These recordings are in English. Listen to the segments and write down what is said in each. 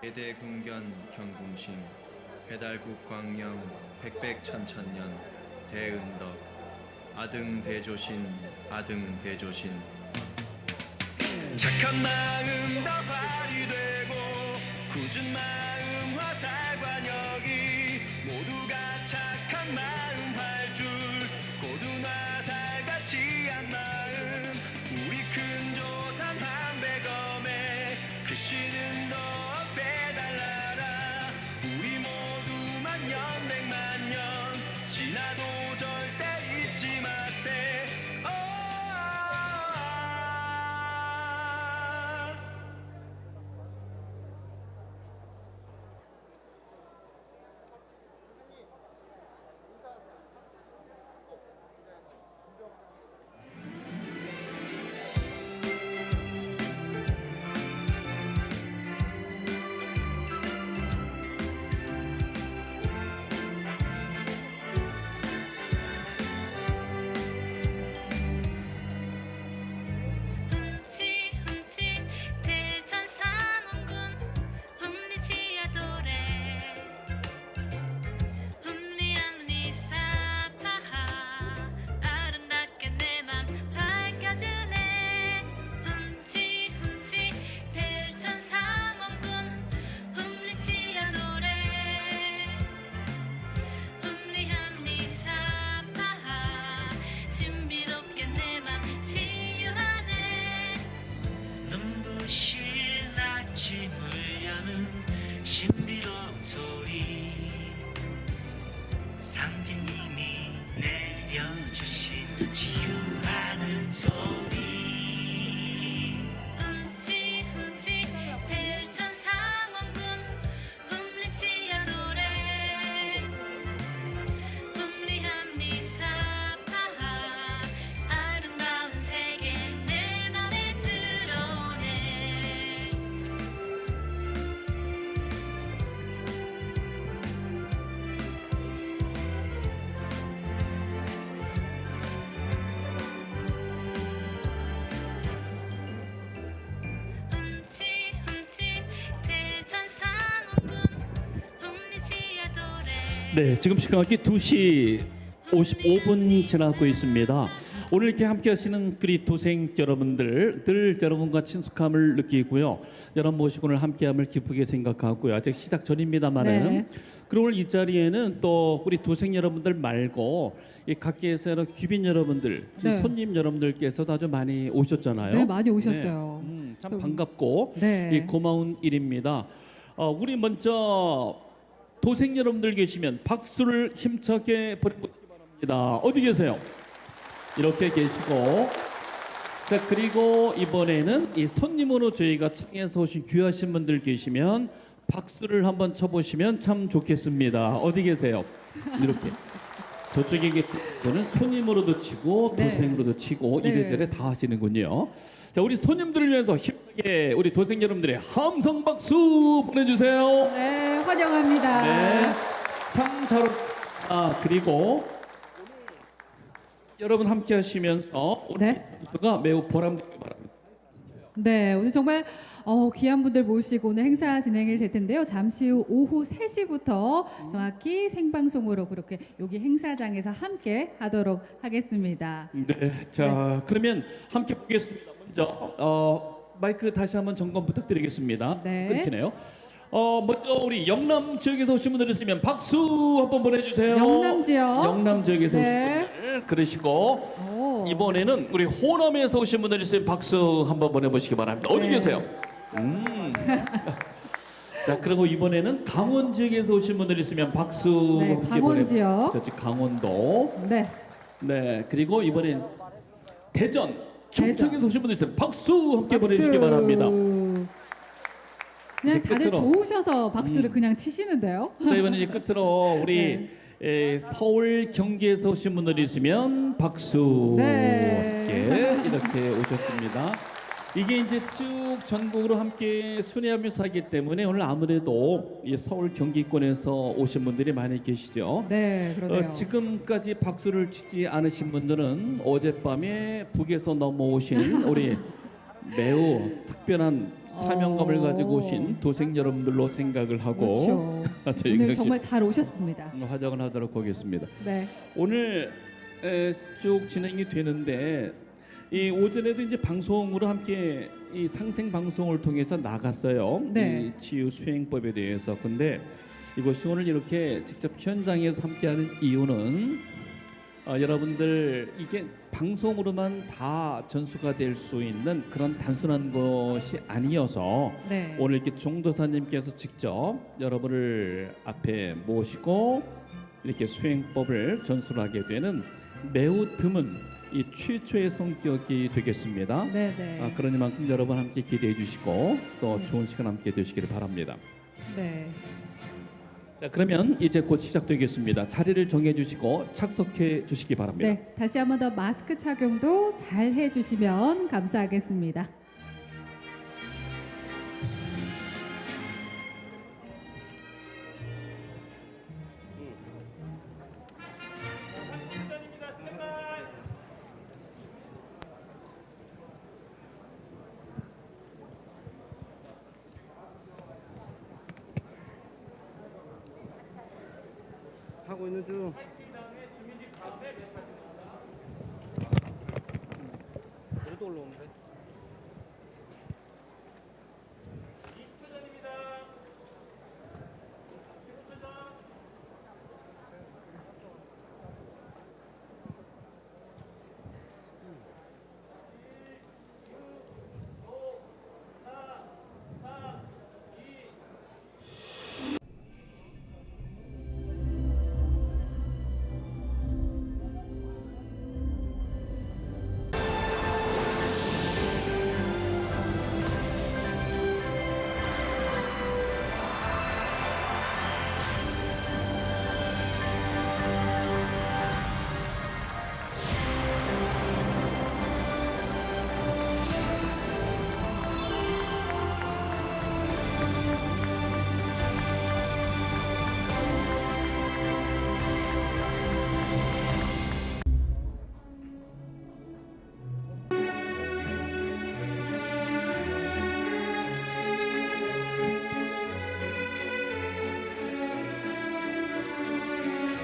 대대궁견 경궁심 배달국 광영 백백천천년 대은덕 아등대조신 아등대조신 착한 마음 더 발휘되고 굳은 마음 화살관역이 모두가 착한 마음 활줄 고둔 화살같이 한 마음 우리 큰 조상 한백엄에 그 씨는 더 배달나라 우리 모두 만년 백만년 지나도 절대 잊지 마세 상진님이 내려주신 치유하는 소리 훔치 훔치 대천상원군 훔리치야 노래 훔리함리사파하 아름다운 세계 내 맘에 들어오네 네, 지금 시각이 2시 55분 지나고 있습니다. 오늘 이렇게 함께 하시는 우리 도생 여러분들 늘 여러분과 친숙함을 느끼고요. 여러분 모시고 오늘 함께함을 기쁘게 생각하고요. 아직 시작 전입니다만은 네. 그리고 오늘 이 자리에는 또 우리 도생 여러분들 말고 이 각계에서 귀빈 여러분들, 네. 손님 여러분들께서도 아주 많이 오셨잖아요. 네, 많이 오셨어요. 네. 참 반갑고 네. 이 고마운 일입니다. 우리 먼저 도생 여러분들 계시면 박수를 힘차게 보내주시기 바랍니다. 어디 계세요? 이렇게 계시고, 자 그리고 이번에는 이 손님으로 저희가 청해서 오신 귀하신 분들 계시면 박수를 한번 쳐보시면 참 좋겠습니다. 어디 계세요? 이렇게 저쪽에 계신 분은 손님으로도 치고 네. 도생으로도 치고 네. 이래저래 다 하시는군요. 자 우리 손님들을 위해서 힘차게 우리 도생 여러분들의 함성 박수 보내주세요. 네, 환영합니다. 네, 참 잘. 그리고 여러분 함께 하시면서 오늘 네. 가 매우 보람되길 바랍니다. 네, 오늘 정말 귀한 분들 모시고 오늘 행사 진행이 될 텐데요. 잠시 후 오후 3시부터 정확히 생방송으로 그렇게 여기 행사장에서 함께 하도록 하겠습니다. 네, 자 그러면 함께 보겠습니다. 먼저 마이크 다시 한번 점검 부탁드리겠습니다. 네. 끊기네요. 먼저 우리 영남 지역에서 오신 분들 있으면 박수 한번 보내주세요. 영남 지역. 영남 지역에서 네. 오신 분들 그러시고 오. 이번에는 우리 호남에서 오신 분들 있으면 박수 한번 보내보시기 바랍니다. 어디 네. 계세요? 자 그리고 이번에는 강원 지역에서 오신 분들 있으면 박수 네, 함께 강원 지역. 저쪽 강원도. 네. 네 그리고 이번엔 대전 충청에서 오신 분들 있으면 박수 함께 박수. 보내주시기 바랍니다. 그냥 이제 다들 끝으로. 좋으셔서 박수를 그냥 치시는데요. 자 이번에 이제 끝으로 우리 네. 서울 경기에서 오신 분들이 있으면 박수 네. 함께 이렇게 오셨습니다. 이게 이제 쭉 전국으로 함께 순회하면서 하기 때문에 오늘 아무래도 이 서울 경기권에서 오신 분들이 많이 계시죠. 네, 그러네요. 지금까지 박수를 치지 않으신 분들은 어젯밤에 북에서 넘어오신 우리 매우 특별한 사명감을 가지고 오신 도생 여러분들로 생각을 하고 그렇죠. 저희가 오늘 정말 잘 오셨습니다. 화장을 하도록 하겠습니다. 네. 오늘 쭉 진행이 되는데 이 오전에도 이제 방송으로 함께 이 상생 방송을 통해서 나갔어요. 네. 이 치유 수행법에 대해서. 근데 이것이 오늘 이렇게 직접 현장에서 함께하는 이유는 여러분들 이게 방송으로만 다 전수가 될 수 있는 그런 단순한 것이 아니어서 네. 오늘 이렇게 종도사님께서 직접 여러분을 앞에 모시고 이렇게 수행법을 전수하게 되는 매우 드문 이 최초의 성격이 되겠습니다. 네. 그러니만큼 여러분 함께 기대해 주시고 또 좋은 시간 함께 되시기를 바랍니다. 네. 자, 그러면 이제 곧 시작되겠습니다. 자리를 정해 주시고 착석해 주시기 바랍니다. 네. 다시 한 번 더 마스크 착용도 잘 해주시면 감사하겠습니다. 하고 있는 중. 여기도 올라오는데.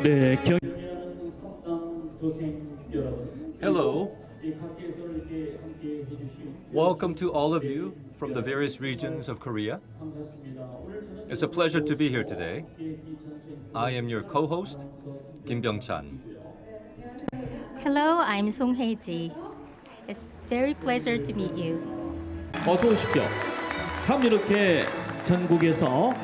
네, Hello. Welcome to all of you from the various regions of Korea. It's a pleasure to be here today. I am your co-host, Kim Byung-chan. Hello, I'm Song Hye-ji. It's very pleasure to meet you. 어서 오십시오. 참 이렇게 전국에서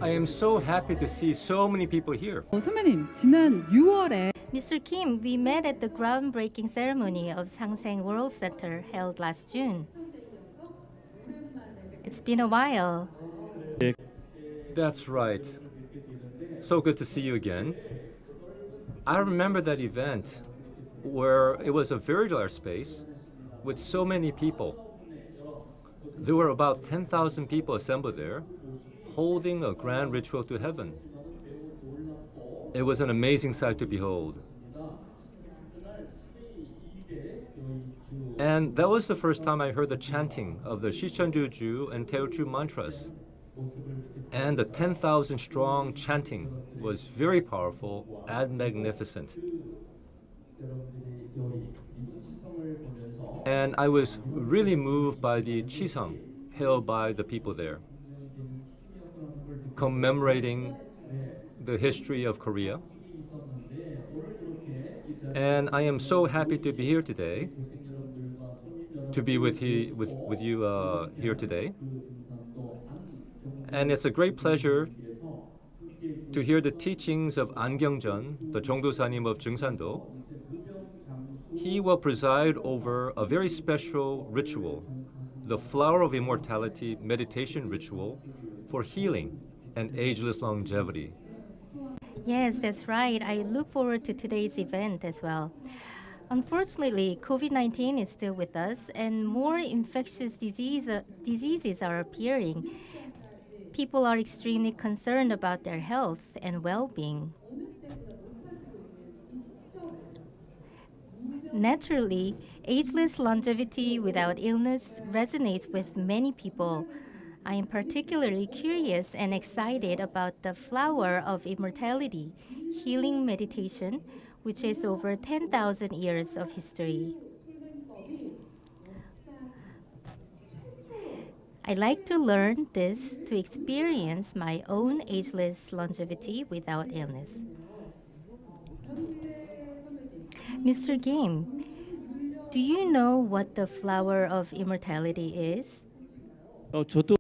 I am so happy to see so many people here. 선배님, 지난 6월에 Mr. Kim, we met at the groundbreaking ceremony of Sangseng World Center held last June. It's been a while. That's right. So good to see you again. I remember that event where it was a very large space with so many people. There were about 10,000 people assembled there, holding a grand ritual to heaven. It was an amazing sight to behold. And that was the first time I heard the chanting of the Shichonjuju and Teochu mantras. And the 10,000 strong chanting was very powerful and magnificent. And I was really moved by the Chisung held by the people there, commemorating the history of Korea. And I am so happy to be here today, to be with you here today. And it's a great pleasure to hear the teachings of Ahn Gyeong-jeon, the Jongdosanim of Jeung San Do. He will preside over a very special ritual, the Flower of Immortality meditation ritual for healing and ageless longevity. Yes, that's right. I look forward to today's event as well. Unfortunately, COVID-19 is still with us, and more infectious diseases are appearing. People are extremely concerned about their health and well-being. Naturally, ageless longevity without illness resonates with many people. I am particularly curious and excited about the flower of immortality, healing meditation, which is over 10,000 years of history. I like to learn this to experience my own ageless longevity without illness. Mr. Kim, do you know what the flower of immortality is? 저도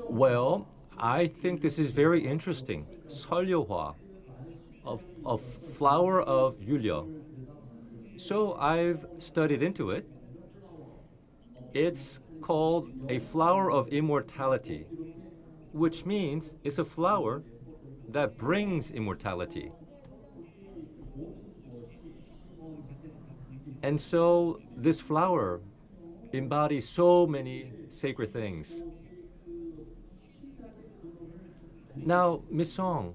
Well, I think this is very interesting. 설료화, a flower of Yulyo. So I've studied into it. It's called a flower of immortality, which means it's a flower that brings immortality. And so this flower embodies so many sacred things. Now, Miss Song,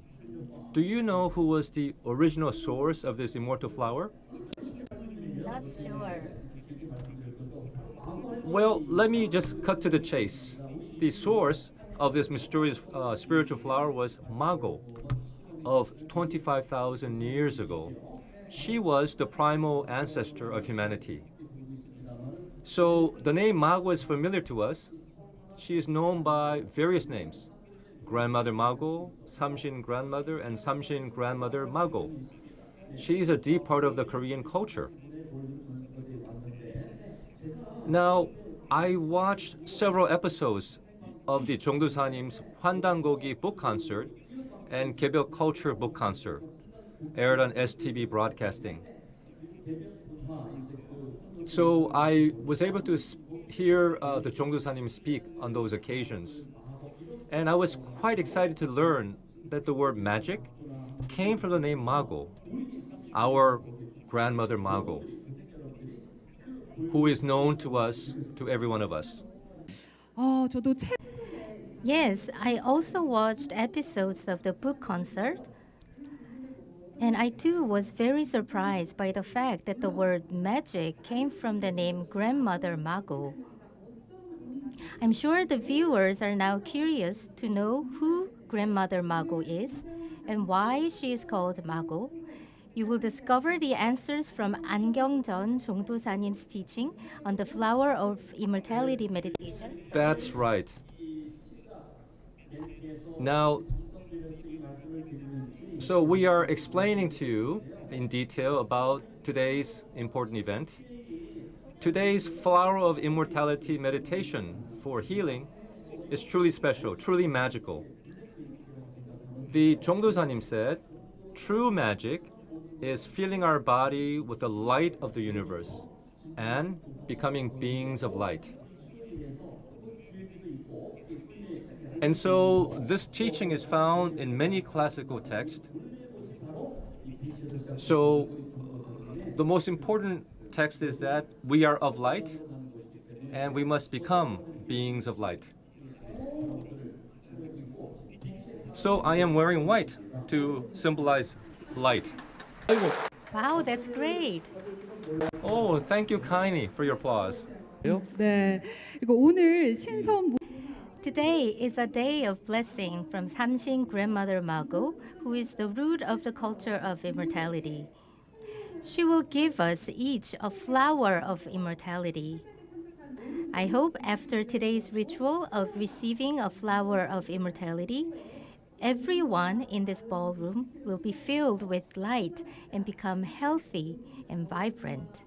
do you know who was the original source of this immortal flower? Not sure. Well, let me just cut to the chase. The source of this mysterious spiritual flower was Mago of 25,000 years ago. She was the primal ancestor of humanity. So the name Mago is familiar to us. She is known by various names: Grandmother Mago, Samshin Grandmother, and Samshin Grandmother Mago. She is a deep part of the Korean culture. Now, I watched several episodes of the Jongdosanim's 환단고기 book concert and 개벽 culture book concert, aired on STV broadcasting. So I was able to hear the Jongdosanim speak on those occasions. And I was quite excited to learn that the word magic came from the name Mago, our grandmother Mago, who is known to us, to every one of us. 저도 책 Yes, I also watched episodes of the book concert. And I too was very surprised by the fact that the word magic came from the name Grandmother Mago. I'm sure the viewers are now curious to know who Grandmother Mago is and why she is called Mago. You will discover the answers from Ahn Gyeong-jeon Jongdosanim's teaching on the flower of immortality meditation. That's right. Now, so we are explaining to you in detail about today's important event. Today's flower of immortality meditation for healing is truly special, truly magical. The Jongdosanim said, true magic is filling our body with the light of the universe and becoming beings of light. And so this teaching is found in many classical texts. So the most important text is that we are of light and we must become beings of light. So I am wearing white to symbolize light. Wow, that's great. Oh, thank you kindly for your applause. 네. 이거 오늘 신선 Today is a day of blessing from Samshin Grandmother Mago, who is the root of the culture of immortality. She will give us each a flower of immortality. I hope after today's ritual of receiving a flower of immortality, everyone in this ballroom will be filled with light and become healthy and vibrant.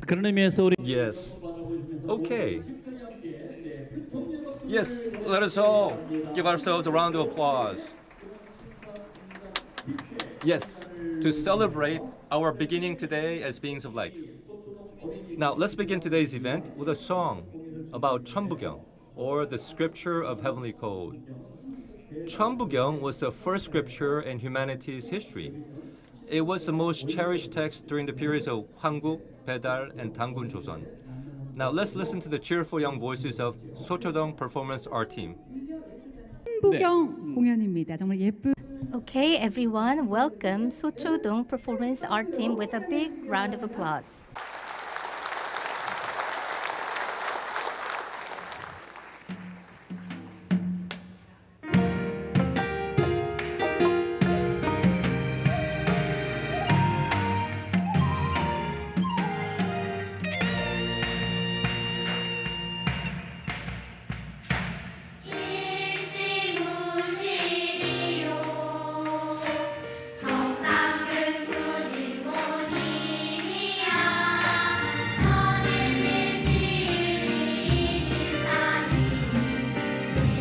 그런 의미에서 우리 Yes. Okay. Yes, let us all give ourselves a round of applause. Yes, to celebrate our beginning today as beings of light. Now, let's begin today's event with a song about 천부경, or the scripture of heavenly code. Cheonbugyeong was the first scripture in humanity's history. It was the most cherished text during the periods of Hwanguk, Baedal, and Dangun Joseon. Now let's listen to the cheerful young voices of Sochodong Performance Art Team. 부경 공연입니다. 정말 예쁜. Okay, everyone, welcome Sochodong Performance Art Team with a big round of applause. 일시무실이요 석상근 꾸진 본인이야 선일일 지리는 사미니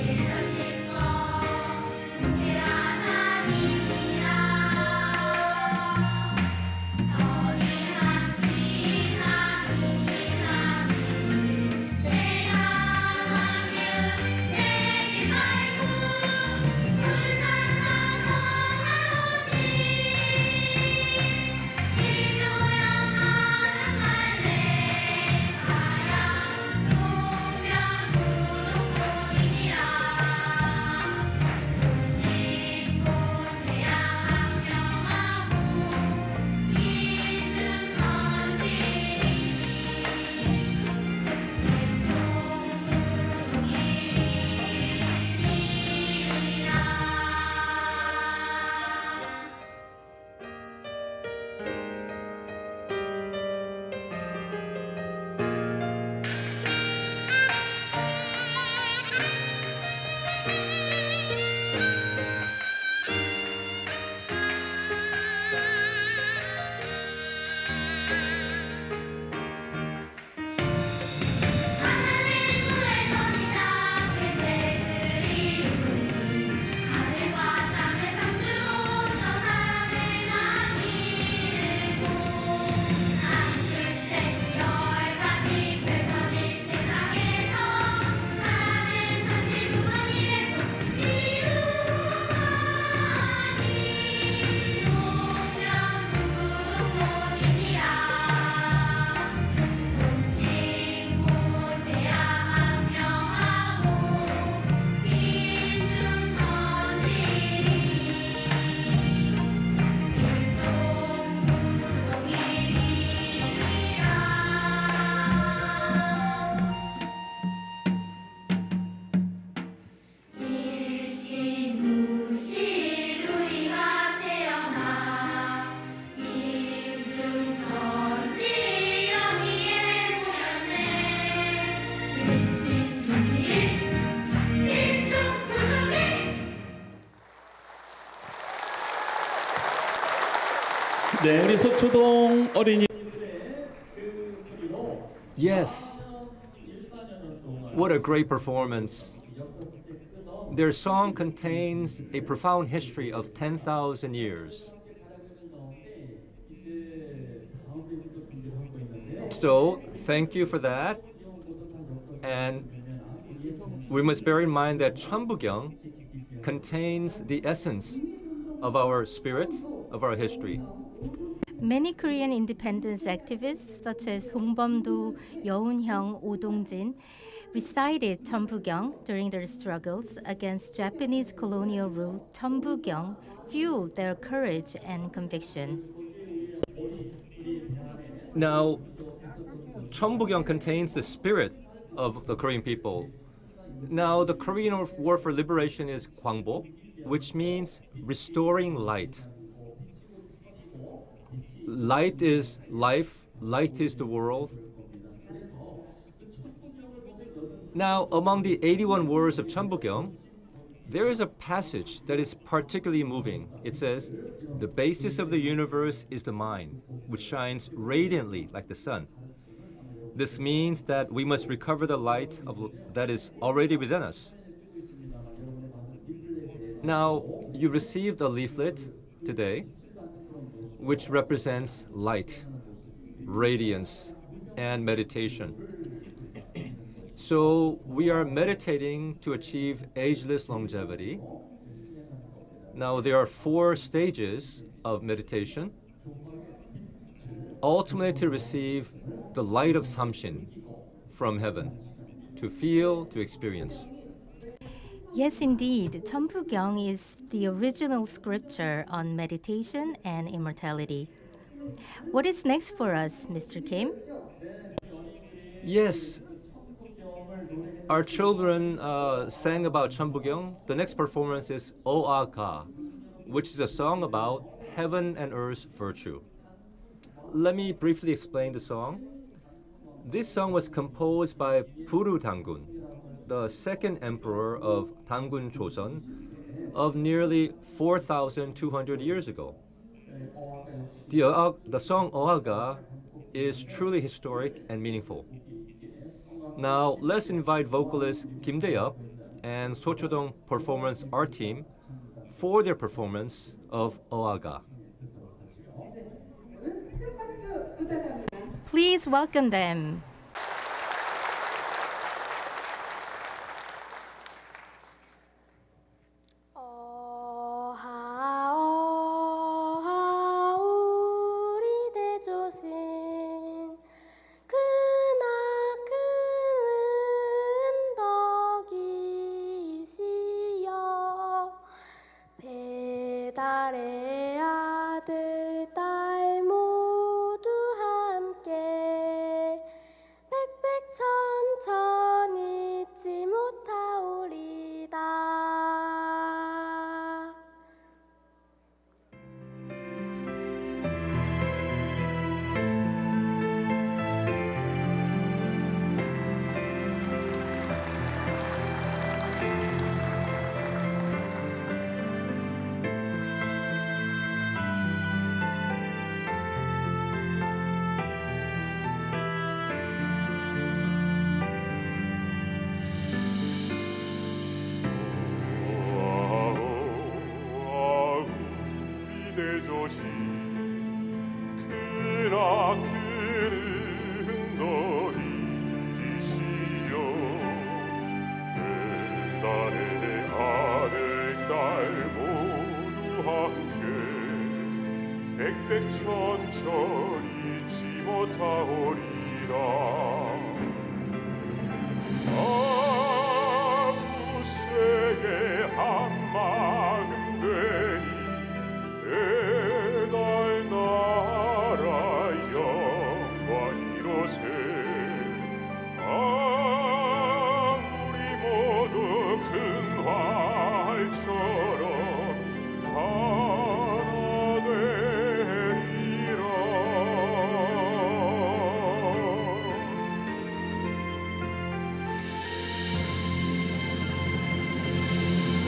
일저식거 무야사미니라 선일함지 사미니 내가만면 세지 말고 군산사성하노시 일묘양만 할래 하양 동명구동본이니라 동신본 대양명하고 인중천지이라 하늘의 것이다 회세스리 하늘과 땅의 상수로서 사람을 나뉘고 한끝에 열 가지 펼쳐진 세상에서 사람은 천지구원이래도 이루하니 동명구동본이니라 동신본 대양명하고 일시무실 우리가 태어나 인중천지 여기에 모였네 일심두실 일중구동이 네, 우리 서초동 어린이 Yes. What a great performance. Their song contains a profound history of 10,000 years. So, thank you for that. And we must bear in mind that Cheonbugyeong contains the essence of our spirit, of our history. Many Korean independence activists, such as Hongbom-do, Yeonhyung, Oh-dong-jin, recited Cheonbugyeong during their struggles against Japanese colonial rule. Cheonbugyeong fueled their courage and conviction. Now, Cheonbugyeong contains the spirit of the Korean people. Now, the Korean War for Liberation is Gwangbo, which means restoring light. Light is life, light is the world. Now, among the 81 words of Cheonbugyeong, there is a passage that is particularly moving. It says, "The basis of the universe is the mind, which shines radiantly like the sun." This means that we must recover the light that is already within us. Now, you received a leaflet today which represents light, radiance, and meditation. So we are meditating to achieve ageless longevity, Now, there are 4 stages of meditation, ultimately to receive the light of Samshin from heaven, to feel, to experience. Yes, indeed. Cheonbugyeong is the original scripture on meditation and immortality. What is next for us, Mr. Kim? Yes, our children sang about Cheonbugyeong. The next performance is Oaga, which is a song about heaven and earth's virtue. Let me briefly explain the song. This song was composed by Buru Dangun, the second emperor of Dangun Joseon of nearly 4,200 years ago. The song Oaga is truly historic and meaningful. Now, let's invite vocalist Kim Dae-up and Sochodong Performance Art Team for their performance of Oaga. Please welcome them. 어하 우리 대조신 크나큰 덕이시여 배달의 아들 딸 모두 함께 백백천천 잊지 못하오리다. 대조신 크나큰 너희시여 배달의 아들 딸 모두 함께 백백천천 잊지 못하오리라. 아무세게 한마음 되니 배달 나라 영광 이로세. 우리 모두 큰 활처럼 하나 되리라.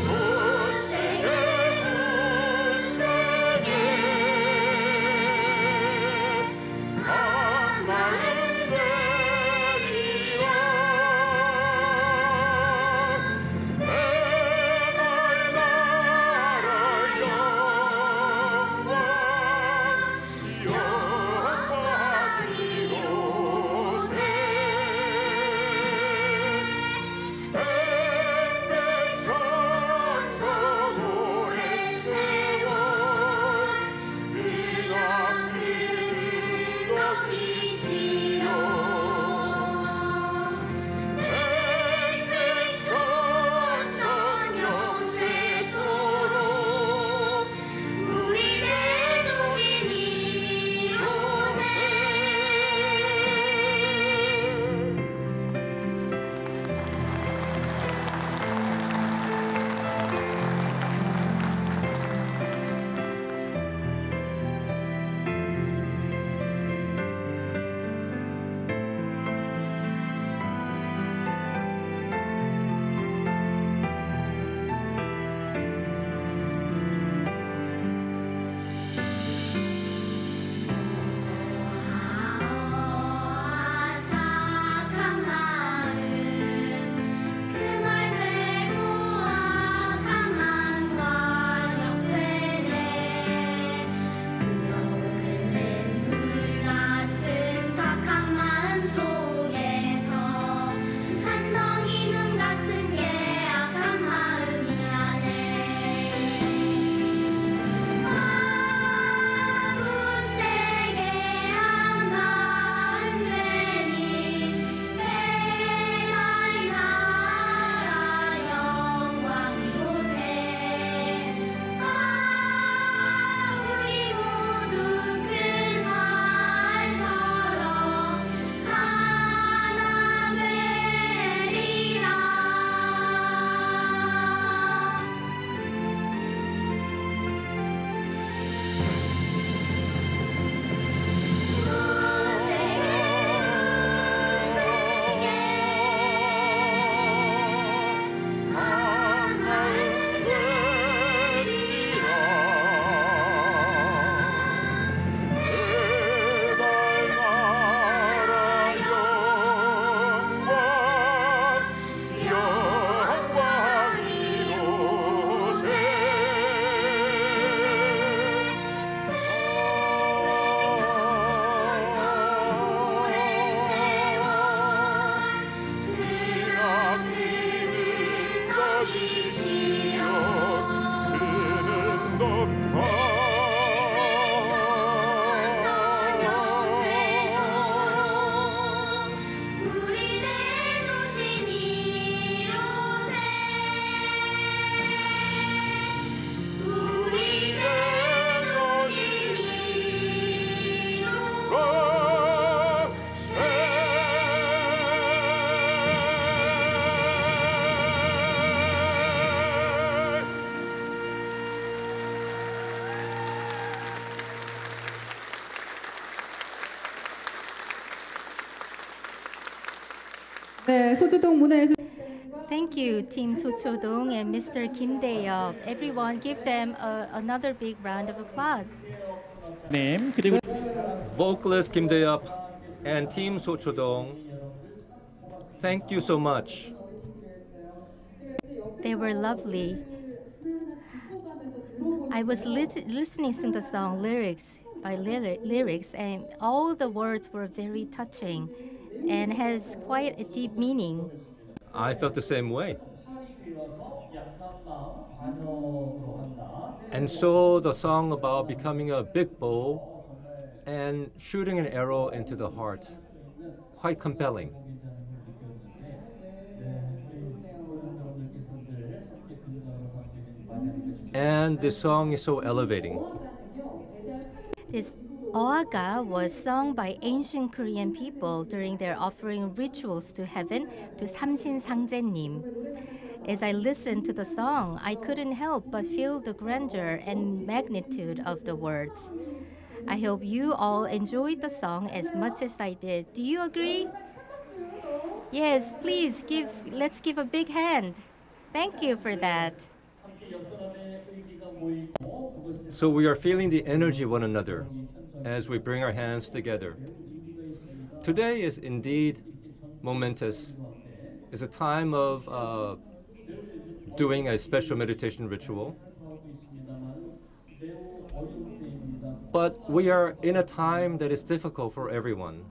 오세 네, 소주동 문화예술 Thank you, Team Sochodong and Mr. Kim Dae-yeop. Everyone, give them another big round of applause. 님 그리고 Vocalist Kim Dae-yeop and Team Sochodong, thank you so much. They were lovely. I was listening to the song lyrics, and all the words were very touching and has quite a deep meaning. I felt the same way. And so the song about becoming a big bow and shooting an arrow into the heart, quite compelling. And the song is so elevating. This Oaga was sung by ancient Korean people during their offering rituals to heaven to 삼신상제님. As I listened to the song, I couldn't help but feel the grandeur and magnitude of the words. I hope you all enjoyed the song as much as I did. Do you agree? Yes, please let's give a big hand. Thank you for that. So we are feeling the energy of one another as we bring our hands together. Today is indeed momentous. It's a time of doing a special meditation ritual. But we are in a time that is difficult for everyone.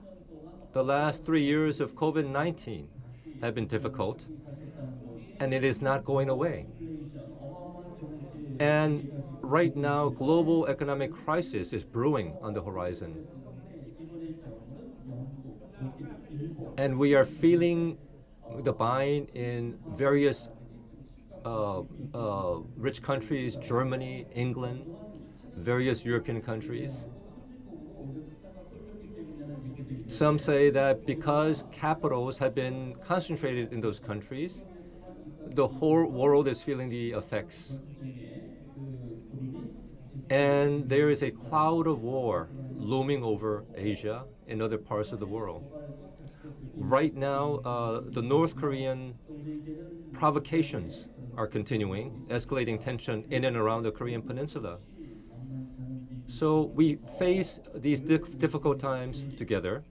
The last 3 years of COVID-19 have been difficult, and it is not going away. And right now, global economic crisis is brewing on the horizon. And we are feeling the bind in various rich countries, Germany, England, various European countries. Some say that because capitals have been concentrated in those countries, the whole world is feeling the effects. And there is a cloud of war looming over Asia and other parts of the world. Right now, the North Korean provocations are continuing, escalating tension in and around the Korean peninsula. So we face these difficult times together.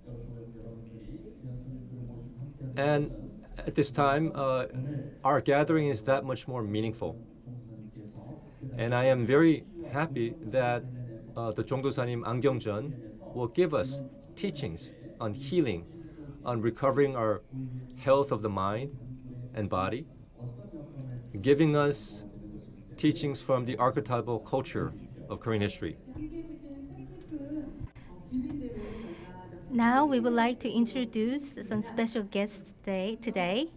And at this time, our gathering is that much more meaningful. And I am very happy that the Jongdosanim Ahn Gyeong-jeon will give us teachings on healing, on recovering our health of the mind and body, giving us teachings from the archetypal culture of Korean history. Now we would like to introduce some special guests today.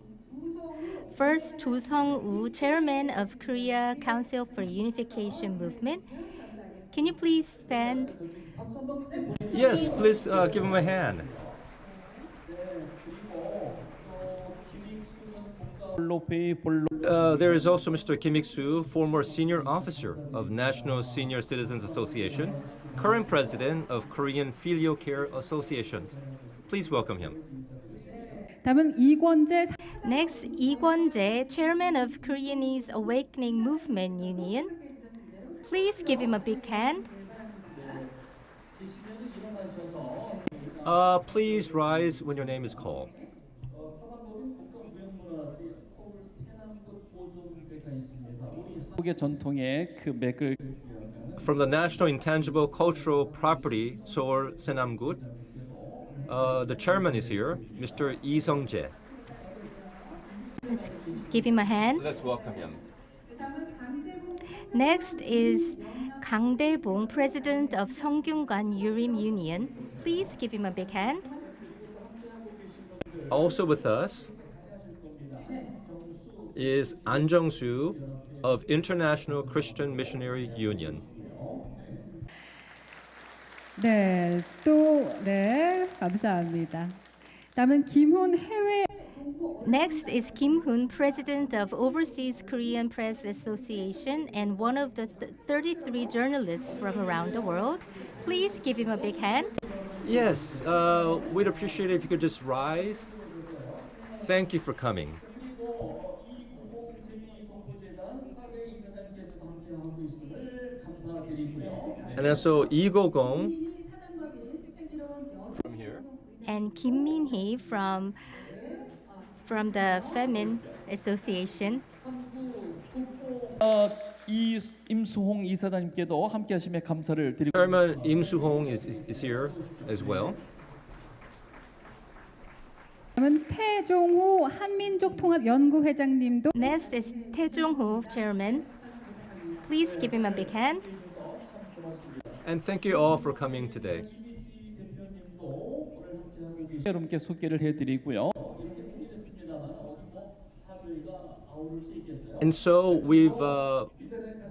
First, Cho Sung-woo, Chairman of Korea Council for Unification Movement. Can you please stand? Yes, please give him a hand. There is also Mr. Kim Ik-soo, former senior officer of National Senior Citizens Association, current president of Korean Filial Care Association. Please welcome him. 다음은 이권재 Next, Lee Kwon-jae, Chairman of Koreanese Awakening Movement Union. Please give him a big hand. Please rise when your name is called. 한국의 전통의 그 맥을 From the National Intangible Cultural Property, Seoul, Senamgut, the chairman is here, Mr. Lee Sung-jae. Let's give him a hand. Let's welcome him. Next is Kang Dae-bong, President of Seonggyunggan Yurim Union. Please give him a big hand. Also with us is Ahn Jung-soo of International Christian Missionary Union. 네, 또 네, 감사합니다. 다음은 김훈 해외 Next is Kim Hoon, President of Overseas Korean Press Association and one of the 33 journalists from around the world. Please give him a big hand. Yes, we'd appreciate it if you could just rise Thank you for coming. And also Ego Gong from here. And Kim Min-hee from the Femin Association. 임수홍 이사장님께도 함께하시며 감사를 드리고 Chairman Im Soo-hong is here as well. 다음은 태종호 한민족통합연구회장님도 Next is Tae Jong-ho, Chairman. Please give him a big hand. And thank you all for coming today. 여러분께 소개를 해드리고요. And so we've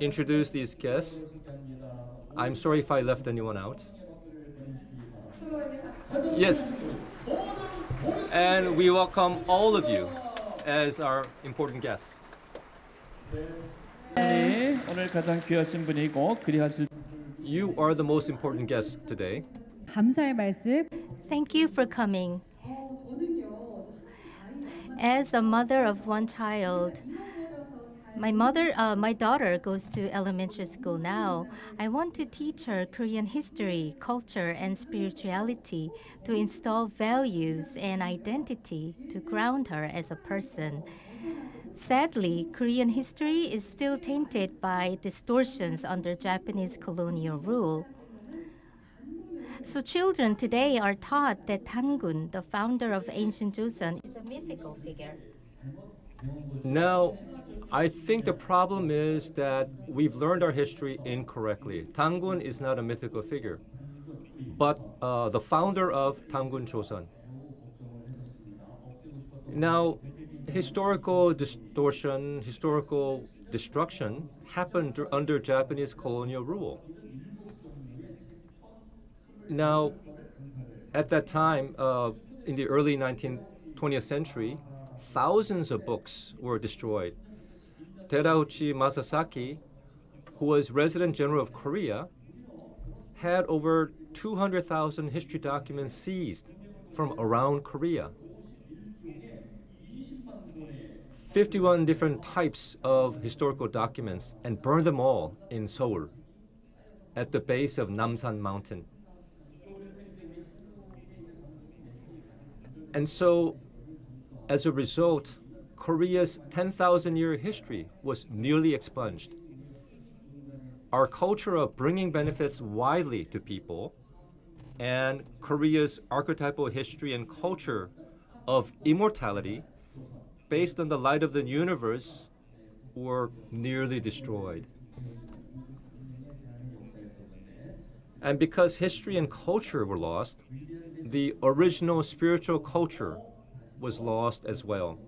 introduced these guests. I'm sorry if I left anyone out. Yes. And we welcome all of you as our important guests. 네, 오늘 가장 귀하신 분이고 그리하실 You are the most important guests today. 감사의 말씀. Thank you for coming. As a mother of one child, my daughter goes to elementary school now. I want to teach her Korean history, culture, and spirituality to install values and identity to ground her as a person. Sadly, Korean history is still tainted by distortions under Japanese colonial rule. So children today are taught that Tangun, the founder of ancient Joseon, is a mythical figure. Now, I think the problem is that we've learned our history incorrectly. Tangun is not a mythical figure, but the founder of Tangun Joseon. Now, historical distortion, historical destruction happened under Japanese colonial rule. Now, at that time, in the early 20th century, thousands of books were destroyed. Terauchi Masasaki, who was Resident General of Korea, had over 200,000 history documents seized from around Korea. 51 different types of historical documents and burned them all in Seoul at the base of Namsan Mountain. And so, as a result, Korea's 10,000-year history was nearly expunged. Our culture of bringing benefits widely to people and Korea's archetypal history and culture of immortality based on the light of the universe were nearly destroyed. And because history and culture were lost, the original spiritual culture was lost as well.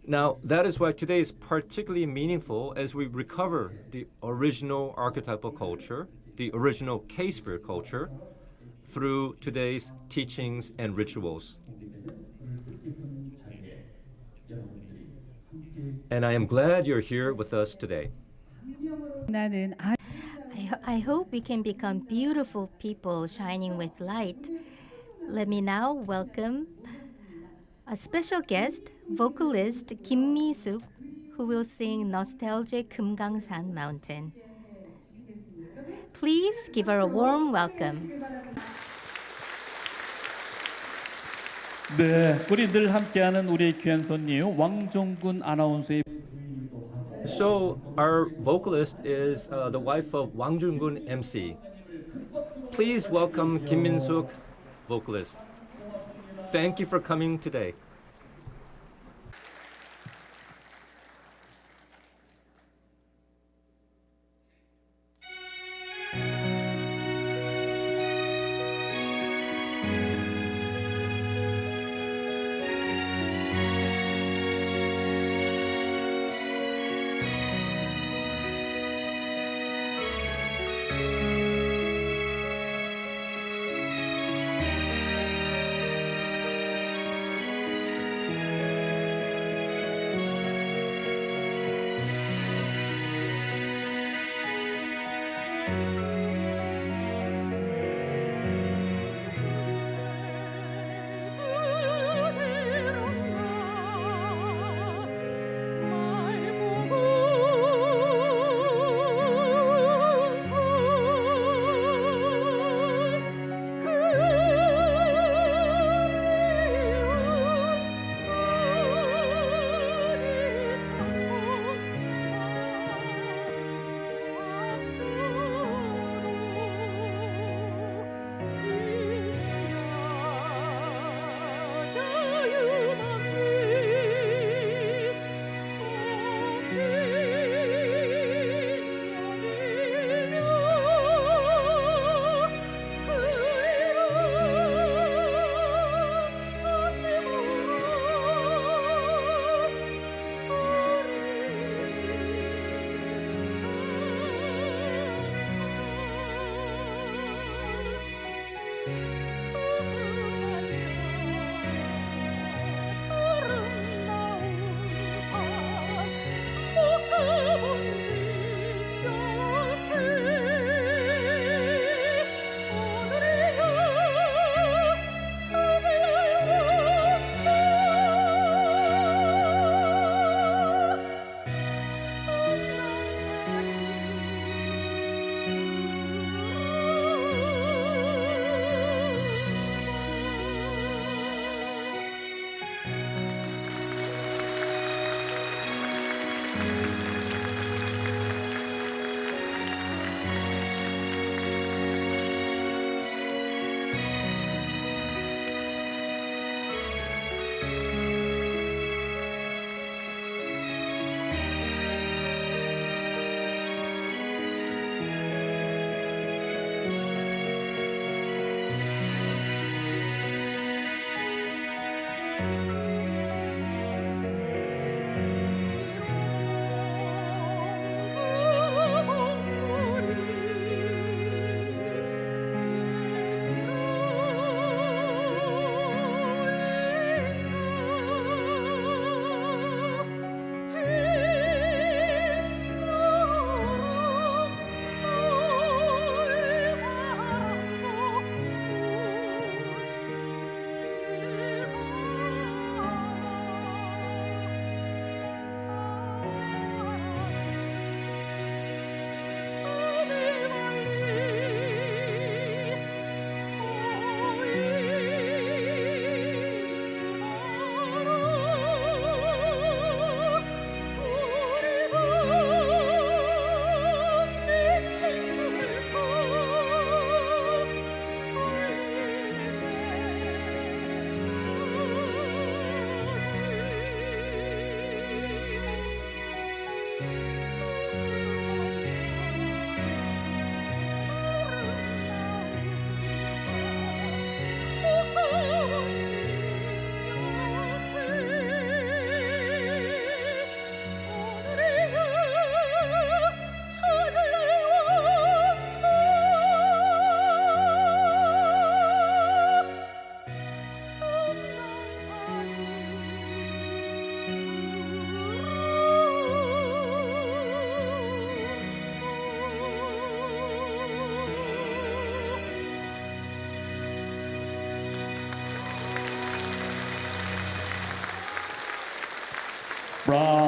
Now, that is why today is particularly meaningful as we recover the original archetypal culture, the original K-spirit culture, through today's teachings and rituals. And I am glad you're here with us today. 나는 I hope we can become beautiful people shining with light. Let me now welcome a special guest, vocalist Kim Mi-suk, who will sing nostalgic Keumgangsan Mountain. Please give her a warm welcome. 네, 우리 늘 함께하는 우리의 귀한 손님 왕종근 아나운서의 So our vocalist is the wife of Wang Jung-gun MC. Please welcome Kim Min-suk, vocalist. Thank you for coming today.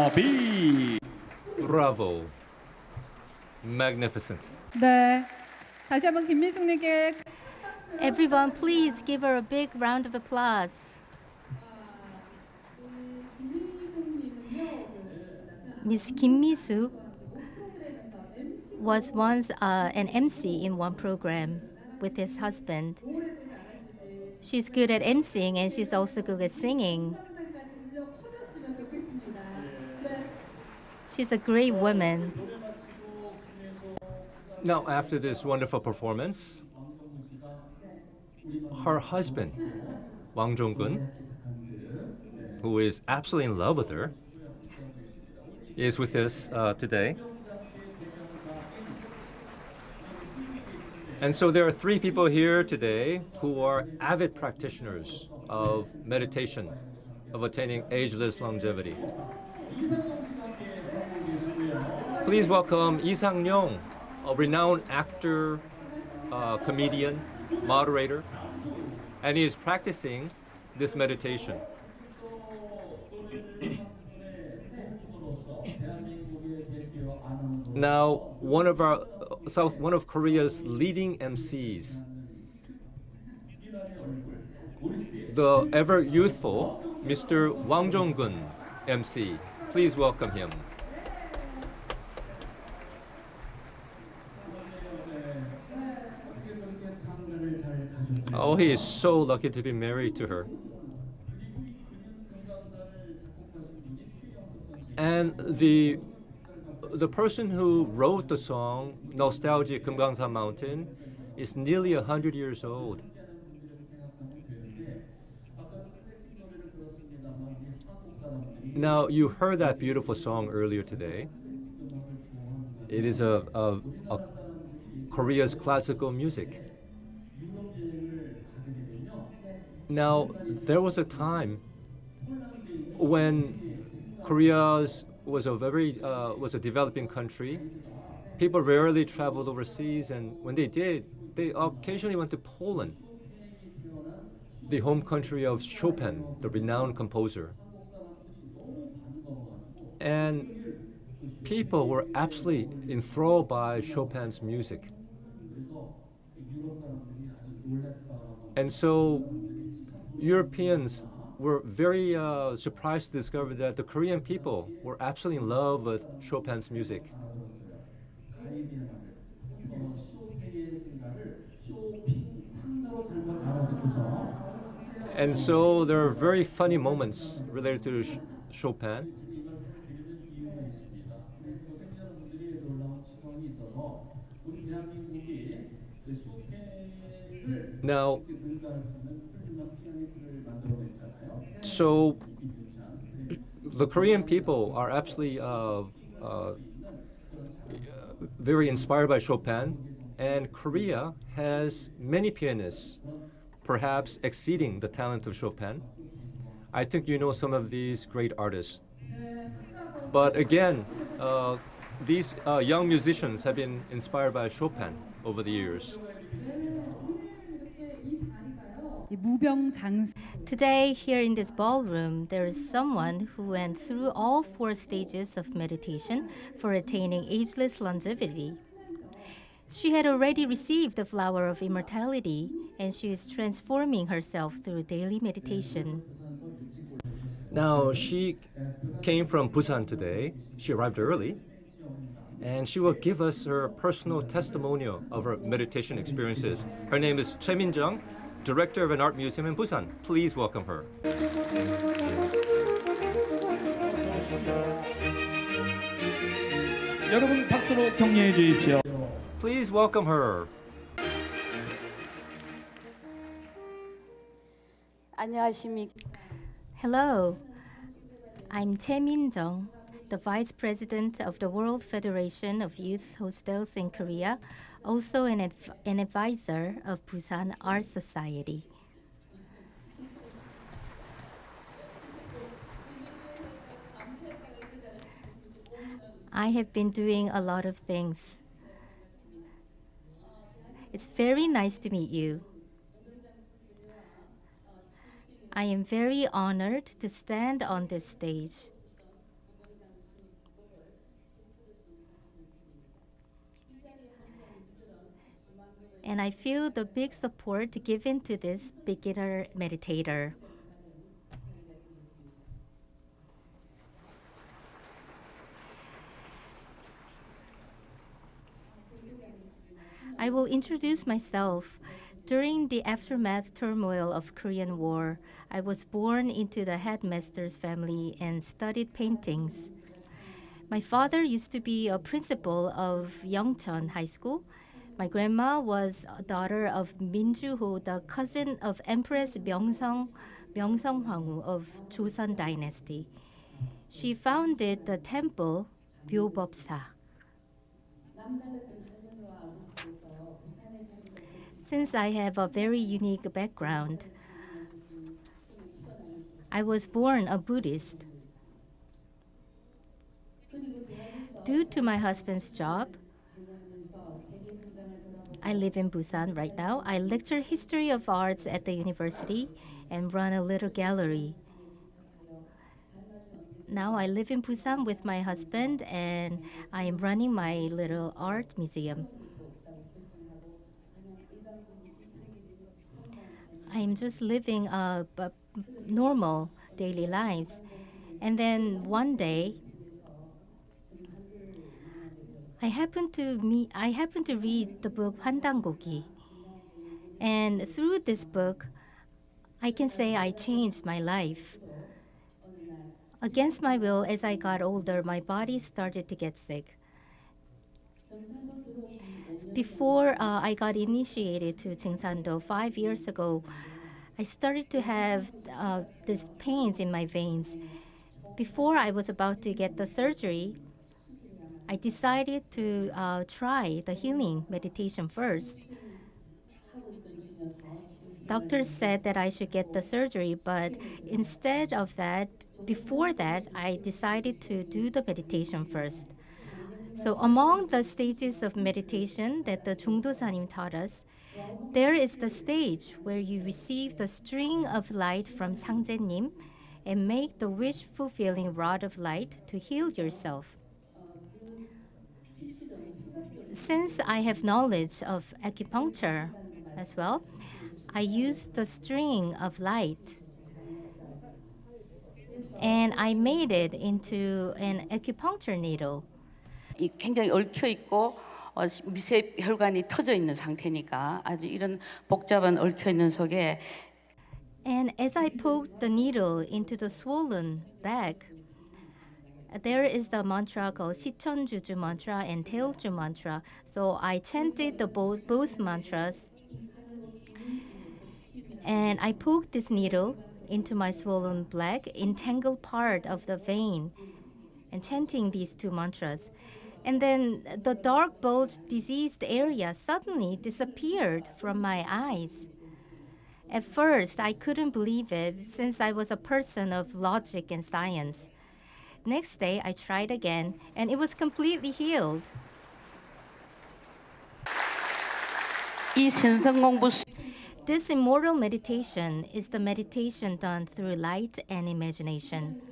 자, B. Bravo. Magnificent. 네. 다시 한번 김민숙님께 Everyone, please give her a big round of applause. Miss Kim Mi-suk was once an MC in one program with his husband. She's good at emceeing and she's also good at singing. She's a great woman. Now, after this wonderful performance, her husband, Wang Jong-gun, who is absolutely in love with her, is with us today. And so there are three people here today who are avid practitioners of meditation, of attaining ageless longevity. Please welcome Lee Sang-yong, a renowned actor, comedian, moderator, and he is practicing this meditation. Now, one of Korea's leading MCs, the ever youthful Mr. Wang Jong-gun MC. Please welcome him. Oh, he is so lucky to be married to her. And the person who wrote the song Nostalgia Kumgangsan Mountain is nearly 100 years old. Now, you heard that beautiful song earlier today. It is a Korea's classical music. Now, there was a time when Korea was a developing country. People rarely traveled overseas, and when they did, they occasionally went to Poland, the home country of Chopin, the renowned composer. And people were absolutely enthralled by Chopin's music. And so Europeans were very surprised to discover that the Korean people were absolutely in love with Chopin's music. And so there are very funny moments related to Chopin. Now, so the Korean people are absolutely very inspired by Chopin, and Korea has many pianists, perhaps exceeding the talent of Chopin. I think you know some of these great artists. But again, these young musicians have been inspired by Chopin over the years. 이 무병장수 Today, here in this ballroom, there is someone who went through all 4 stages of meditation for attaining ageless longevity. She had already received the flower of immortality, and she is transforming herself through daily meditation. Now, she came from Busan today. She arrived early, and she will give us her personal testimonial of her meditation experiences. Her name is Choi Min-jung, director of an art museum in Busan. Please welcome her. 여러분 박수로 격려해 주십시오. Please welcome her. 안녕하십니까. Hello, I'm Choi Min-jung, the Vice President of the World Federation of Youth Hostels in Korea, also an advisor of Busan Art Society. I have been doing a lot of things. It's very nice to meet you. I am very honored to stand on this stage. and I feel the big support given to this beginner meditator. I will introduce myself. During the aftermath turmoil of Korean War, I was born into the headmaster's family and studied paintings. My father used to be a principal of Yeongcheon High School. My grandma was a daughter of Minju-ho, the cousin of Empress Myeongsong Hwanghu of Joseon Dynasty. She founded the temple Byobopsa. Since I have a very unique background, I was born a Buddhist. Due to my husband's job, I live in Busan right now. I lecture history of arts at the university and run a little gallery. Now I live in Busan with my husband and I am running my little art museum. I'm just living a normal daily lives. And then one day, I happened to read the book 환단고기. And through this book, I can say I changed my life. Against my will, as I got older, my body started to get sick. Before I got initiated to Jeung San Do 5 years ago, I started to have these pains in my veins. Before I was about to get the surgery, I decided to try the healing meditation first. Doctors said that I should get the surgery, but instead of that, before that, I decided to do the meditation first. So among the stages of meditation that the Jongdosanim taught us, there is the stage where you receive the string of light from Sangjenim and make the wish-fulfilling rod of light to heal yourself. Since I have knowledge of acupuncture as well, I use the string of light and I made it into an acupuncture needle. 굉장히 얽혀 있고 미세 혈관이 터져 있는 상태니까 아주 이런 복잡한 얽혀 있는 속에 And as I poked the needle into the swollen bag, there is the mantra called 시천주주 mantra and 태울주 mantra. So I chanted both mantras. And I poked this needle into my swollen leg, entangled part of the vein, and chanting these two mantras. And then the dark bulge diseased area suddenly disappeared from my eyes. At first, I couldn't believe it since I was a person of logic and science. Next day, I tried again, and it was completely healed. 이 신성공부 This immortal meditation is the meditation done through light and imagination.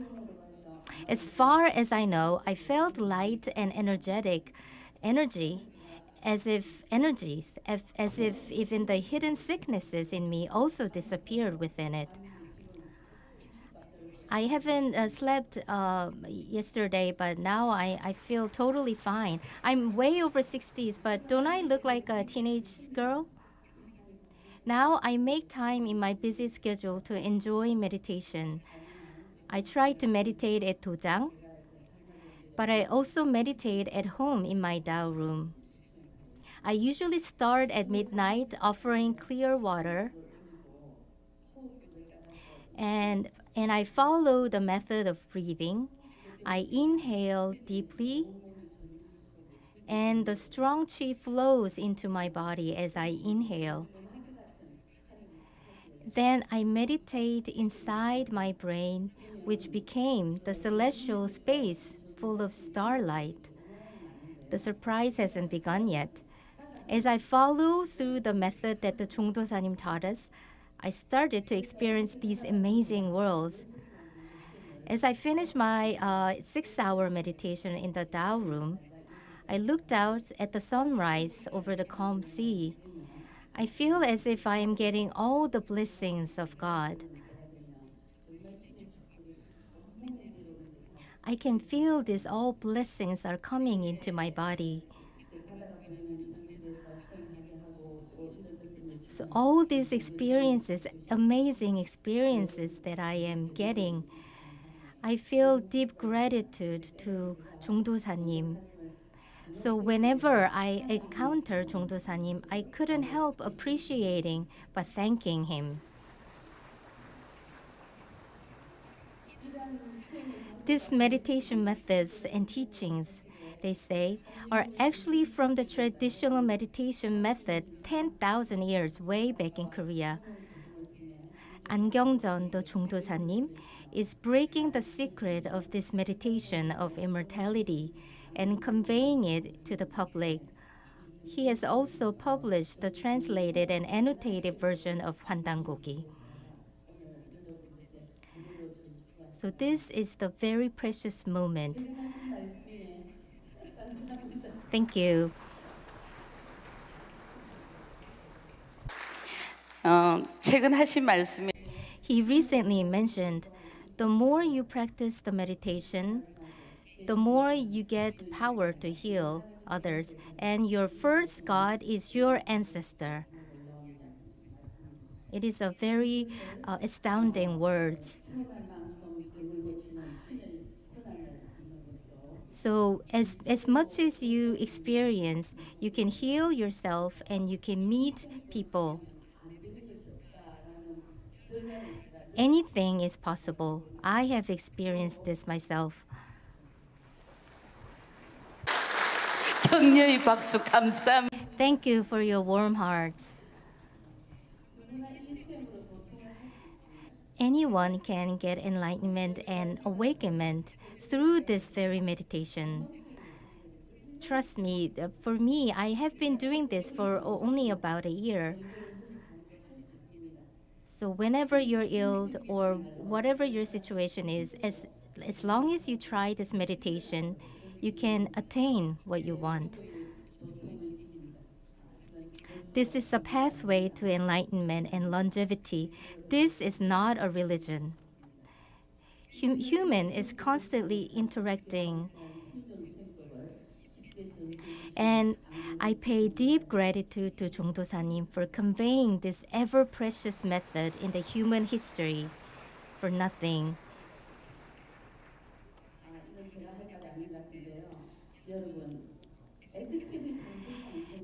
As far as I know, I felt light and energy, as if even the hidden sicknesses in me also disappeared within it. I haven't slept yesterday, but now I feel totally fine. I'm way over 60s, but don't I look like a teenage girl? Now I make time in my busy schedule to enjoy meditation. I try to meditate at dojang, but I also meditate at home in my Dao room. I usually start at midnight offering clear water, and I follow the method of breathing. I inhale deeply, and the strong qi flows into my body as I inhale. Then I meditate inside my brain, which became the celestial space full of starlight. The surprise hasn't begun yet. As I follow through the method that the Jongdosanim taught us, I started to experience these amazing worlds. As I finished my 6-hour meditation in the Dao room, I looked out at the sunrise over the calm sea. I feel as if I am getting all the blessings of God. I can feel these all blessings are coming into my body. So all these experiences, amazing experiences that I am getting, I feel deep gratitude to Jongdosanim. So whenever I encounter Jongdosanim, I couldn't help appreciating but thanking him. These meditation methods and teachings, they say, are actually from the traditional meditation method 10,000 years way back in Korea. Ahn Gyeong-jeon Do Jongdosanim is breaking the secret of this meditation of immortality and conveying it to the public. He has also published the translated and annotated version of Hwandangogi. So this is the very precious moment. Thank you. 최근 하신 말씀이 He recently mentioned, the more you practice the meditation, the more you get power to heal others, and your first God is your ancestor. It is a very astounding words. So as much as you experience, you can heal yourself and you can meet people. Anything is possible. I have experienced this myself. 격려의 박수 감사합니다. Thank you for your warm hearts. Anyone can get enlightenment and awakenment through this very meditation. Trust me, for me, I have been doing this for only about a year. So whenever you're ill or whatever your situation is, as long as you try this meditation, you can attain what you want. This is a pathway to enlightenment and longevity. This is not a religion. Human is constantly interacting. And I pay deep gratitude to Jongdosanim for conveying this ever-precious method in the human history for nothing.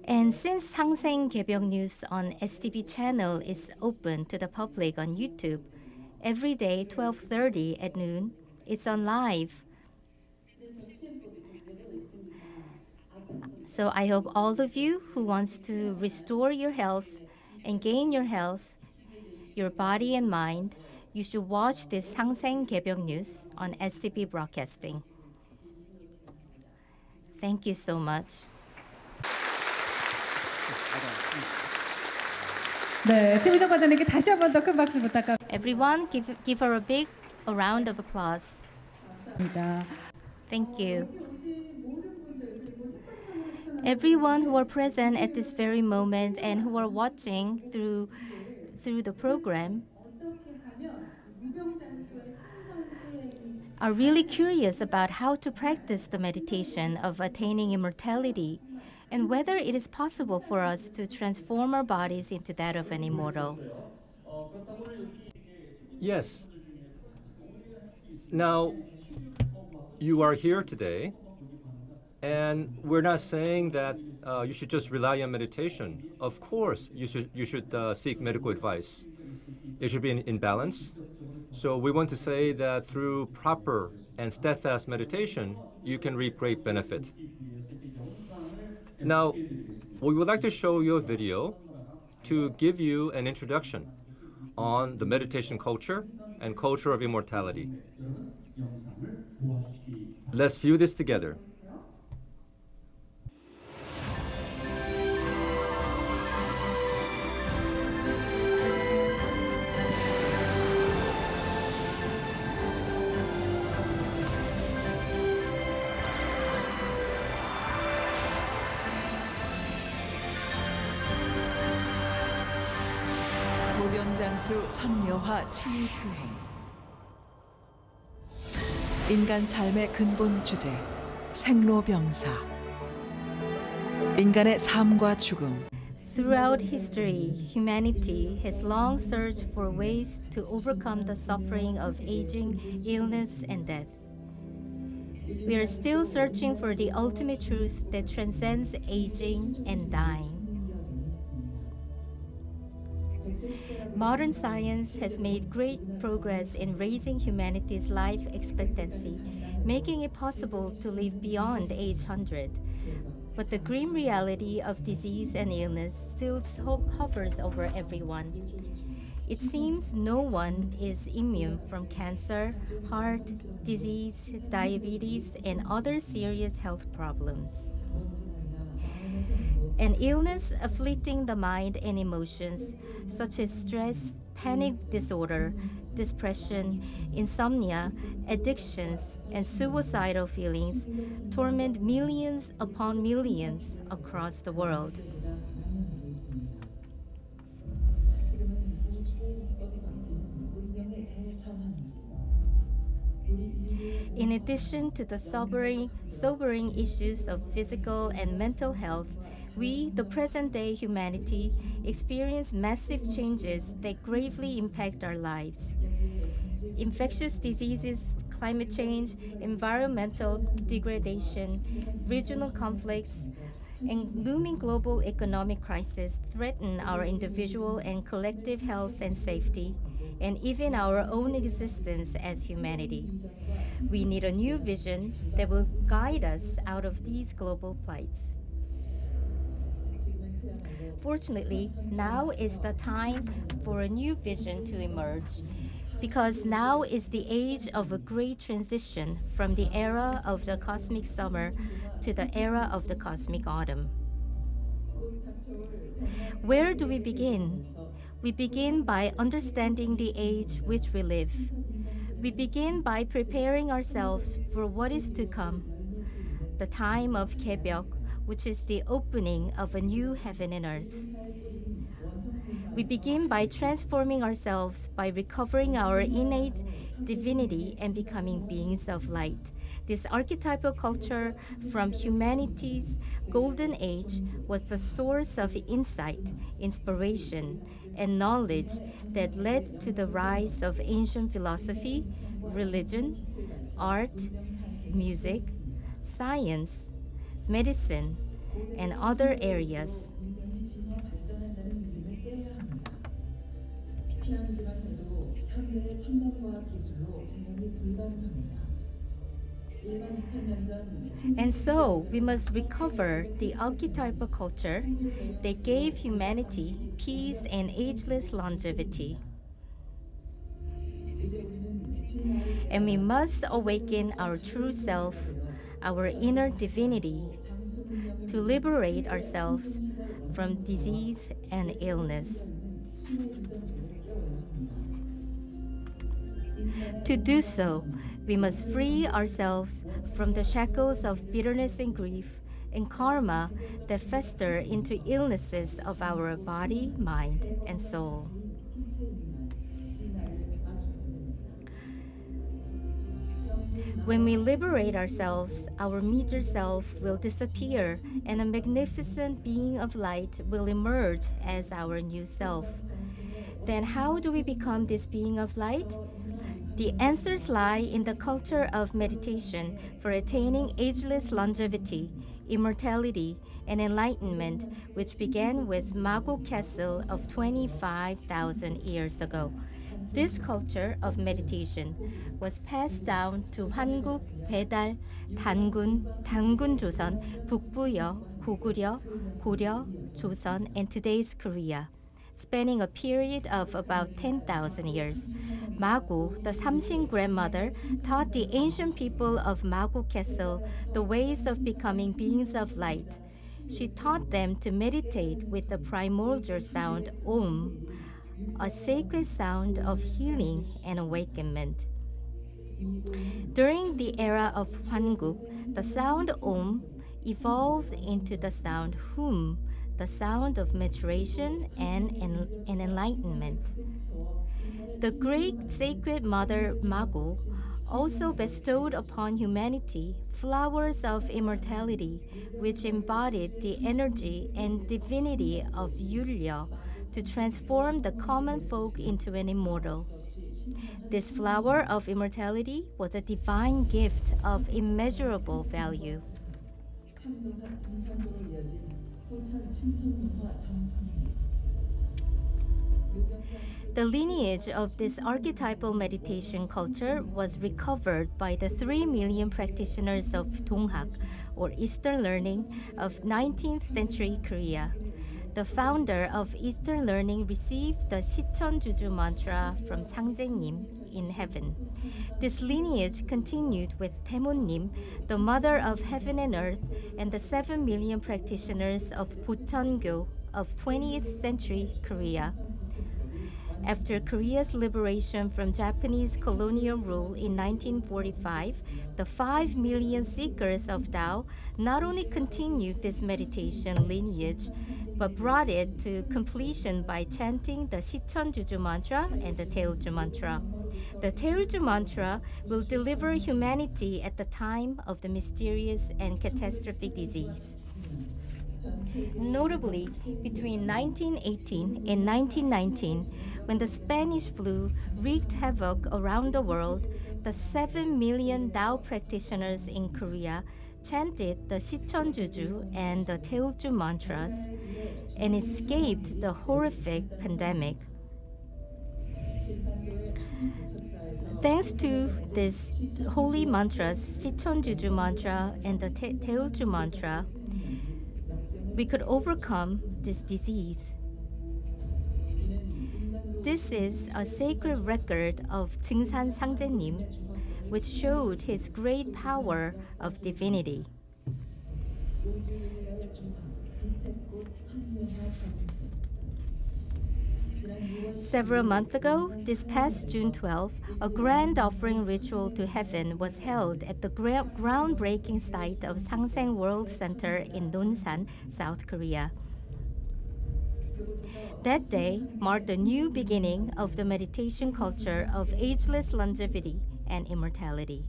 And since 상생 개벽 news on STB channel is open to the public on YouTube, every day 12:30 at noon, it's on live. So I hope all of you who wants to restore your health and gain your health, your body and mind, you should watch this 상생 개벽 news on STB broadcasting. Thank you so much. 네, 최미정 과장님께 다시 한 번 더 큰 박수 부탁합니다. Everyone, give her a round of applause. Thank you. Everyone who are present at this very moment and who are watching through the program are really curious about how to practice the meditation of attaining immortality and whether it is possible for us to transform our bodies into that of an immortal. Yes. Now, you are here today, and we're not saying that you should just rely on meditation. Of course, you should seek medical advice. It should be in balance. So we want to say that through proper and steadfast meditation, you can reap great benefit. Now, we would like to show you a video to give you an introduction on the meditation culture and culture of immortality. Let's view this together. 장수 선묘화 치유 수행. 인간 삶의 근본 주제 생로병사. 인간의 삶과 죽음. Throughout history, humanity has long searched for ways to overcome the suffering of aging, illness, and death. We are still searching for the ultimate truth that transcends aging and dying. Modern science has made great progress in raising humanity's life expectancy, making it possible to live beyond age 100. But the grim reality of disease and illness still hovers over everyone. It seems no one is immune from cancer, heart disease, diabetes, and other serious health problems. An illness afflicting the mind and emotions, such as stress, panic disorder, depression, insomnia, addictions, and suicidal feelings, torment millions upon millions across the world. In addition to the sobering issues of physical and mental health, we, the present-day humanity, experience massive changes that gravely impact our lives. Infectious diseases, climate change, environmental degradation, regional conflicts, and looming global economic crisis threaten our individual and collective health and safety, and even our own existence as humanity. We need a new vision that will guide us out of these global plights. Fortunately, now is the time for a new vision to emerge, because now is the age of a great transition from the era of the cosmic summer to the era of the cosmic autumn. Where do we begin? We begin by understanding the age which we live. We begin by preparing ourselves for what is to come, the time of Kaebyeok, which is the opening of a new heaven and earth. We begin by transforming ourselves by recovering our innate divinity and becoming beings of light. This archetypal culture from humanity's golden age was the source of insight, inspiration, and knowledge that led to the rise of ancient philosophy, religion, art, music, science, medicine, and other areas. And so we must recover the archetypal culture that gave humanity peace and ageless longevity. And we must awaken our true self, our inner divinity, to liberate ourselves from disease and illness. To do so, we must free ourselves from the shackles of bitterness and grief and karma that fester into illnesses of our body, mind, and soul. When we liberate ourselves, our meager self will disappear and a magnificent being of light will emerge as our new self. Then how do we become this being of light? The answers lie in the culture of meditation for attaining ageless longevity, immortality, and enlightenment, which began with Mago Castle of 25,000 years ago. This culture of meditation was passed down to Hanguk, Baedal, Tangun Joseon, 북부여, 고구려, 고려, Joseon, and today's Korea, spanning a period of about 10,000 years. Mago, the Samshin grandmother, taught the ancient people of Mago Castle the ways of becoming beings of light. She taught them to meditate with the primordial sound Om, a sacred sound of healing and awakenment. During the era of Hwanguk, the sound Om evolved into the sound Hum, the sound of maturation and enlightenment. The great sacred mother Mago also bestowed upon humanity flowers of immortality, which embodied the energy and divinity of Yulya to transform the common folk into an immortal. This flower of immortality was a divine gift of immeasurable value. The lineage of this archetypal meditation culture was recovered by the 3 million practitioners of Donghak, or Eastern learning, of 19th century Korea. The founder of Eastern learning received the Sicheonjuju mantra from Sangjenim in heaven. This lineage continued with Taemonnim, the mother of heaven and earth, and the 7 million practitioners of Bucheongyo of 20th century Korea. After Korea's liberation from Japanese colonial rule in 1945, the 5 million seekers of Dao not only continued this meditation lineage, but brought it to completion by chanting the Sicheonjuju mantra and the Taeulju mantra. The Taeulju mantra will deliver humanity at the time of the mysterious and catastrophic disease. Notably, between 1918 and 1919, when the Spanish flu wreaked havoc around the world, the 7 million Dao practitioners in Korea chanted the Sicheonjuju and the Taeulju mantras and escaped the horrific pandemic. Thanks to these holy mantras, Sicheonjuju mantra and the Taeulju mantra, we could overcome this disease. This is a sacred record of Jeung San Sangjenim, which showed his great power of divinity. Several months ago, this past June 12, a grand offering ritual to heaven was held at the groundbreaking site of Sangseng World Center in Nonsan, South Korea. That day marked the new beginning of the meditation culture of ageless longevity and immortality.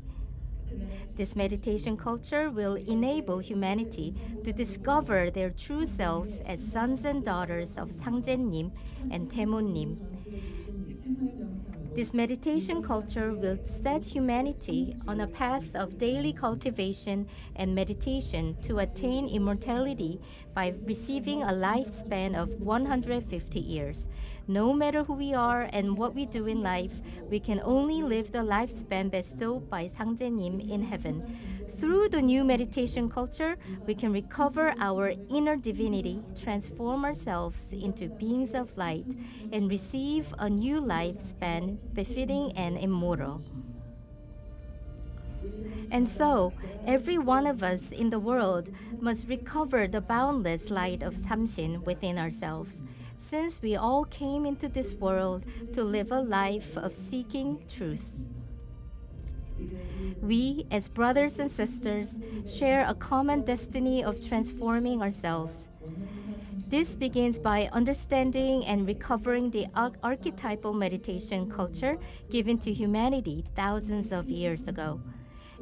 This meditation culture will enable humanity to discover their true selves as sons and daughters of Sangjenim and Taemonnim. This meditation culture will set humanity on a path of daily cultivation and meditation to attain immortality by receiving a lifespan of 150 years. No matter who we are and what we do in life, we can only live the lifespan bestowed by Sangjenim in heaven. Through the new meditation culture, we can recover our inner divinity, transform ourselves into beings of light, and receive a new lifespan befitting an immortal. And so, every one of us in the world must recover the boundless light of Samshin within ourselves, since we all came into this world to live a life of seeking truth. We, as brothers and sisters, share a common destiny of transforming ourselves. This begins by understanding and recovering the archetypal meditation culture given to humanity thousands of years ago.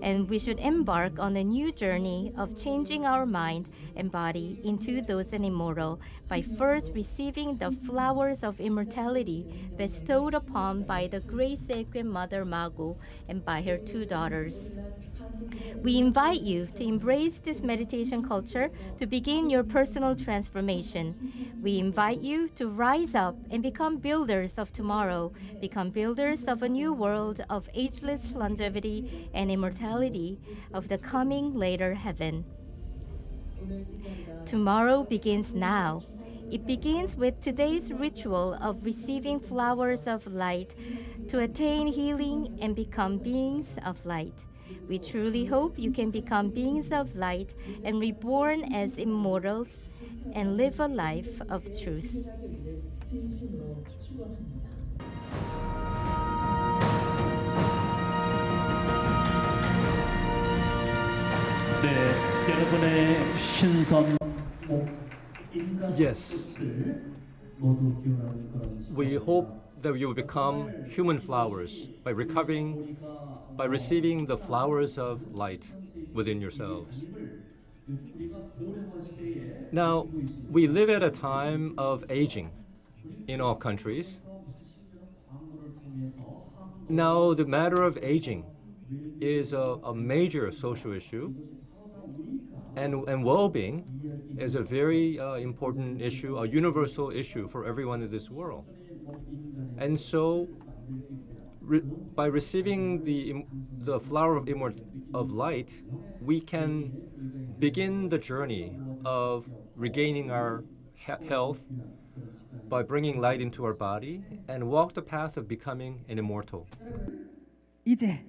And we should embark on a new journey of changing our mind and body into those an immortal by first receiving the flowers of immortality bestowed upon by the great sacred mother Mago and by her 2 daughters. We invite you to embrace this meditation culture to begin your personal transformation. We invite you to rise up and become builders of tomorrow, become builders of a new world of ageless longevity and immortality, of the coming later heaven. Tomorrow begins now. It begins with today's ritual of receiving flowers of light to attain healing and become beings of light. We truly hope you can become beings of light and reborn as immortals and live a life of truth. 네, 여러분의 신선 Yes. We hope that you will become human flowers by receiving the flowers of light within yourselves. Now, we live at a time of aging in all countries. Now, the matter of aging is a major social issue, and well-being is a very important issue, a universal issue for everyone in this world. And so, by receiving the flower of light, we can begin the journey of regaining our health by bringing light into our body and walk the path of becoming an immortal. 이제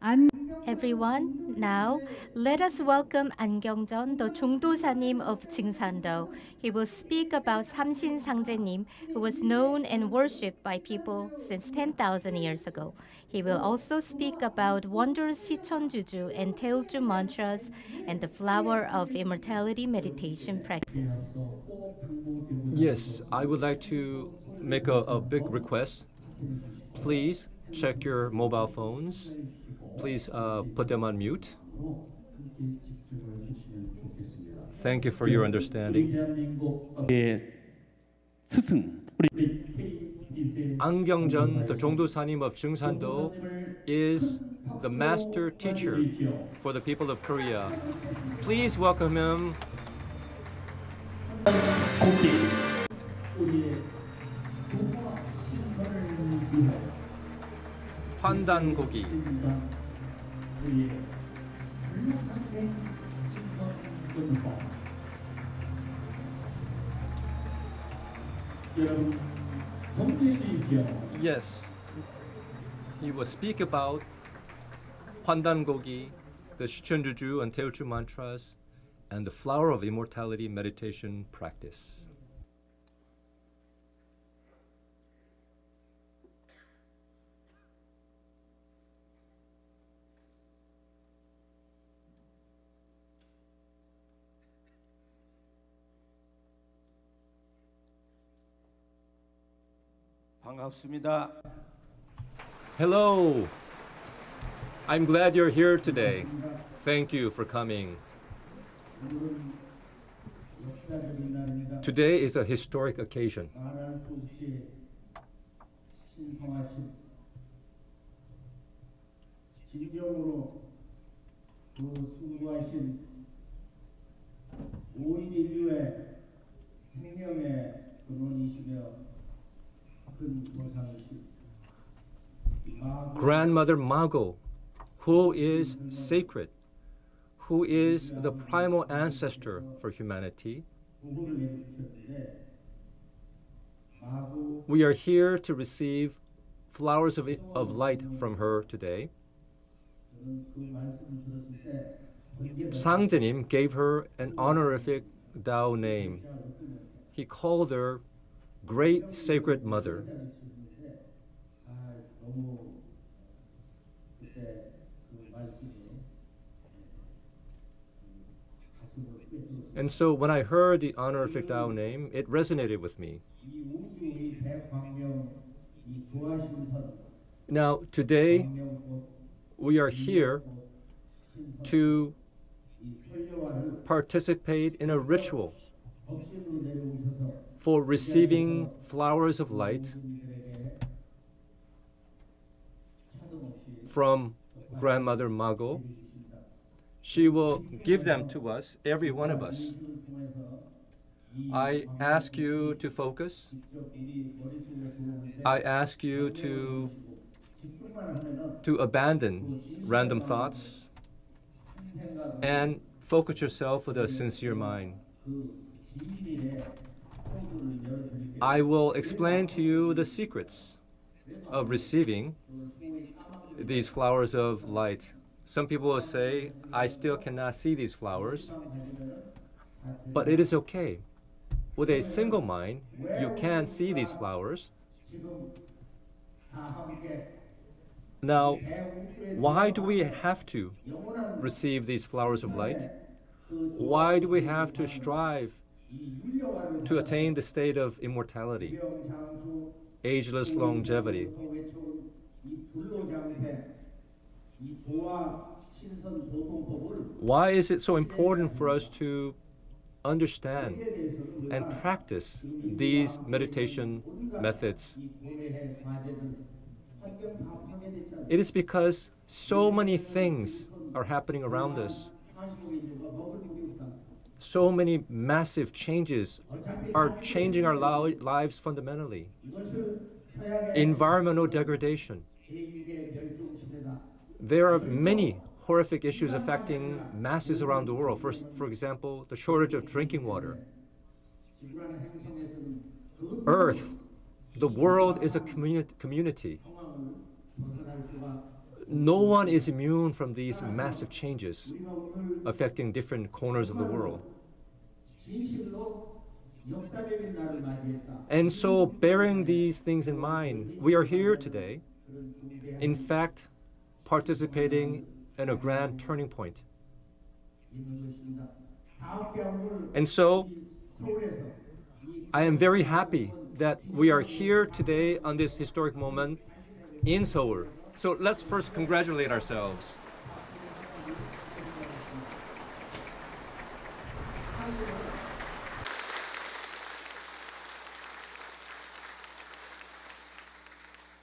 안 Everyone, now let us welcome Ahn Gyeong-jeon, the Jongdosanim of Jeung San Do. He will speak about Samsin Sangjenim, who was known and worshipped by people since 10,000 years ago. He will also speak about wondrous Sicheonjuju and Tailju mantras and the flower of immortality meditation practice. Yes, I would like to make a big request. Please check your mobile phones. Please put them on mute. Thank you for your understanding. 스승 Ahn Gyeong-jeon, the Jongdosanim of Jeung San Do, is the master teacher for the people of Korea. Please welcome him. 환단고기. Yes, he will speak about 환단고기, the Sicheonjuju and Tailju mantras, and the flower of immortality meditation practice. 반갑습니다. Hello. I'm glad you're here today. Thank you for coming. Today is a historic occasion. 말할 수 없이 신성하신 진정으로 그 숭고하신 온 인류의 생명의 근원이시며 큰 보상이신 Grandmother Mago, who is sacred, who is the primal ancestor for humanity. 보고를 내주셨는데 마구 We are here to receive flowers of light from her today. 저는 그 말씀을 들었을 때 언제나 Sangjenim gave her an honorific Dao name. He called her Great Sacred Mother. 있었는데 너무 그때 그 말씀에 가슴을 꿰뚫었어요. And so when I heard the honorific Dao name, it resonated with me. 이 우주의 대광명 이 조하신 선 Now, today, 광명꽃 we are here to 이 설교화를 participate in a ritual 법신으로 내려오셔서 for receiving flowers of light 우리들에게 차등 없이 from Grandmother Mago. 주십니다. She will give them to us, every one of us. 이것을 통해서 이 I ask you to focus. 직접 우리 머릿속에 들어올 때 I ask you to 집중만 하면은 abandon random thoughts 한 생각은 and focus yourself with a sincere mind. 그 비밀의 코드를 열어드릴게요. I will explain to you the secrets of receiving these flowers of light. Some people will say, I still cannot see these flowers, but it is okay. With a single mind, you can see these flowers. 지금 다 함께 Now, 대우주의 why do we have to 영원한 receive these flowers of light? 그 Why do we have to strive to attain the state of immortality, 장수 ageless longevity. 외쳐온 이 불로장생, 이 조화 신선 소통법을 Why is it so important for us to understand and practice these meditation methods? 이 고뇌의 과제들 환경 다 파괴됐잖아요. It is because so many things are happening around us. 45개 인류가 먹을 물이 없다. So many massive changes are changing our lives fundamentally. 이것을 서양의 Environmental degradation. 제1의 멸종 시대다. There are many horrific issues affecting masses around the world. For example, the shortage of drinking water. 지구라는 행성에서는 그 Earth, the world is a community. 상황을 벗어날 수가 No one is immune from these massive changes 우리가 오늘 affecting different corners of the world. 진실로 역사적인 날을 맞이했다. And so, bearing these things in mind, we are here today, 그런 중대한 in fact, participating in a grand turning point. 있는 것입니다. 다음께 오늘 And so, 서울에서 이 I am very happy that we are here today on this historic moment in Seoul. So let's first congratulate ourselves.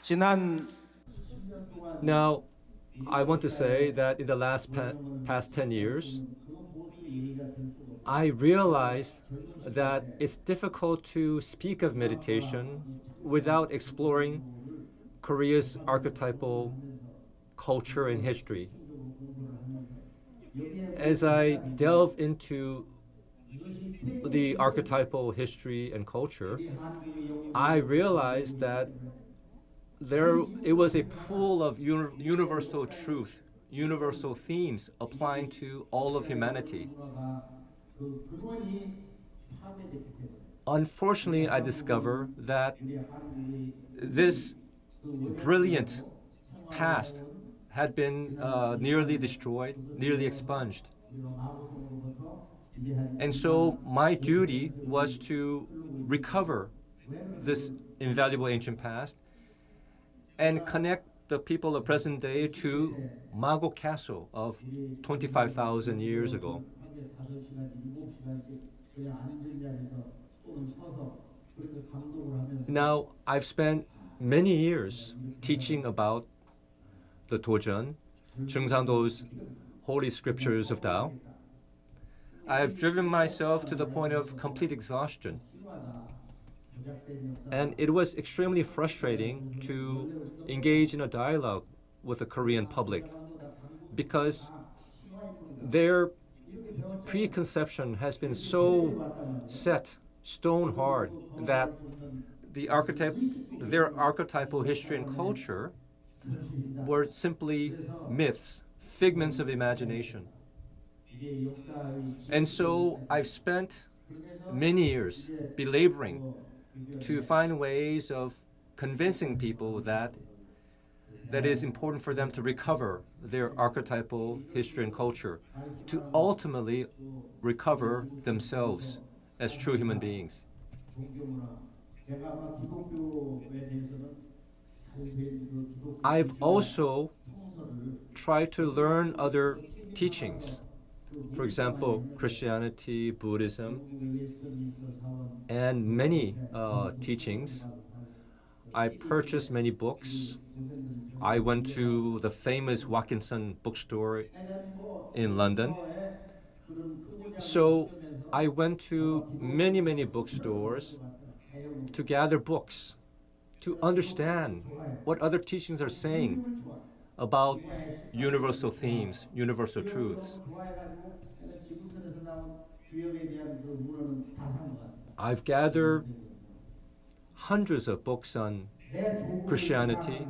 지난 Now, I want to say that in the past 10 years, I realized that it's difficult to speak of meditation without exploring Korea's archetypal culture and history. As I delve into the archetypal history and culture, I realized that it was a pool of universal truth, universal themes applying to all of humanity. Unfortunately, I discover that this brilliant past had been nearly destroyed, nearly expunged. And so my duty was to recover this invaluable ancient past and connect the people of present day to Mago Castle of 25,000 years ago. Now, I've spent many years teaching about the Dojeon, Jeung San Do's holy scriptures of Tao. I have driven myself to the point of complete exhaustion. And it was extremely frustrating to engage in a dialogue with the Korean public because their preconception has been so set, stone hard, that their archetypal history and culture were simply myths, figments of imagination. And so I've spent many years belaboring to find ways of convincing people that it is important for them to recover their archetypal history and culture, to ultimately recover themselves as true human beings. I've also tried to learn other teachings. For example, Christianity, Buddhism, and many teachings. I purchased many books. I went to the famous Watkinson bookstore in London. So I went to many, many bookstores to gather books, to understand what other teachings are saying about universal themes, universal truths. I've gathered hundreds of books on Christianity,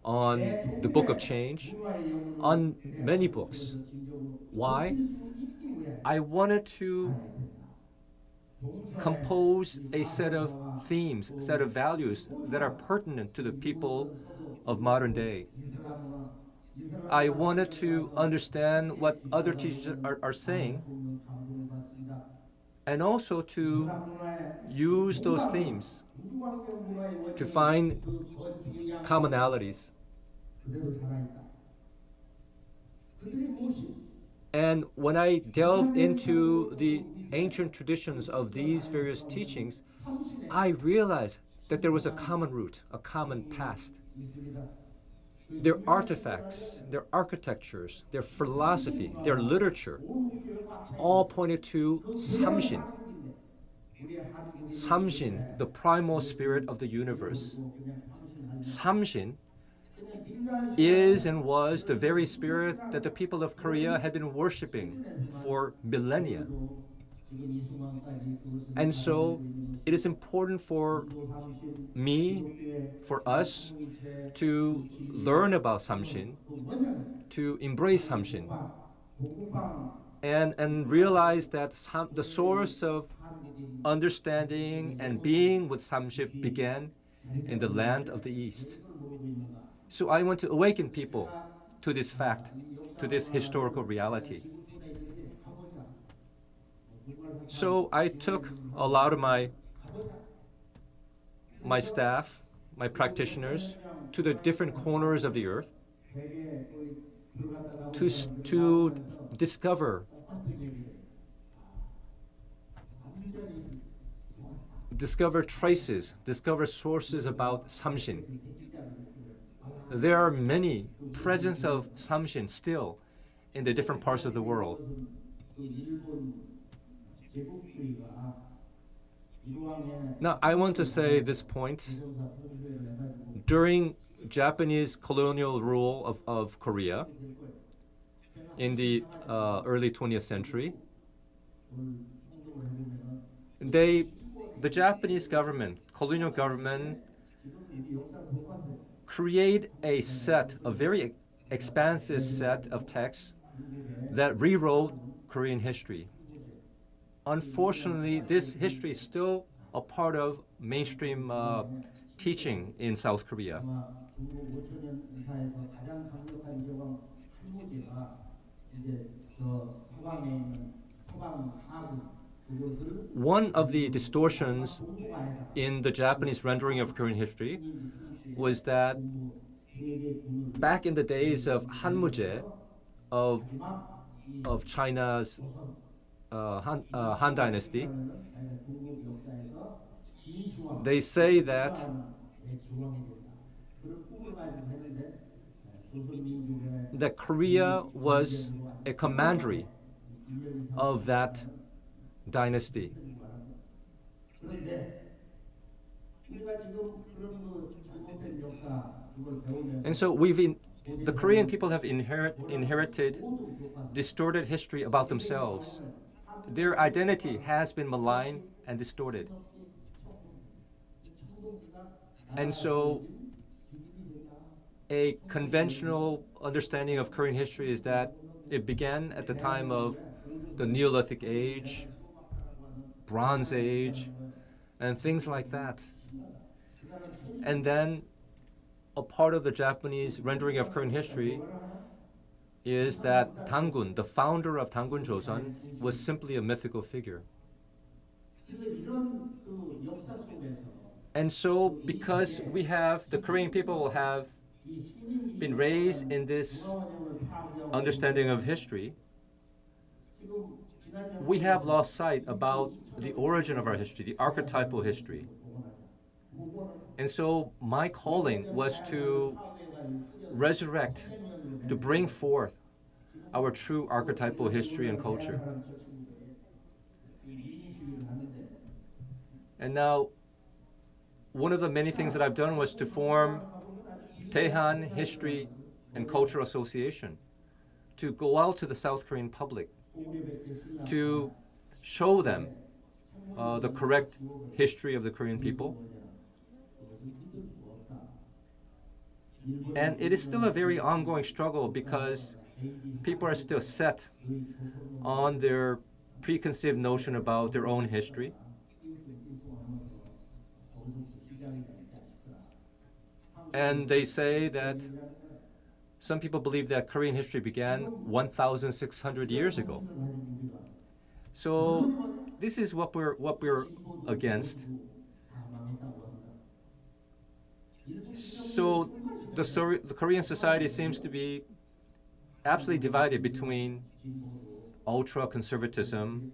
on the Book of Change, on many books. Why? I wanted to compose a set of themes, a set of values that are pertinent to the people of modern day. I wanted to understand what other teachers are saying and also to use those themes to find commonalities. And when I delve into the ancient traditions of these various teachings, I realized that there was a common root, a common past. Their artifacts, their architectures, their philosophy, their literature, all pointed to Samshin. Samshin, the primal spirit of the universe. Samshin is and was the very spirit that the people of Korea had been worshipping for millennia. And so it is important for me, for us, to learn about Samshin, to embrace Samshin, and realize that the source of understanding and being with Samshin began in the land of the East. So I want to awaken people to this fact, to this historical reality. So I took a lot of my staff, my practitioners, to the different corners of the earth to discover traces, discover sources about Samshin. There are many presence of Samshin still in the different parts of the world. Now, I want to say this point. During Japanese colonial rule of Korea in the early 20th century, the Japanese government, colonial government, create a very expansive set of texts that rewrote Korean history. Unfortunately, this history is still a part of mainstream teaching in South Korea. One of the distortions in the Japanese rendering of Korean history was that back in the days of Han of China's Han Dynasty, they say that Korea was a commandery of that dynasty. And so the Korean people have inherited distorted history about themselves. Their identity has been maligned and distorted. And so a conventional understanding of Korean history is that it began at the time of the Neolithic Age, Bronze Age, and things like that. And then a part of the Japanese rendering of Korean history is that Dangun, the founder of Dangun Joseon, was simply a mythical figure. And so because the Korean people have been raised in this understanding of history, we have lost sight about the origin of our history, the archetypal history. And so my calling was to resurrect, to bring forth our true archetypal history and culture. And now, one of the many things that I've done was to form Daehan History and Culture Association, to go out to the South Korean public, to show them the correct history of the Korean people. And it is still a very ongoing struggle because people are still set on their preconceived notion about their own history. And they say that some people believe that Korean history began 1,600 years ago. So this is what we're against. So the Korean society seems to be absolutely divided between ultra-conservatism,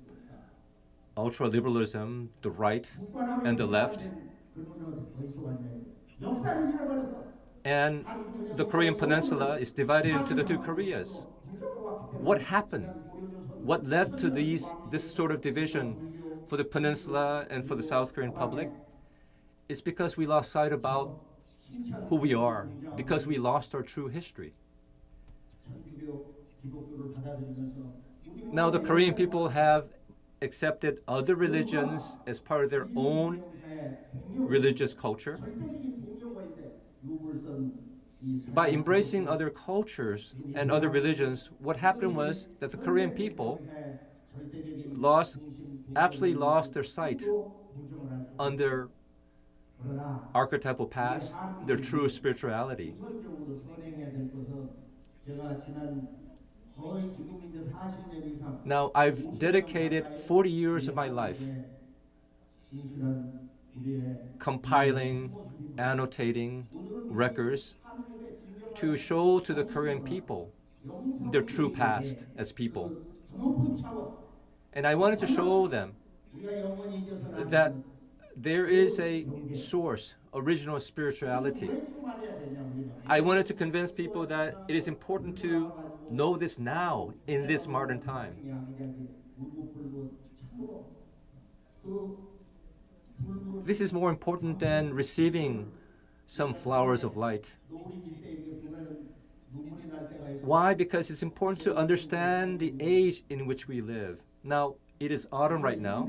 ultra-liberalism, the right and the left. And the Korean peninsula is divided into the two Koreas. What happened? What led to this sort of division for the peninsula and for the South Korean public? It's because we lost sight about who we are, because we lost our true history. Now the Korean people have accepted other religions as part of their own religious culture. By embracing other cultures and other religions, what happened was that the Korean people absolutely lost their sight on their archetypal past, their true spirituality. Now, I've dedicated 40 years of my life compiling, annotating records to show to the Korean people their true past as people. And I wanted to show them that there is a source, original spirituality. I wanted to convince people that it is important to know this now in this modern time. This is more important than receiving some flowers of light. Why? Because it's important to understand the age in which we live. Now, it is autumn right now.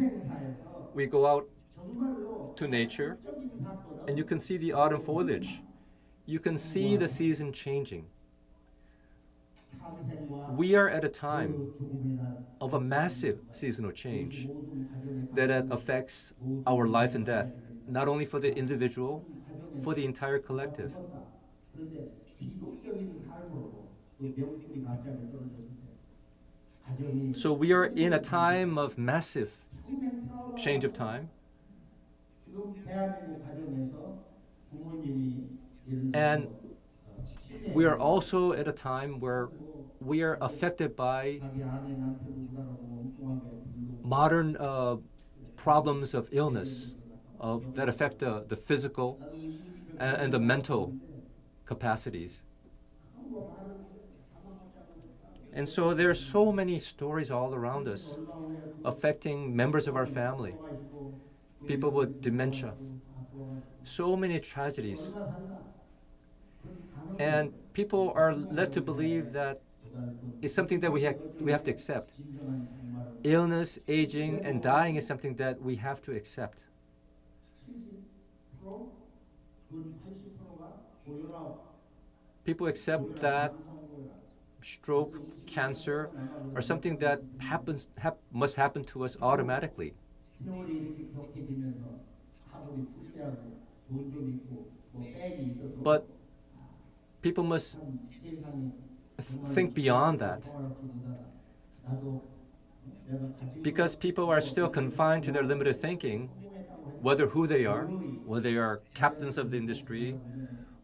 We go out to nature, and you can see the autumn foliage. You can see the season changing. We are at a time of a massive seasonal change that affects our life and death, not only for the individual, for the entire collective. So we are in a time of massive change of time. And we are also at a time where we are affected by modern problems of illness that affect the physical and the mental capacities. And so there are so many stories all around us affecting members of our family, people with dementia, so many tragedies. And people are led to believe that it's something that we have to accept. Illness, aging, and dying is something that we have to accept. People accept that stroke, cancer are something that must happen to us automatically. But people must think beyond that, because people are still confined to their limited thinking, whether who they are, whether they are captains of the industry,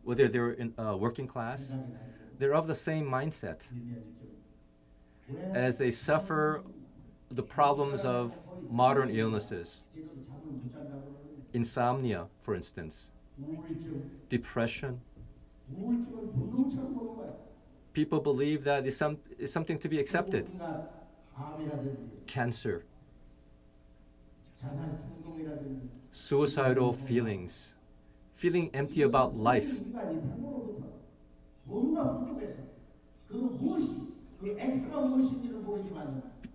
whether they're in working class. They're of the same mindset as they suffer the problems of modern illnesses, insomnia, for instance, depression. People believe that it's something to be accepted. Cancer, suicidal feelings, feeling empty about life.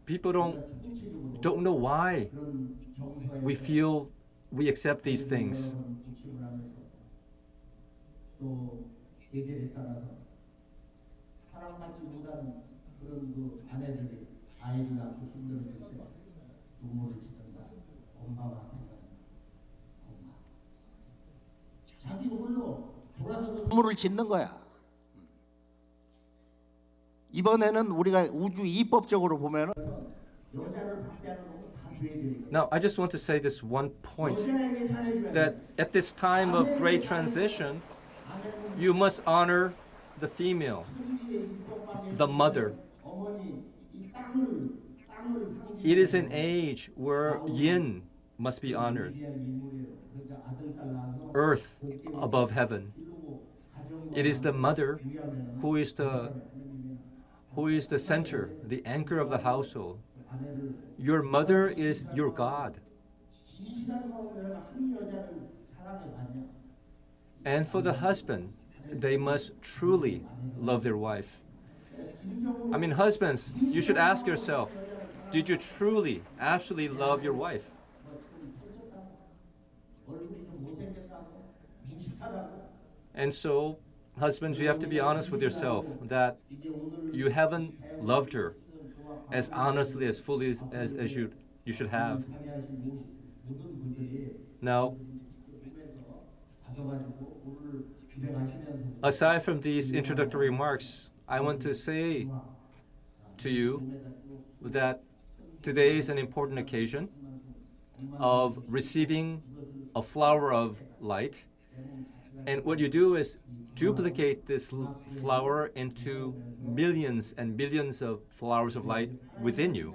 People don't know why we accept these things. 눈물을 짓는 거야. 이번에는 우리가 우주 입법적으로 보면은 여자를 박대하는 놈은 다 Now, I just want to say this one point, that at this time of great transition, you must honor the female, the mother. It is an age where yin must be honored, earth above heaven. It is the mother who is the center, the anchor of the household. Your mother is your God. And for the husband, they must truly love their wife. I mean, husbands, you should ask yourself, did you truly, absolutely love your wife? And so, husbands, you have to be honest with yourself that you haven't loved her as honestly, as fully as you should have. Now, aside from these introductory remarks, I want to say to you that today is an important occasion of receiving a flower of light. And what you do is duplicate this flower into millions and billions of flowers of light within you.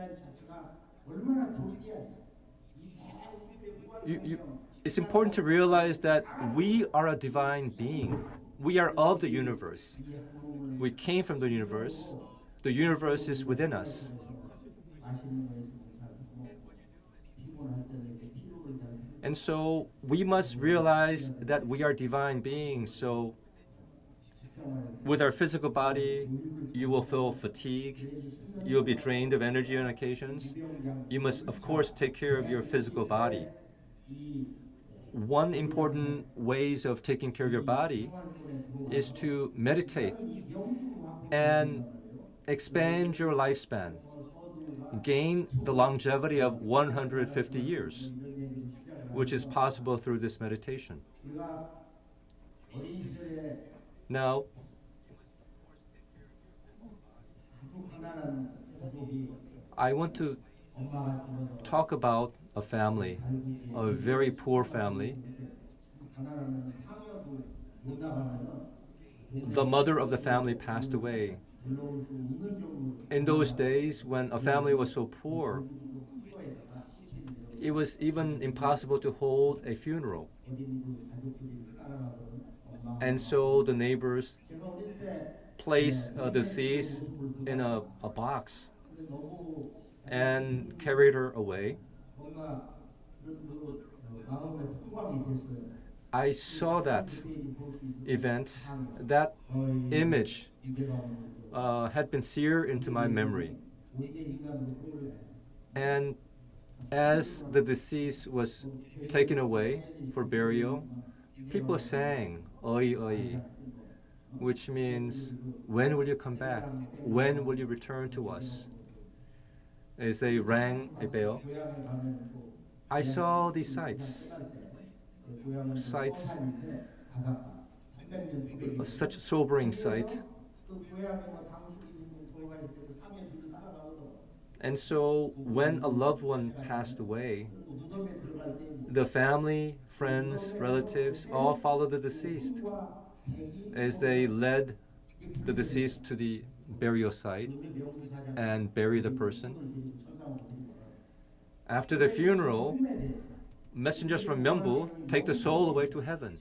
It's important to realize that we are a divine being. We are of the universe. We came from the universe. The universe is within us. And so we must realize that we are divine beings. So with our physical body, you will feel fatigue. You'll be drained of energy on occasions. You must, of course, take care of your physical body. One important ways of taking care of your body is to meditate and expand your lifespan. Gain the longevity of 150 years, which is possible through this meditation. Now, I want to talk about a family, a very poor family. The mother of the family passed away. In those days, when a family was so poor, it was even impossible to hold a funeral. And so the neighbors placed the deceased in a box and carried her away. I saw that event, that image had been seared into my memory. And as the deceased was taken away for burial, people sang, "Oi, oi," which means, "When will you come back? When will you return to us?" As they rang a bell, I saw these sights, such a sobering sight. And so when a loved one passed away, the family, friends, relatives all followed the deceased as they led the deceased to the burial site and buried the person. After the funeral, messengers from Myeongbu take the soul away to heaven.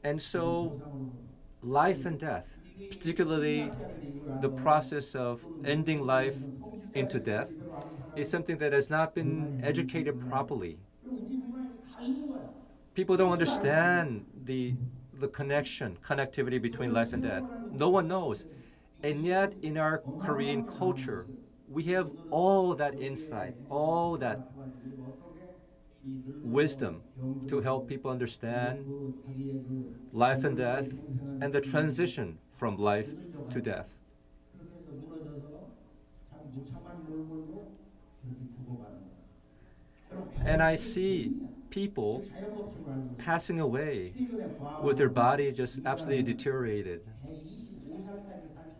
And so life and death, particularly the process of ending life into death, is something that has not been educated properly. People don't understand the connectivity between life and death. No one knows. And yet in our Korean culture, we have all that insight, all that wisdom to help people understand life and death and the transition from life to death. And I see people passing away with their body just absolutely deteriorated.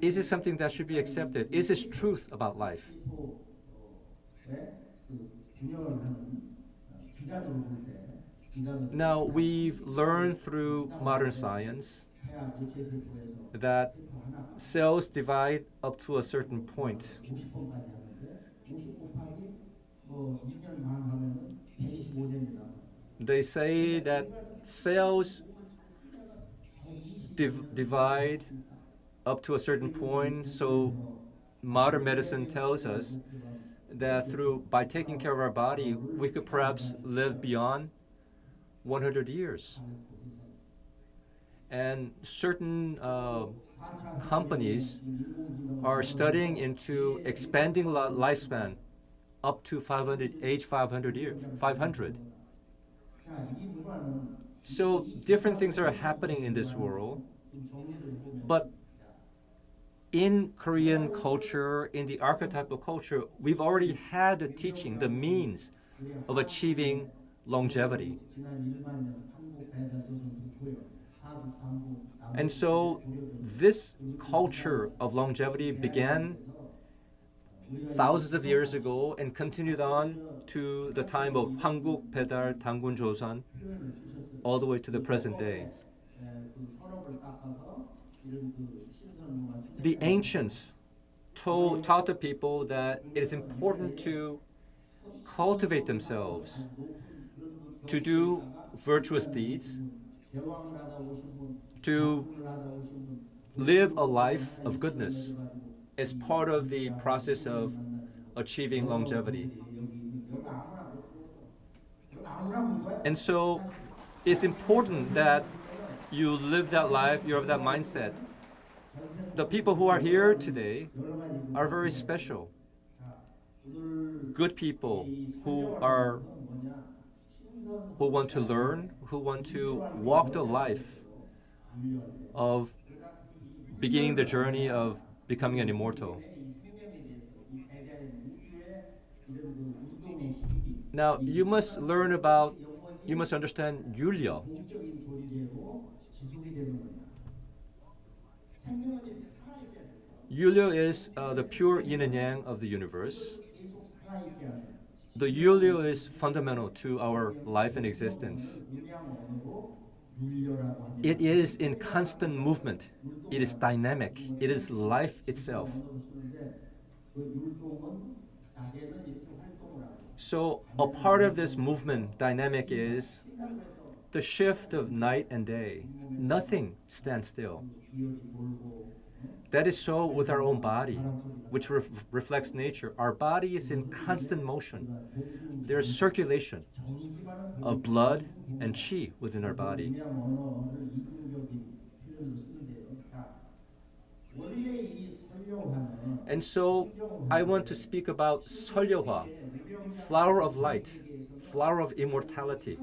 Is this something that should be accepted? Is this truth about life? 분별하는 기간으로 볼 때 기간으로 Now, we've learned through modern science 태아 개체 세포에서 that 세포 하나 cells divide up to a certain point. 50번까지 하는데 50 곱하기 뭐 2년 반 하면은 125년이다. They say that cells divide up to a certain point, so modern medicine tells us that by taking care of our body, we could perhaps live beyond 100 years. And certain companies are studying into expanding lifespan up to 500 years, 500. So different things are happening in this world, but in Korean culture, in the archetypal culture, we've already had the teaching, the means of achieving longevity. And so this culture of longevity began thousands of years ago and continued on to the time of 한국 배달 단군 조선 all the way to the present day. The ancients taught the people that it is important to cultivate themselves, to do virtuous deeds, to live a life of goodness as part of the process of achieving longevity. And so it's important that you live that life, you have that mindset. The people who are here today are very special. Good people who want to learn, who want to walk the life of beginning the journey of becoming an immortal. Now, you must understand Yulyo. Yulyo is the pure yin and yang of the universe. The Yulyo is fundamental to our life and existence. It is in constant movement. It is dynamic. It is life itself. So a part of this movement dynamic is the shift of night and day. Nothing stands still. That is so with our own body, which reflects nature. Our body is in constant motion. There is circulation of blood and qi within our body. And so I want to speak about Seoul, flower of light, flower of immortality.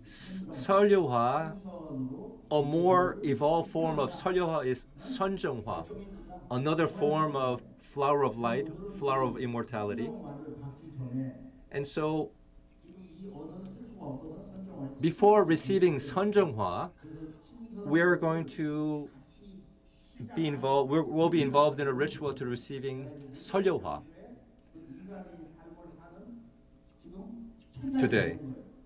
Seoul, a more evolved form of Seoul is Sunjeonghwa, another form of flower of light, flower of immortality. And so before receiving Sunjeonghwa, we're going to be involved, we'll be involved in a ritual to receiving Seoulhwa today.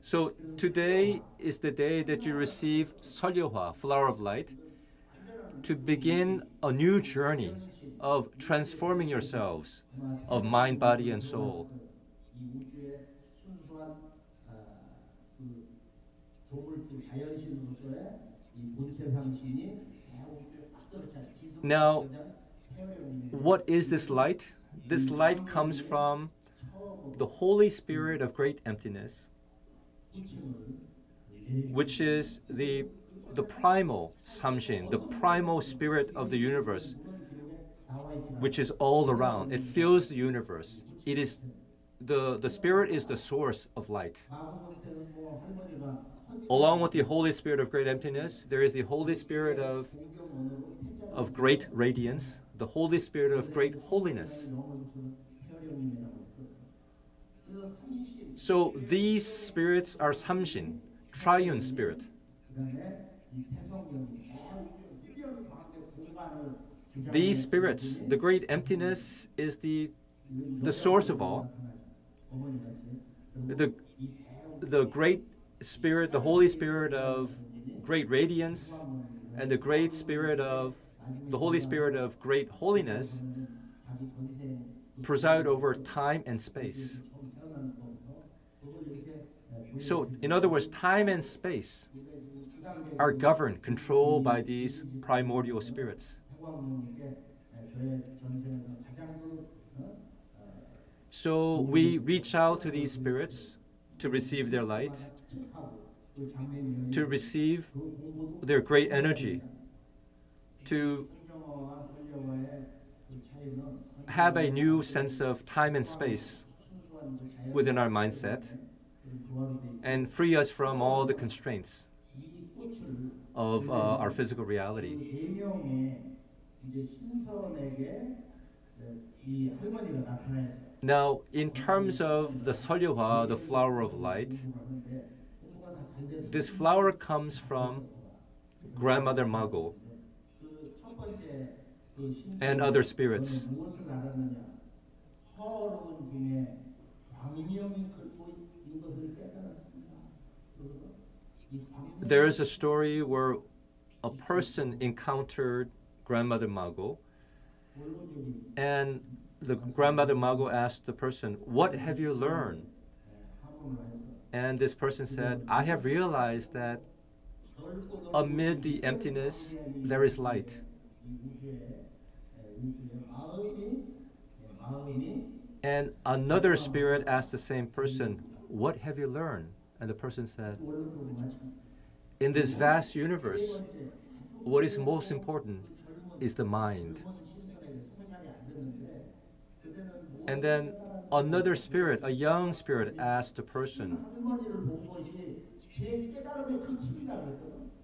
So today is the day that you receive Seoulhwa, flower of light, to begin a new journey of transforming yourselves, of mind, body, and soul. Now, what is this light? This light comes from the Holy Spirit of great emptiness, which is the primal samshin, the primal spirit of the universe, which is all around. It fills the universe. It is the spirit is the source of light. Along with the Holy Spirit of great emptiness, there is the Holy Spirit of great radiance, the Holy Spirit of great holiness. So these spirits are samshin, triune spirit. these spirits, the great emptiness is the source of all. The great spirit, the Holy Spirit of great radiance, and the great spirit of the Holy Spirit of great holiness preside over time and space. So, in other words, time and space are governed, controlled by these primordial spirits. So we reach out to these spirits to receive their light, to receive their great energy, to have a new sense of time and space within our mindset and free us from all the constraints of our physical reality. Now, in terms of the Seoul, the flower of light, this flower comes from Grandmother Mago and other spirits. There is a story where a person encountered Grandmother Mago, and the Grandmother Mago asked the person, "What have you learned?" And this person said, "I have realized that amid the emptiness, there is light." And another spirit asked the same person, "What have you learned?" And the person said, "In this vast universe, what is most important is the mind." And then another spirit, a young spirit, asked the person,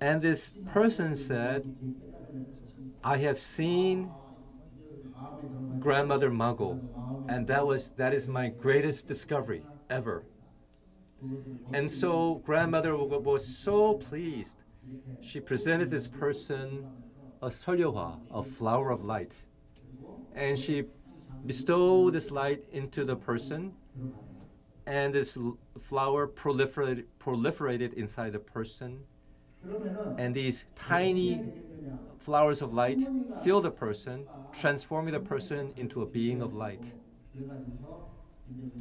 and this person said, "I have seen Grandmother Mago, and that is my greatest discovery ever." And so Grandmother was so pleased. She presented this person a Seoul, a flower of light, and she bestowed this light into the person, and this flower proliferated inside the person, and these tiny flowers of light fill the person, transforming the person into a being of light.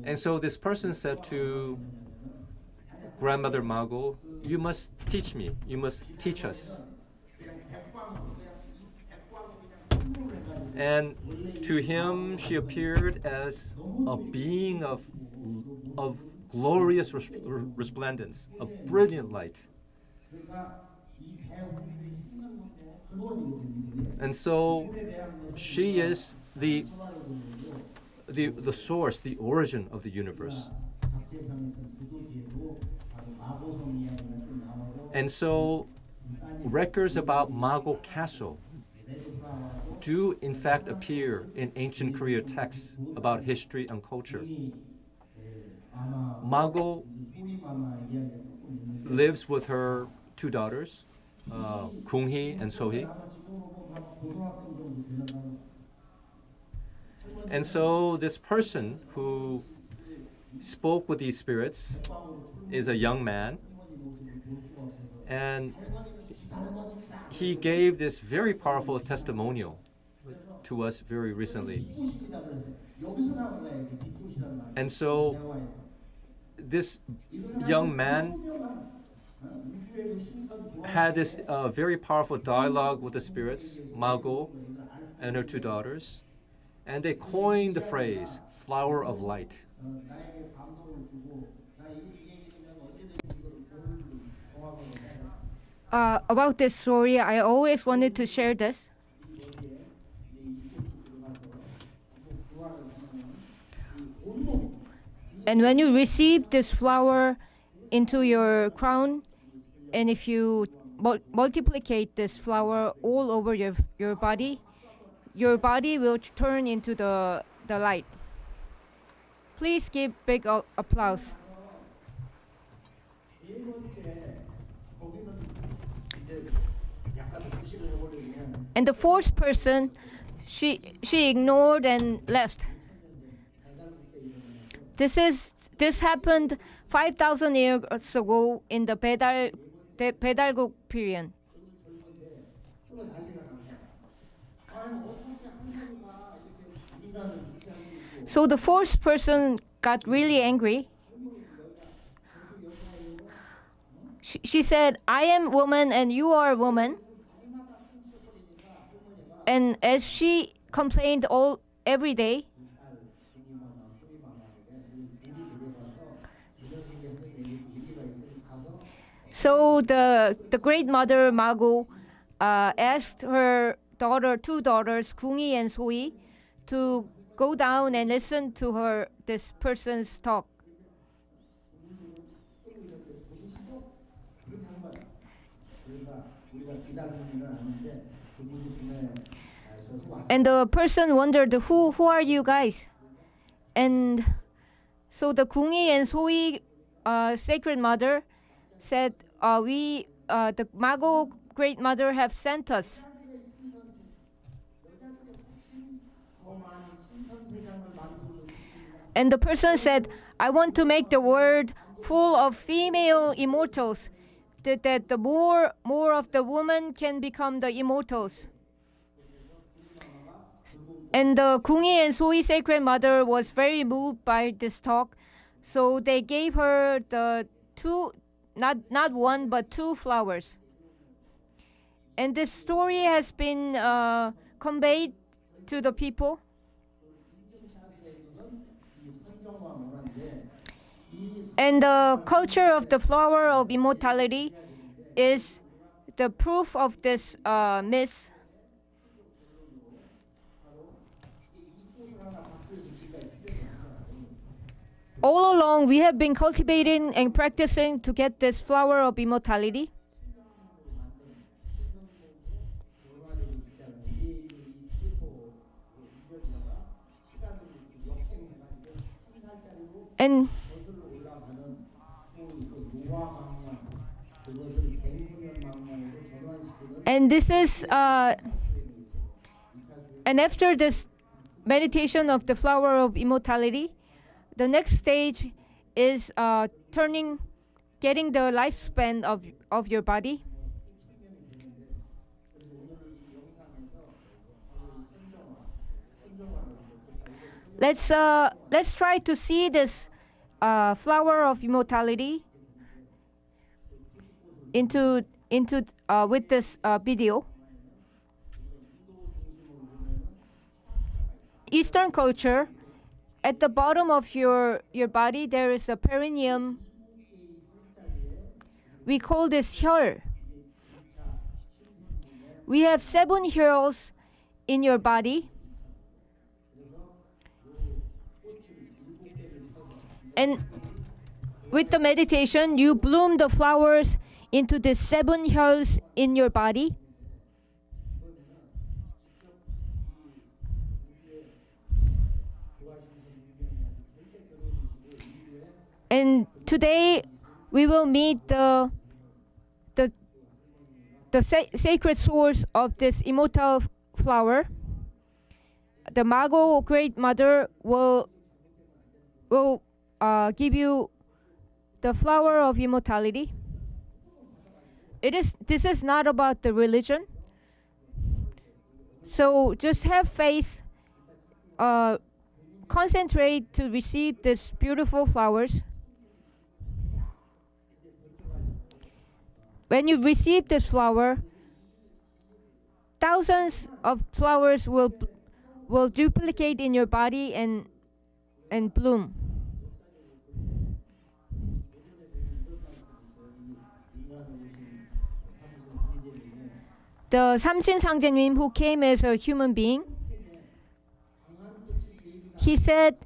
And so this person said to Grandmother Mago, "You must teach me, you must teach us." And to him, she appeared as a being of glorious resplendence, a brilliant light. And so she is the source, the origin of the universe. And so records about Mago Castle do in fact appear in ancient Korea texts about history and culture. Mago lives with her two daughters, Kung-hee and So-hee. And so this person who spoke with these spirits is a young man, and he gave this very powerful testimonial to us very recently. And so this young man had this very powerful dialogue with the spirits, Mago and her two daughters, and they coined the phrase, flower of light. About this story, I always wanted to share this. And when you receive this flower into your crown, and if you multiplicate this flower all over your body will turn into the light. Please give big applause. And the fourth person she ignored and left. This happened 5,000 years ago in the Bedalguk period. So the fourth person got really angry. She said, "I am woman and you are woman." And as she complained every day, so the great mother Mago asked her two daughters, Kungi and Soi, to go down and listen to this person's talk. And the person wondered, who are you guys? And so the Kungi and Soi sacred mother said, the Mago great mother have sent us. And the person said, "I want to make the world full of female immortals, that the more of the woman can become the immortals." And the Kungi and Soi sacred mother was very moved by this talk, so they gave her the two, not one but two flowers. And this story has been conveyed to the people. And the culture of the flower of immortality is the proof of this myth. All along, we have been cultivating and practicing to get this flower of immortality. And this is and after this meditation of the flower of immortality, the next stage is getting the lifespan of your body. Let's try to see this flower of immortality with this video. Eastern culture, at the bottom of your body there is a perineum. We call this 혈. We have 7 혈s in your body. And with the meditation, you bloom the flowers into the 7 혈s in your body. And today we will meet the sacred source of this immortal flower. The Mago Great Mother will give you the flower of immortality. This is not about the religion. So just have faith. Concentrate to receive these beautiful flowers. When you receive this flower, thousands of flowers will duplicate in your body and bloom. The Samsin Sangjenim, who came as a human being, he said,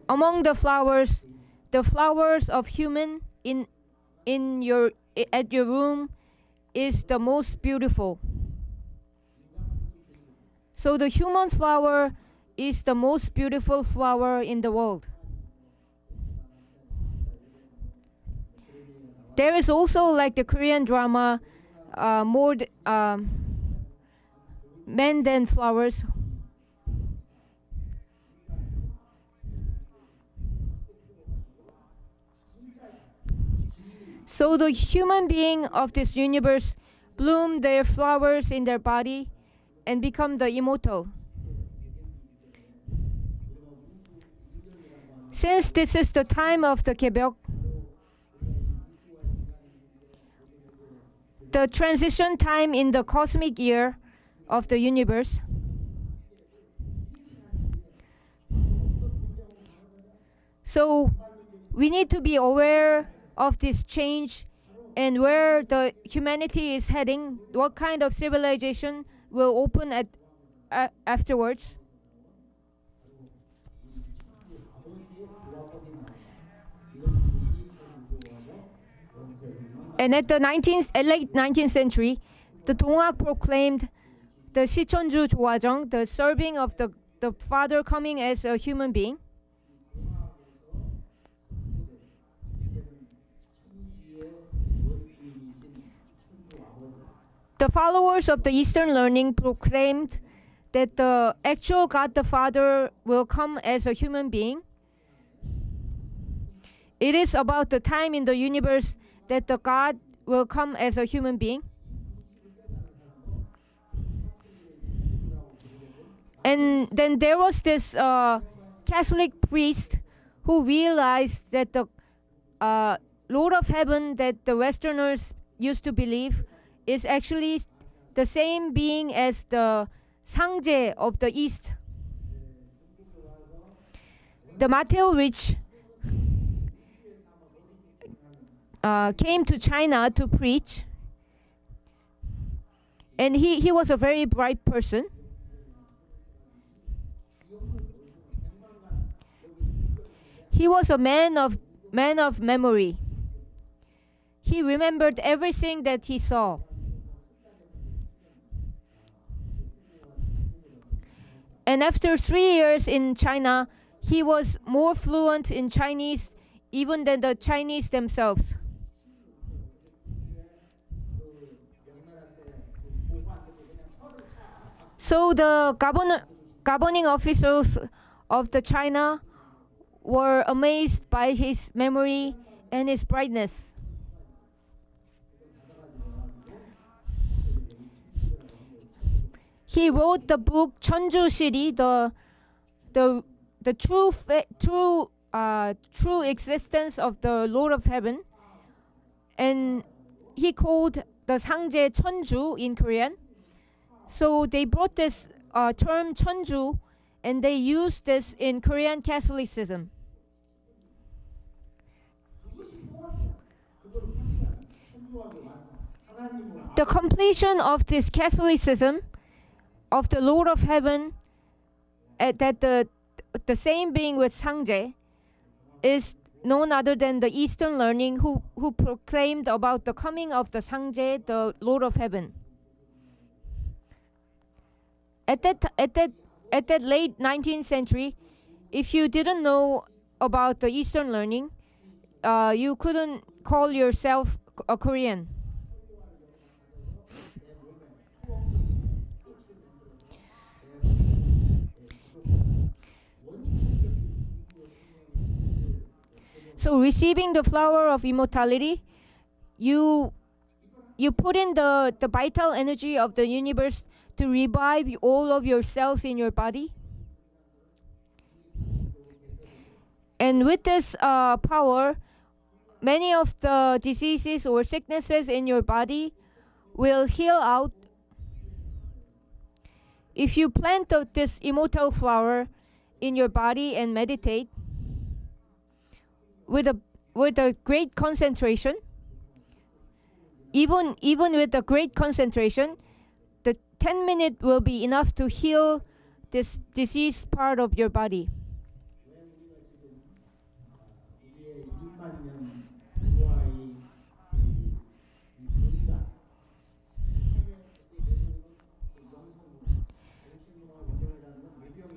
among the flowers of human at your room is the most beautiful. So the human flower is the most beautiful flower in the world. There is also, like the Korean drama, more men than flowers. So the human being of this universe bloom their flowers in their body and become the immortal. Since this is the time of the Kebyeok, the transition time in the cosmic year of the universe, so we need to be aware of this change and where the humanity is heading, what kind of civilization will open afterwards. And at the late 19th century, the Donghak proclaimed the Sicheonju Joajong, the serving of the father coming as a human being. The followers of the Eastern learning proclaimed that the actual God the Father will come as a human being. It is about the time in the universe that the God will come as a human being. And then there was this Catholic priest who realized that the Lord of Heaven that the Westerners used to believe is actually the same being as the Sangje of the East. The Mateo Rich came to China to preach, and he was a very bright person. He was a man of memory. He remembered everything that he saw. And after 3 years in China, he was more fluent in Chinese even than the Chinese themselves. So the governing officials of the China were amazed by his memory and his brightness. He wrote the book Cheonju Shiri, the true existence of the Lord of Heaven, and he called the Sangje Cheonju in Korean. So they brought this term Cheonju, and they used this in Korean Catholicism. The completion of this Catholicism of the Lord of Heaven, that the same being with Sangje, is none other than the Eastern learning who proclaimed about the coming of the Sangje, the Lord of Heaven. At that late 19th century, if you didn't know about the Eastern learning, you couldn't call yourself a Korean. So receiving the flower of immortality, you put in the vital energy of the universe to revive all of your cells in your body. And with this power, many of the diseases or sicknesses in your body will heal out. If you plant this immortal flower in your body and meditate with a great concentration, even with a great concentration, the 10 minutes will be enough to heal this diseased part of your body.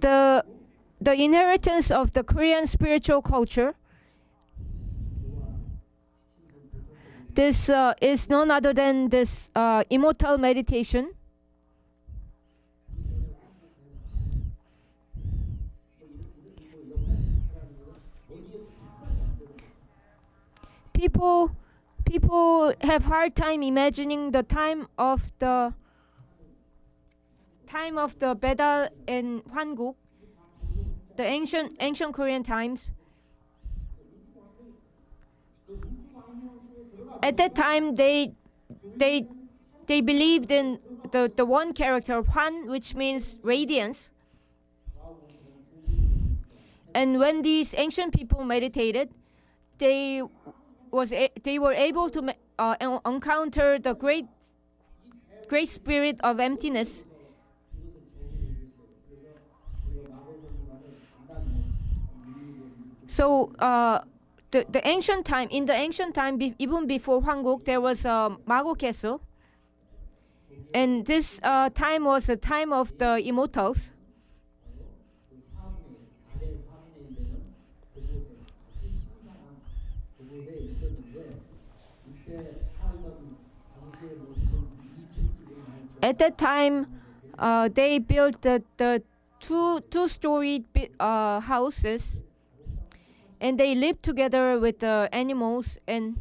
The inheritance of the Korean spiritual culture, this is none other than this immortal meditation. people have hard time imagining the time of the Bedal in Hwanguk, the ancient Korean times. At that time, they believed in the one character Hwan, which means radiance. And when these ancient people meditated, they were able to encounter the great spirit of emptiness. So the ancient time, in the ancient time, even before Hwanguk, there was a Mago Castle, and this time was a time of the immortals. At that time, they built the two-story houses, and they lived together with the animals, and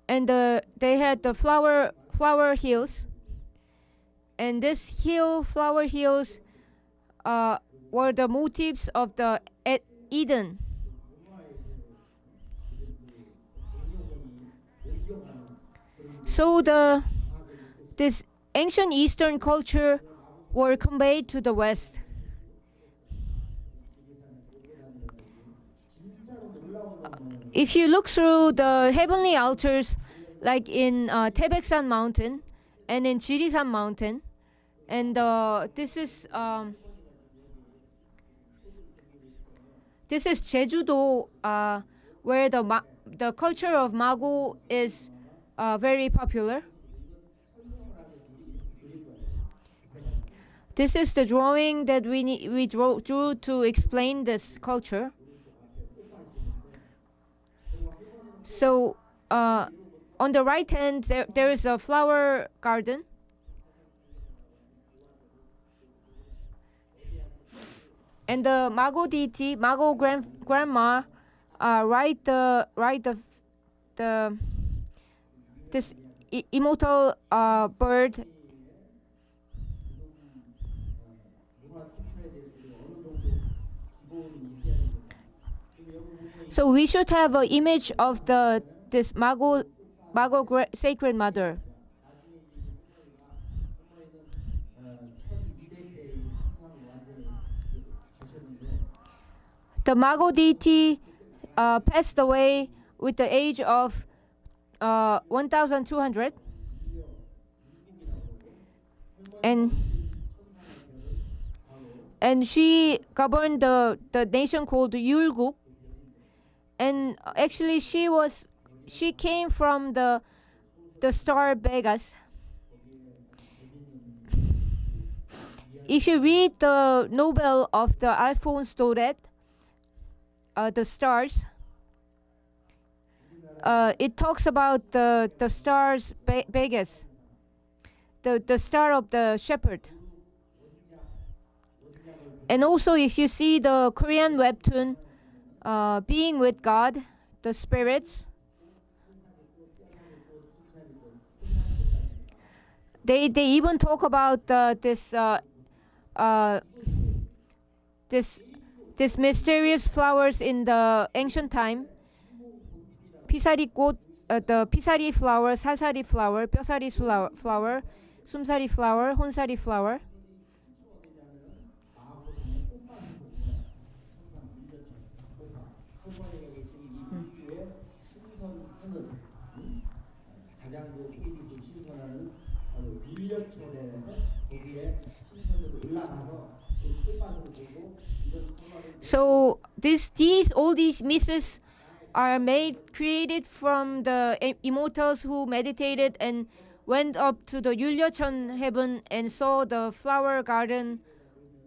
they had the flower hills, and this flower hills were the motifs of the Eden. So this ancient Eastern culture were conveyed to the West. If you look through the heavenly altars, like in Taebaeksan Mountain and in Jirisan Mountain, and this is Jeju-do, where the culture of Mago is very popular. This is the drawing that we drew to explain this culture. So on the right hand, there is a flower garden. And the Mago deity, Mago grandma, this immortal bird. So we should have an image of this Mago sacred mother. The Mago deity passed away with the age of 1,200, and she governed the nation called Yulguk. And actually, she came from the star Vegas. If you read the novel of the Alphonse Daudet, The Stars, it talks about the stars Vegas, the star of the shepherd. And also, if you see the Korean webtoon, Being with God, the spirits, they even talk about this mysterious flowers in the ancient time. 피사리꽃, the 피사리 flower, 살사리 flower, 뼈사리 flower, 숨사리 flower, 혼사리 flower. So all these myths are created from the immortals who meditated and went up to the Yulyecheon heaven and saw the flower garden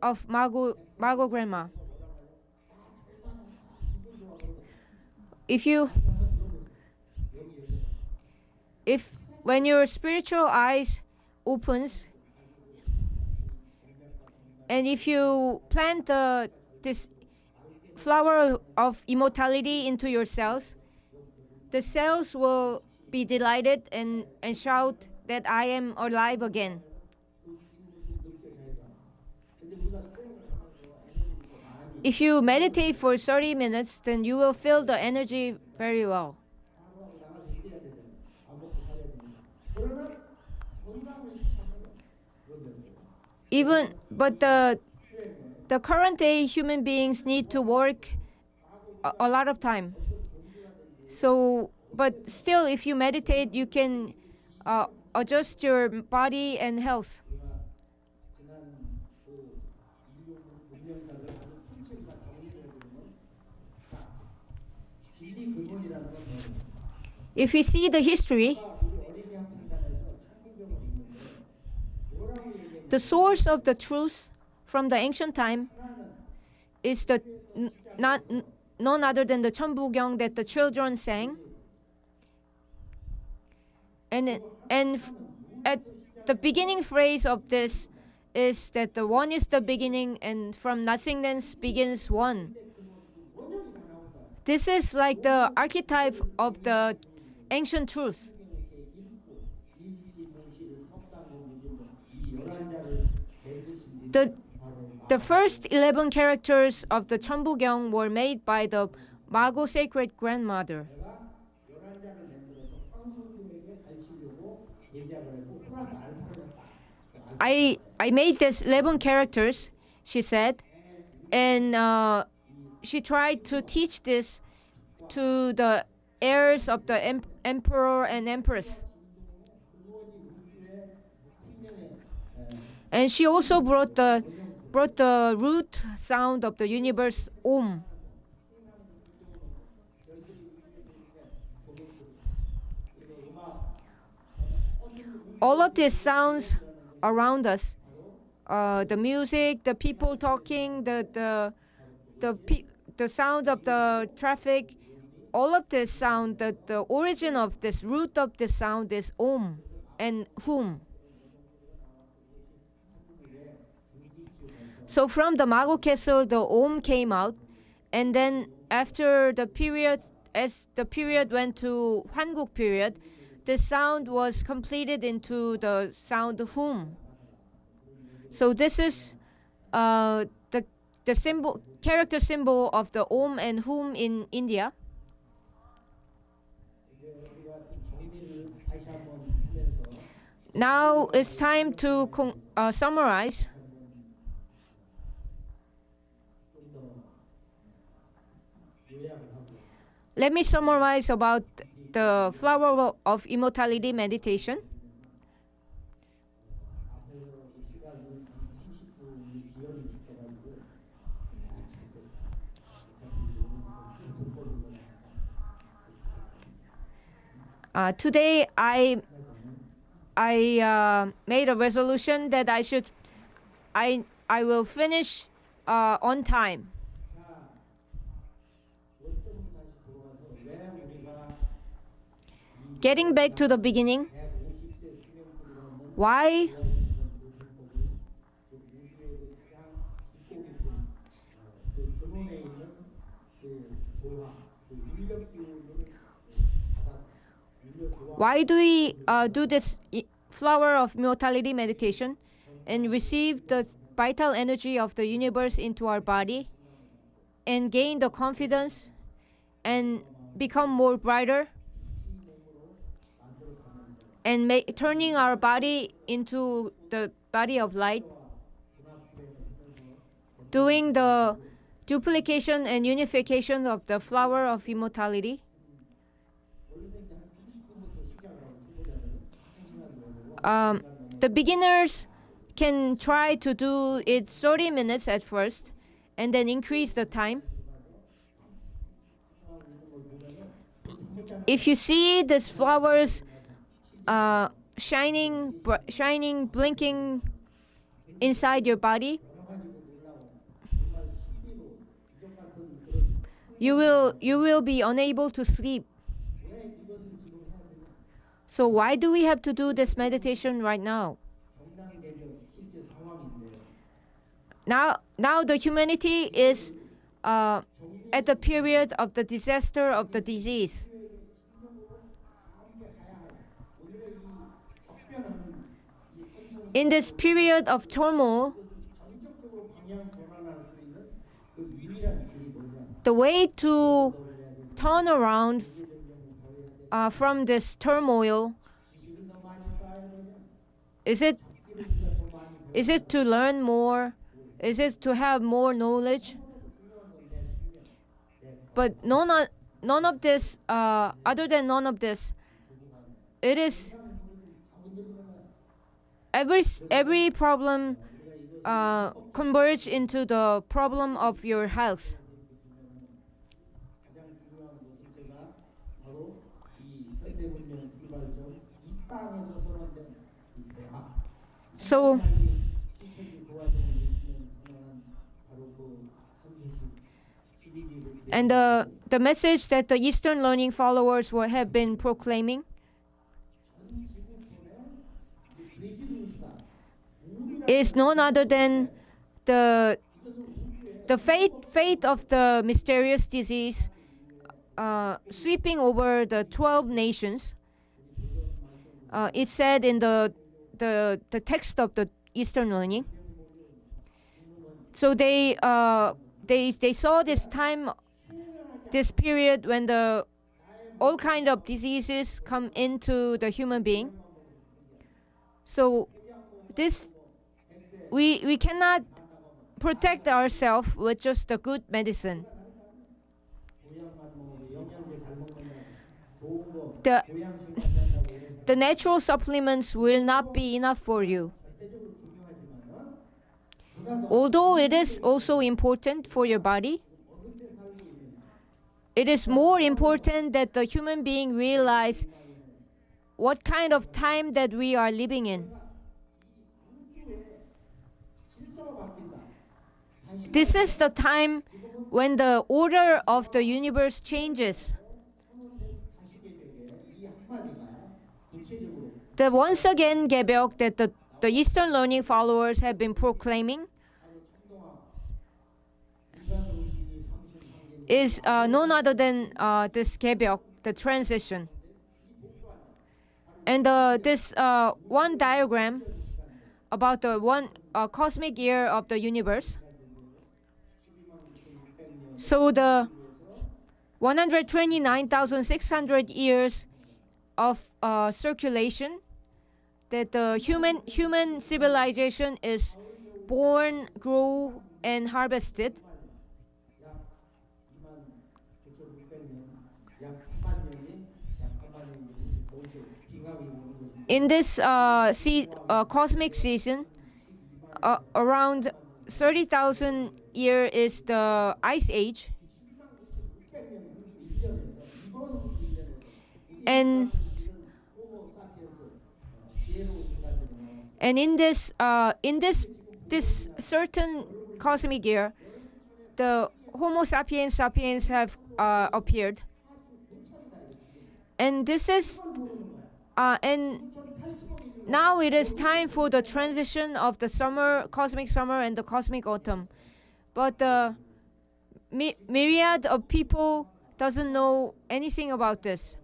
of Mago grandma. When your spiritual eyes opens, and if you plant this flower of immortality into your cells, the cells will be delighted and shout that I am alive again. If you meditate for 30 minutes, then you will feel the energy very well. But the current day human beings need to work a lot of time. So, but still, if you meditate, you can adjust your body and health. If we see the history, the source of the truth from the ancient time is none other than the Cheonbugyeong that the children sang. And at the beginning phrase of this is that the one is the beginning, and from nothingness begins one. This is like the archetype of the ancient truth. The first 11 characters of the Cheonbugyeong were made by the Mago sacred grandmother. I made these 11 characters, she said, and she tried to teach this to the heirs of the emperor and empress. And she also brought the root sound of the universe, Om. All of these sounds around us, the music, the people talking, the sound of the traffic, all of this sound, the origin of this root of this sound is Om and Hum. So from the Mago Castle, the Om came out, and then after the period, as the period went to Hwanguk period, the sound was completed into the sound Hum. So this is the symbol, character symbol of the Om and Hum in India. Now it's time to summarize. Let me summarize about the flower of immortality meditation. Today I made a resolution that I will finish on time. Getting back to the beginning, why do we do this flower of immortality meditation and receive the vital energy of the universe into our body and gain the confidence and become more brighter and turning our body into the body of light, doing the duplication and unification of the flower of immortality. The beginners can try to do it 30 minutes at first and then increase the time. If you see these flowers shining, blinking inside your body, you will be unable to sleep. So why do we have to do this meditation right now? Now the humanity is at the period of the disaster of the disease. in this period of turmoil, 전격적으로 방향 전환할 수 있는 그 유일한 길이 뭐냐? the way to turn around from this turmoil, 지식은 더 많이 쌓아야 되냐? is it 우리가 더 많이 is it to learn more? Is it to have more knowledge? But none of this, other than none of this, it is every problem converge into the problem of your health. 가장 중요한 모습제가 바로 이 현대 문명 출발점 이 땅에서 선언된 이 대학. So 시책이 도와주는 일치는 선언한 바로 그 한계식 and the message that the Eastern learning followers have been proclaiming is none other than the fate of the mysterious disease sweeping over the 12 nations. It's said in the text of the Eastern learning. So they saw this time, this period when all kind of diseases come into the human being. So this we cannot protect ourselves with just the good medicine. The natural supplements will not be enough for you. Although it is also important for your body, it is more important that the human being realize what kind of time that we are living in. This is the time when the order of the universe changes. The once again 개벽 that the Eastern learning followers have been proclaiming is none other than this 개벽, the transition. And this one diagram about the one cosmic year of the universe. So the 129,600 years of circulation that the human civilization is born, grow, and harvested. In this cosmic season, around 30,000 years is the Ice Age, and in this certain cosmic year, the Homo sapiens have appeared, and this is and now it is time for the transition of the cosmic summer and the cosmic autumn. But the myriad of people doesn't know anything about this.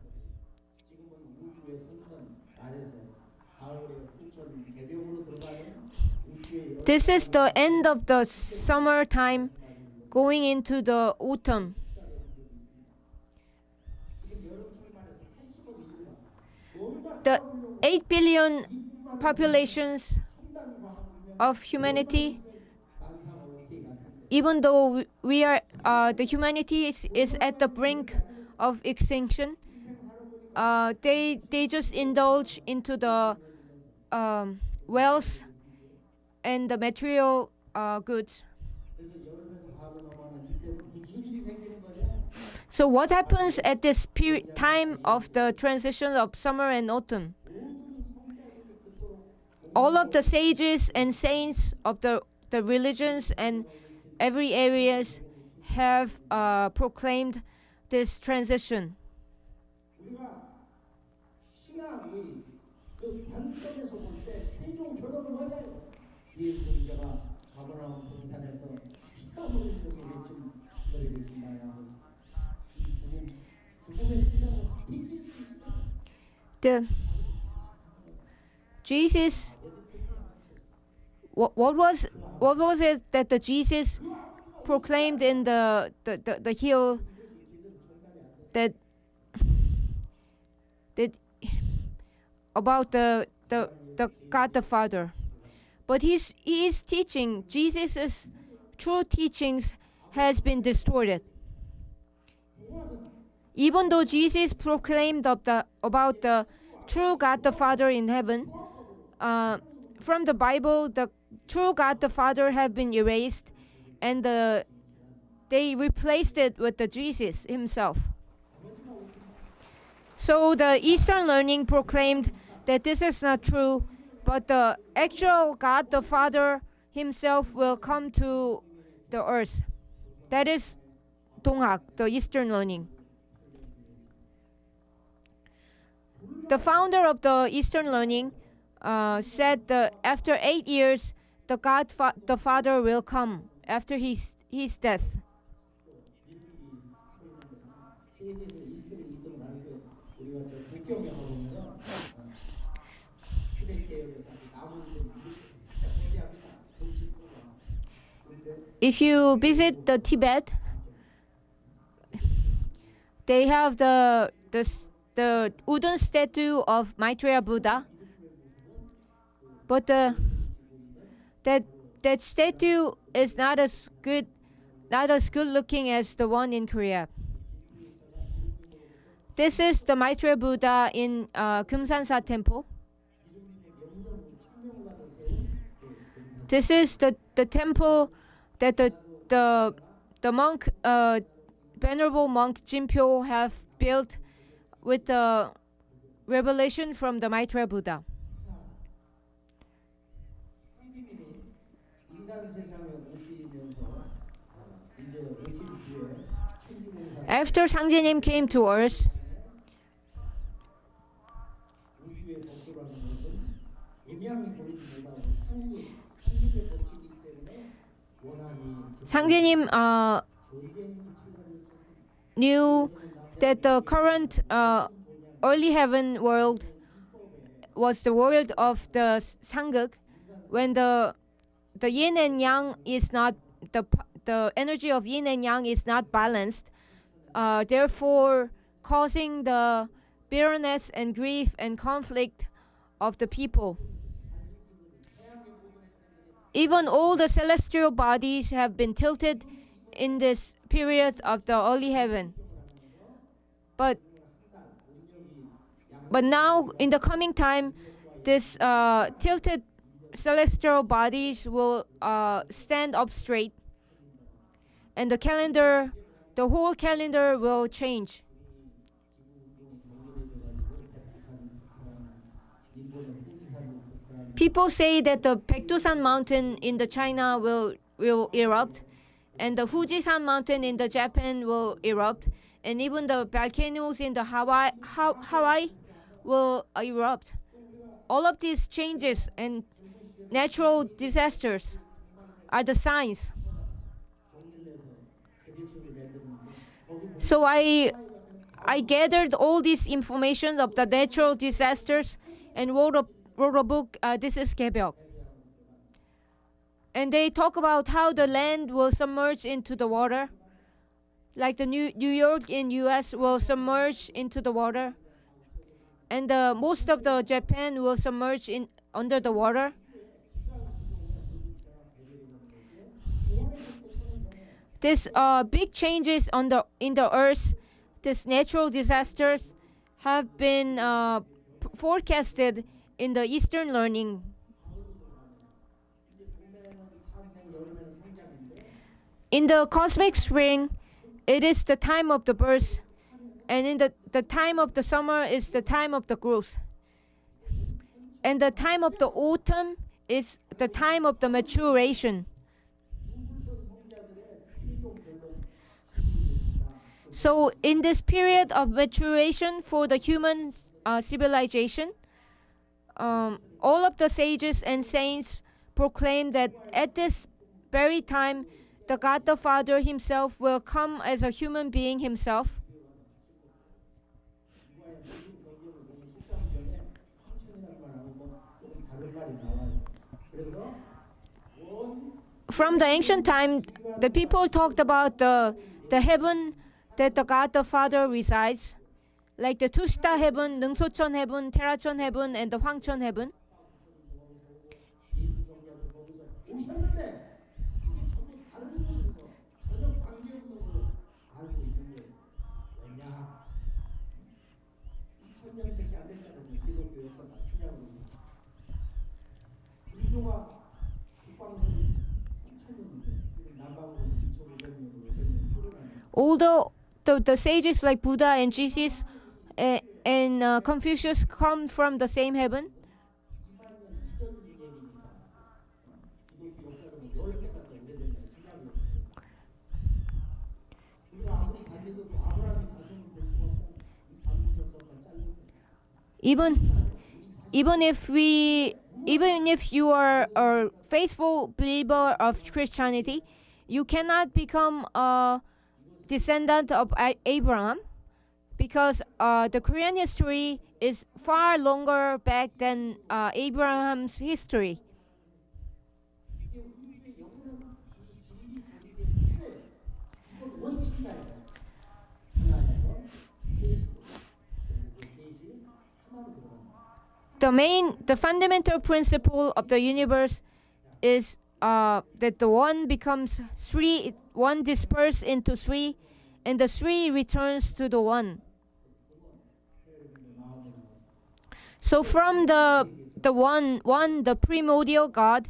This is the end of the summertime, going into the autumn. The 8 billion populations of humanity, even though we are the humanity is at the brink of extinction, they just indulge into the wealth and the material goods. So what happens at this time of the transition of summer and autumn? All of the sages and saints of the religions and every areas have proclaimed this transition. what was it that the Jesus proclaimed in the hill that about the God the Father? But he is teaching, Jesus' true teachings has been distorted. Even though Jesus proclaimed about the true God the Father in heaven, from the Bible, the true God the Father have been erased, and they replaced it with the Jesus himself. So the Eastern learning proclaimed that this is not true, but the actual God the Father himself will come to the earth. That is Donghak, the Eastern learning. The founder of the Eastern learning said that after 8 years, the Father will come after his death. If you visit the Tibet, they have the wooden statue of Maitreya Buddha, but that statue is not as good looking as the one in Korea. This is the Maitreya Buddha in Kumsansa Temple. This is the temple that the monk, venerable monk Jinpyo have built with the revelation from the Maitreya Buddha. After Sangjenim came to earth, Sangjenim knew that the current early heaven world was the world of the Sanguk, when the yin and yang is not the energy of yin and yang is not balanced, therefore causing the bitterness and grief and conflict of the people. Even all the celestial bodies have been tilted in this period of the early heaven. But now, in the coming time, this tilted celestial bodies will stand up straight, and the whole calendar will change. People say that the Baekdusan mountain in the China will erupt, and the Fujisan mountain in the Japan will erupt, and even the volcanoes in the Hawaii will erupt. All of these changes and natural disasters are the signs. So I gathered all this information of the natural disasters and wrote a book, This is Gaebyok. And they talk about how the land will submerge into the water, like the New York in US will submerge into the water, and most of the Japan will submerge under the water. This big changes in the earth, these natural disasters have been forecasted in the Eastern learning. In the cosmic spring, it is the time of the birth, and in the time of the summer is the time of the growth. And the time of the autumn is the time of the maturation. So in this period of maturation for the human civilization, all of the sages and saints proclaim that at this very time, the God the Father himself will come as a human being himself. from the ancient time, the people talked about the heaven that the God the Father resides, like the Tushita heaven, Nungsocheon heaven, Terachon heaven, and the Hwangcheon heaven. Although the sages like Buddha and Jesus and Confucius come from the same heaven, even if you are a faithful believer of Christianity, you cannot become a descendant of Abraham, because the Korean history is far longer back than Abraham's history. The fundamental principle of the universe is that the one becomes three, one disperses into three, and the three returns to the one. So from the one, the primordial God,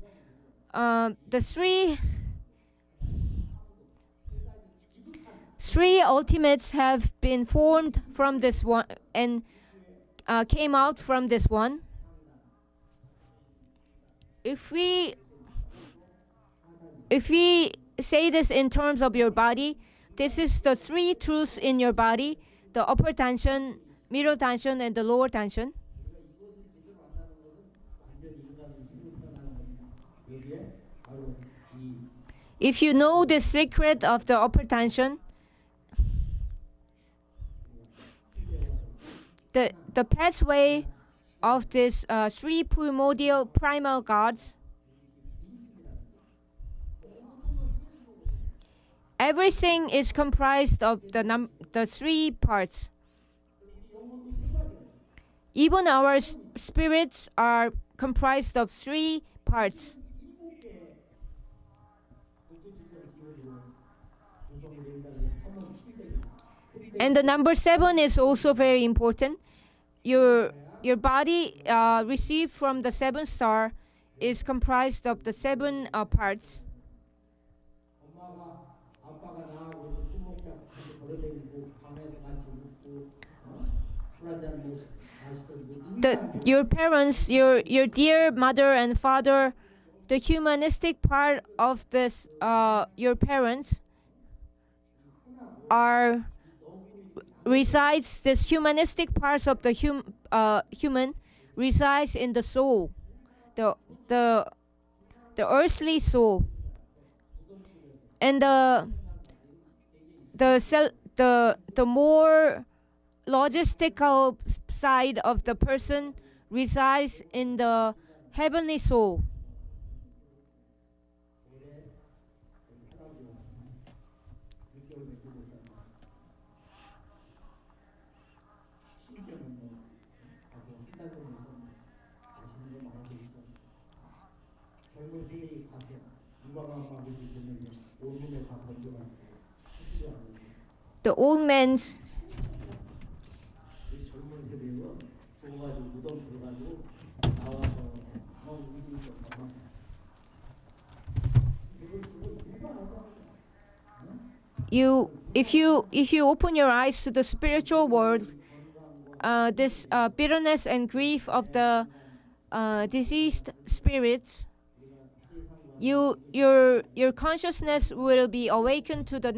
the three ultimates have been formed from this one and came out from this one. If we say this in terms of your body, this is the three truths in your body: the upper tension, middle tension, and the lower tension. If you know the secret of the upper tension, the pathway of this three primordial primal gods, everything is comprised of the three parts. Even our spirits are comprised of three parts. And the number 7 is also very important. Your body received from the 7th star is comprised of the 7 parts. Your parents, your dear mother and father, the humanistic part of this, your parents, resides. This humanistic parts of the human resides in the soul, the earthly soul, and the more logistical side of the person resides in the heavenly soul. The old man's if you open your eyes to the spiritual world, this bitterness and grief of the deceased spirits, your consciousness will be awakened to the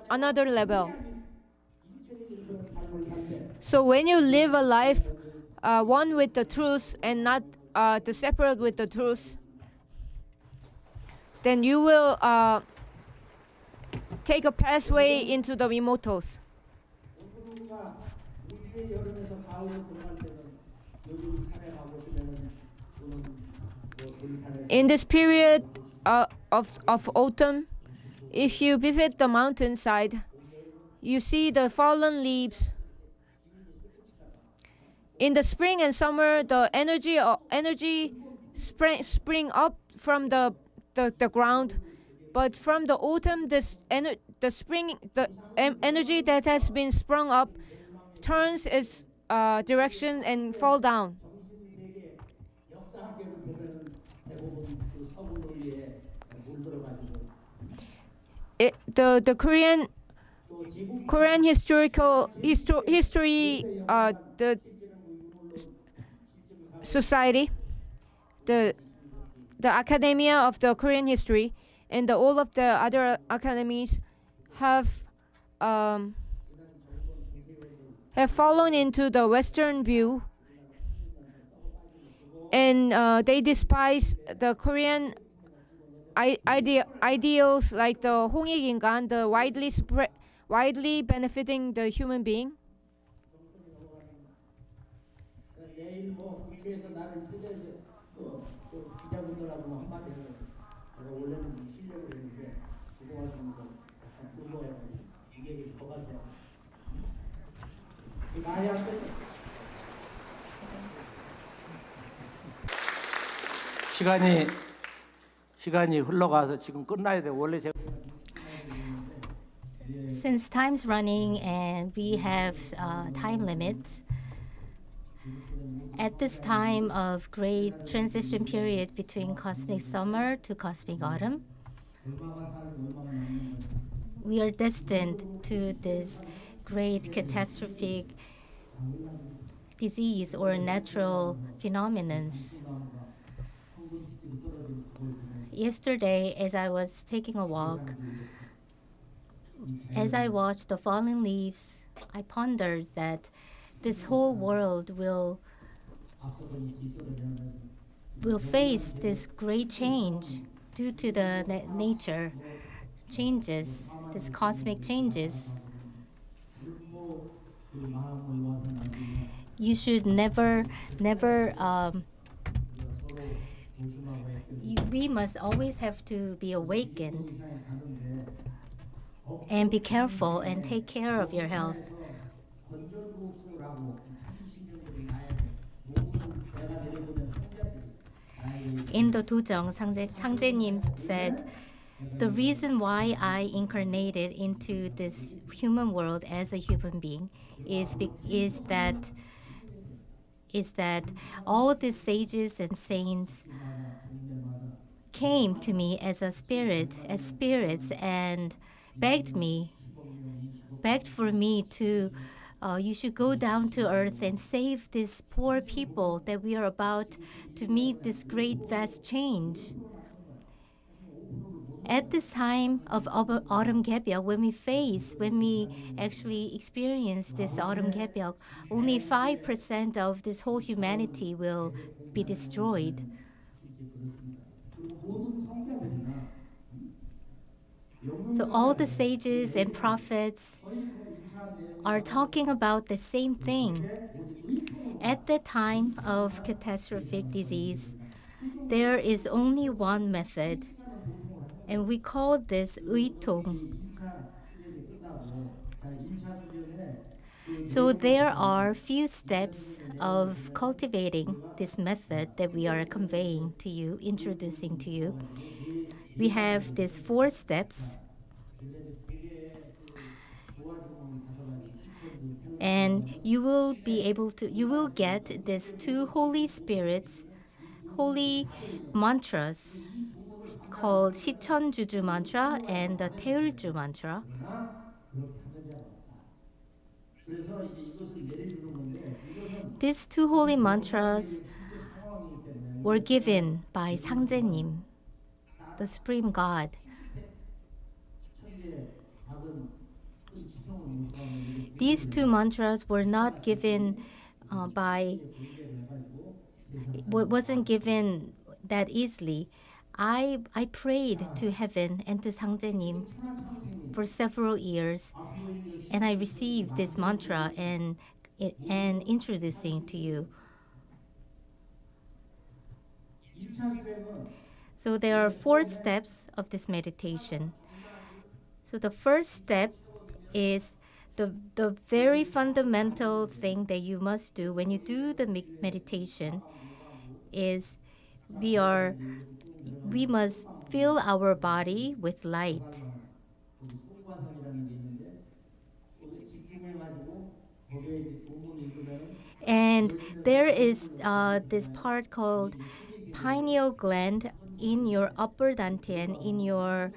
another level. So when you live a life one with the truth and not the separate with the truth, then you will take a pathway into the immortals. In this period, of autumn, if you visit the mountainside, you see the fallen leaves. In the spring and summer, the energy spring up from the ground, but from the autumn, the energy that has been sprung up turns its direction and fall down. The Korean history, the society, the Academia of the Korean History, and all of the other academies have fallen into the Western view, and they despise the Korean ideals like the 홍익인간, the widely benefiting the human being. 내일 뭐 국회에서 나를 초대해서 기자분들하고 한마디 해요. 제가 원래는 쉬려고 했는데 그동안은 약간 불러가지고 이게 더 가서 말이 안 돼. 시간이 흘러가서 지금 끝나야 돼. 원래 제가 Since time's running and we have time limits, at this time of great transition period between cosmic summer to cosmic autumn, we are destined to this great catastrophic disease or natural phenomenon. Yesterday, as I was taking a walk, as I watched the falling leaves, I pondered that this whole world will face this great change due to the nature changes, this cosmic changes. You should never we must always have to be awakened and be careful and take care of your health. In the Dojang, Sangjenim said, the reason why I incarnated into this human world as a human being is that all the sages and saints came to me as spirits, and begged for me to, you should go down to earth and save these poor people that we are about to meet this great vast change. At this time of autumn gyebyok, when we actually experience this autumn gyebyok, only 5% of this whole humanity will be destroyed. So all the sages and prophets are talking about the same thing. At the time of catastrophic disease, there is only one method, and we call this 의통. So there are few steps of cultivating this method that we are conveying to you, introducing to you. We have these 4 steps, and you will get these 2 holy spirits, holy mantras called 시천주주 mantra and the 태을주 mantra. These 2 holy mantras were given by Sangjenim, the Supreme God. These 2 mantras were not given wasn't given that easily. I prayed to heaven and to Sangjenim for several years, and I received this mantra and introducing to you. So there are 4 steps of this meditation. So the first step is the very fundamental thing that you must do when you do the meditation is we must fill our body with light. And there is this part called pineal gland in your upper dantian, in your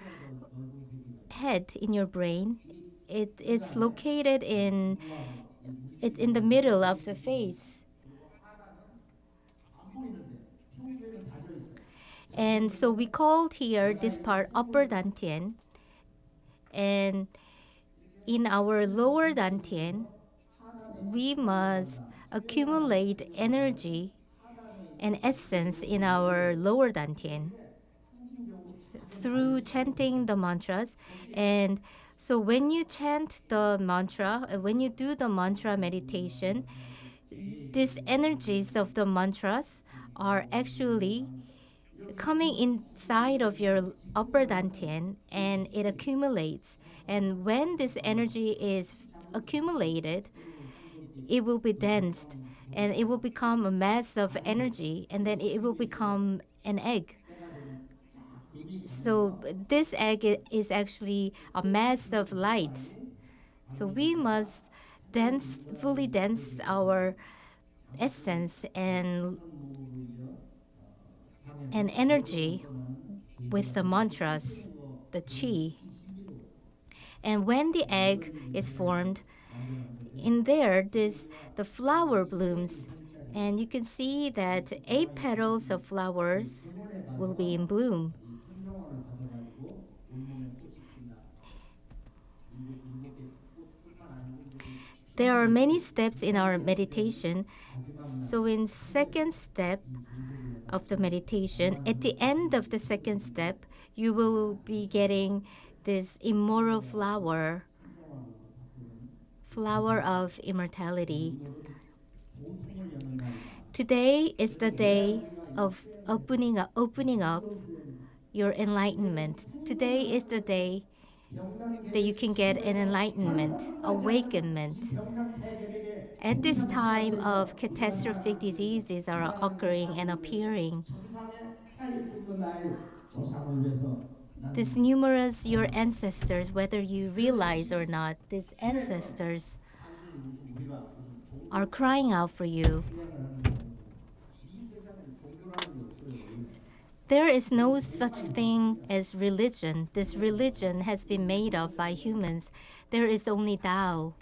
head, in your brain. It's located in the middle of the face. And so we called here this part upper dantian. And in our lower dantian, we must accumulate energy and essence in our lower dantian through chanting the mantras. And so when you chant the mantra, when you do the mantra meditation, these energies of the mantras are actually coming inside of your upper dantian, and it accumulates. And when this energy is accumulated, it will be densed, and it will become a mass of energy, and then it will become an egg. So this egg is actually a mass of light. So we must fully dense our essence and energy with the mantras, the chi. And when the egg is formed, in there, the flower blooms, and you can see that 8 petals of flowers will be in bloom. There are many steps in our meditation. So in second step of the meditation, at the end of the second step, you will be getting this immortal flower of immortality. Today is the day of opening up your enlightenment. Today is the day that you can get an enlightenment, awakenment. At this time of catastrophic diseases are occurring and appearing, these numerous, your ancestors, whether you realize or not, these ancestors are crying out for you. There is no such thing as religion. This religion has been made up by humans. There is only Dao.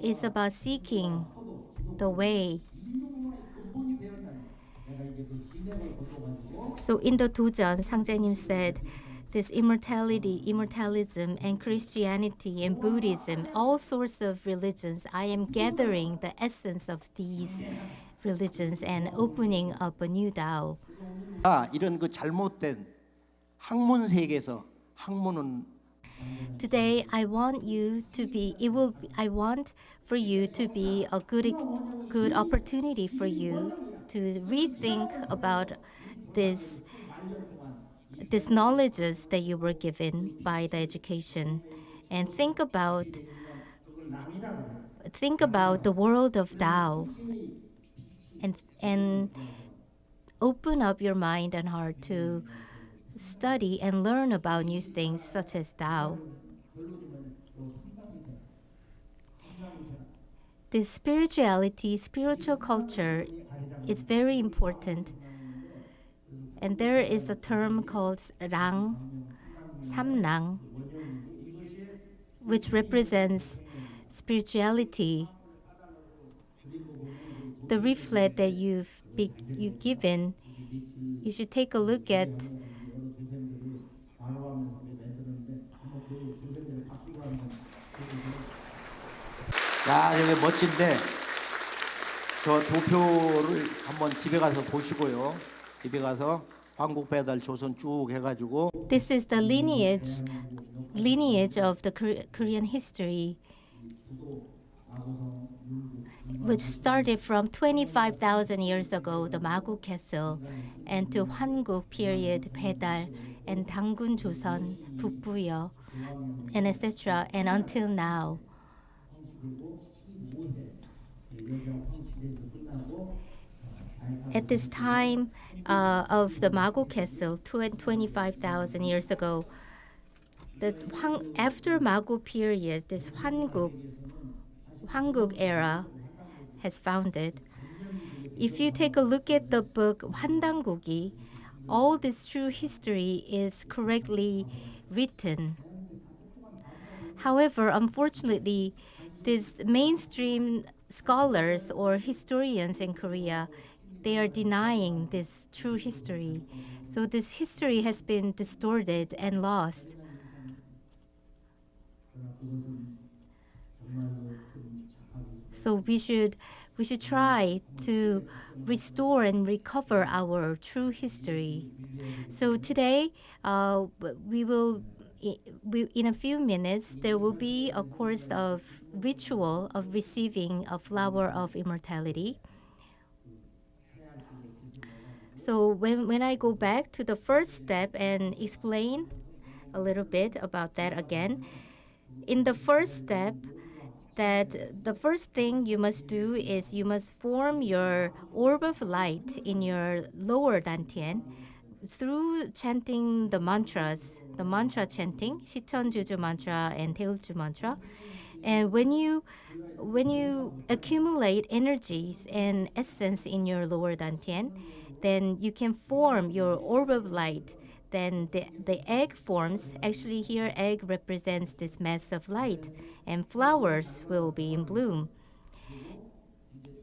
It's about seeking the way. So in the Dojan, Sangjanim said, this immortality, immortalism, and Christianity and Buddhism, all sorts of religions, I am gathering the essence of these religions and opening up a new Dao. 이런 그 잘못된 학문 세계에서 학문은 Today, I want for you to be a good opportunity for you to rethink about these knowledges that you were given by the education, and think about the world of Tao, and open up your mind and heart to study and learn about new things such as Tao. This spiritual culture is very important. And there is a term called Rang, Samrang, which represents spirituality. The leaflet that you've given, you should take a look at. 야, 되게 멋진데 저 도표를 한번 집에 가서 보시고요. 집에 가서 황국 배달 조선 쭉 해가지고. This is the lineage of the Korean history. which started from 25,000 years ago, the Magu Castle, and to Hwanguk period, Baedal, and Dangun Joseon, Bukbuyeol, and etc., and until now. At this time of the Magu Castle, 25,000 years ago, after Magu period, this Hwanguk era has founded. If you take a look at the book Hwandanggogi, all this true history is correctly written. However, unfortunately, these mainstream scholars or historians in Korea, they are denying this true history. So this history has been distorted and lost. So we should try to restore and recover our true history. So today, in a few minutes, there will be a course of ritual of receiving a flower of immortality. So when I go back to the first step and explain a little bit about that again, in the first step, that the first thing you must do is you must form your orb of light in your lower dantian through chanting the mantras, the mantra chanting, Shicheonjuju mantra and Daeulju mantra. And when you accumulate energies and essence in your lower dantian, then you can form your orb of light. Then the egg forms. Actually, here egg represents this mass of light, and flowers will be in bloom.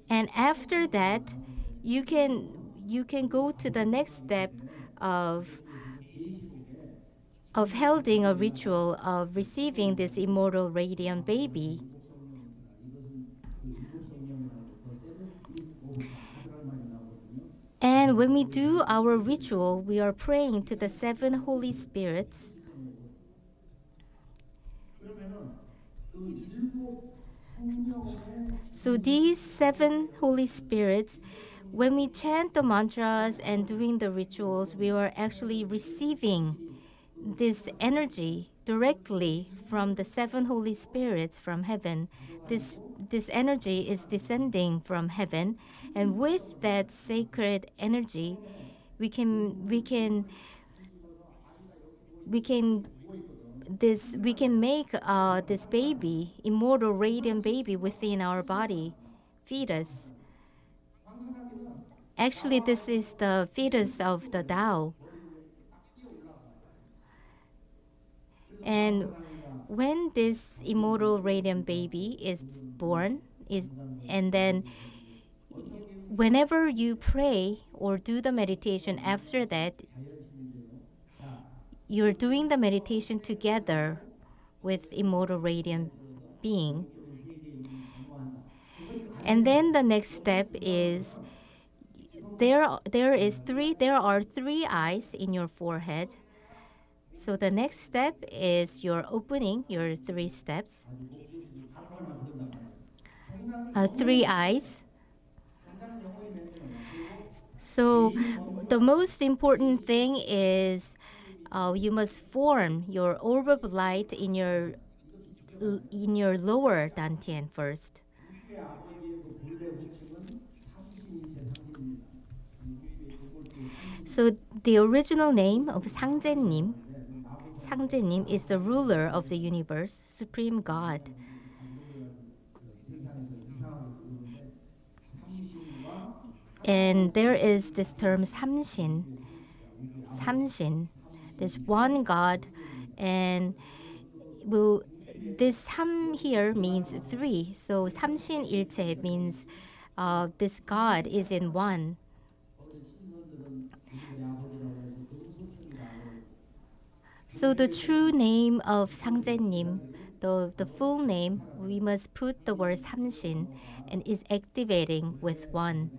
And after that, you can go to the next step of holding a ritual of receiving this immortal radiant baby. And when we do our ritual, we are praying to the 7 Holy Spirits. So these 7 Holy Spirits, when we chant the mantras and doing the rituals, we are actually receiving this energy directly from the 7 Holy Spirits from heaven. This energy is descending from heaven, and with that sacred energy, we can make this baby, immortal radiant baby within our body, fetus. Actually, this is the fetus of the Tao. And when this immortal radiant baby is born, and then whenever you pray or do the meditation after that, you're doing the meditation together with immortal radiant being. And then the next step is there are 3 eyes in your forehead. So the next step is you're opening your 3 steps. 3 eyes. So the most important thing is you must form your orb of light in your lower dantian first. So the original name of Sangjenim is the ruler of the universe, supreme God. And there is this term Samshin. There's one God, and this Sam here means 3. So Samshin Ilche means this God is in one. So the true name of Sangjenim, the full name, we must put the word Samshin, and is activating with 1.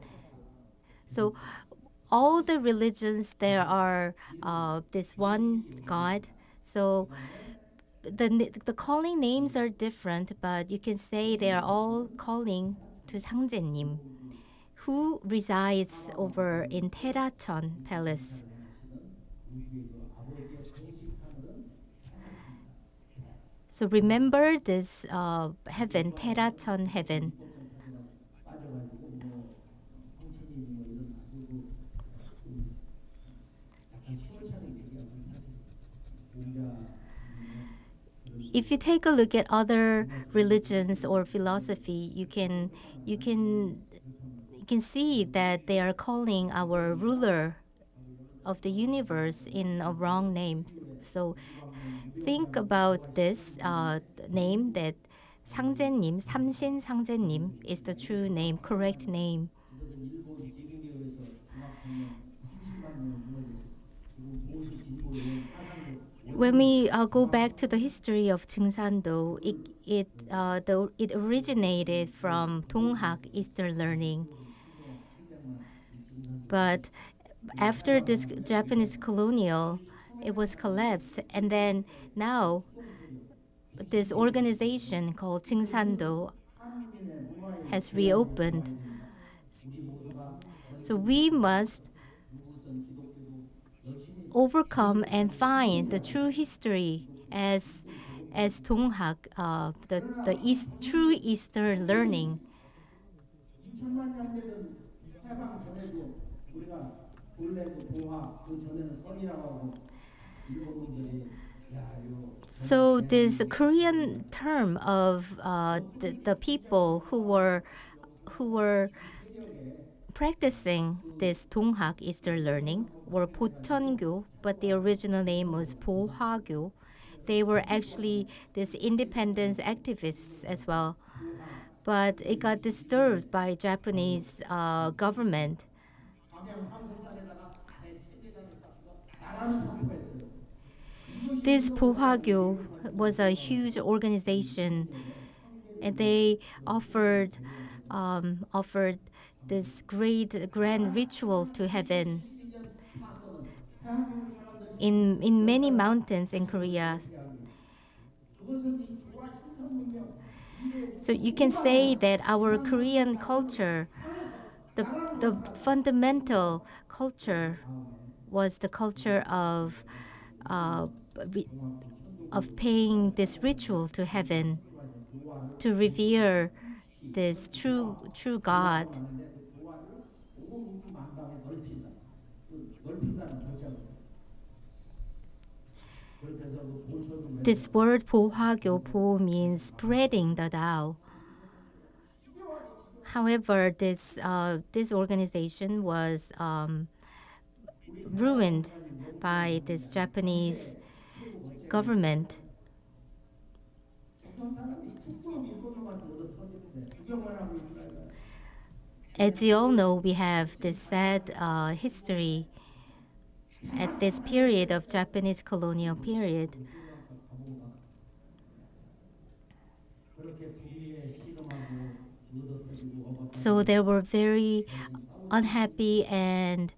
So all the religions, there are this one God. So the calling names are different, but you can say they are all calling to 상제님, who resides over in Terachon Palace. So remember this heaven, Terachon heaven. If you take a look at other religions or philosophy, you can see that they are calling our ruler of the universe in a wrong name. So think about this name, that 상제님, 삼신 상제님 is the true name, correct name. When we go back to the history of Jeung San Do, it originated from Donghak Eastern learning. But after this Japanese colonial, it was collapsed, and then now this organization called Jeung San Do has reopened. So we must overcome and find the true history as Donghak, the true Eastern learning. So this Korean term of the people who were practicing this Donghak Eastern learning were Pocheongyo, but the original name was Pohagyo. They were actually these independence activists as well, but it got disturbed by Japanese government. This Pohagyo was a huge organization, and they offered this great grand ritual to heaven in many mountains in Korea. So you can say that our Korean culture, the fundamental culture, was the culture of paying this ritual to heaven, to revere this true God. This word 보화교, 보 means spreading the Tao. However, this organization was ruined by this Japanese government. As you all know, we have this sad history at this period of Japanese colonial period. So there were very unhappy and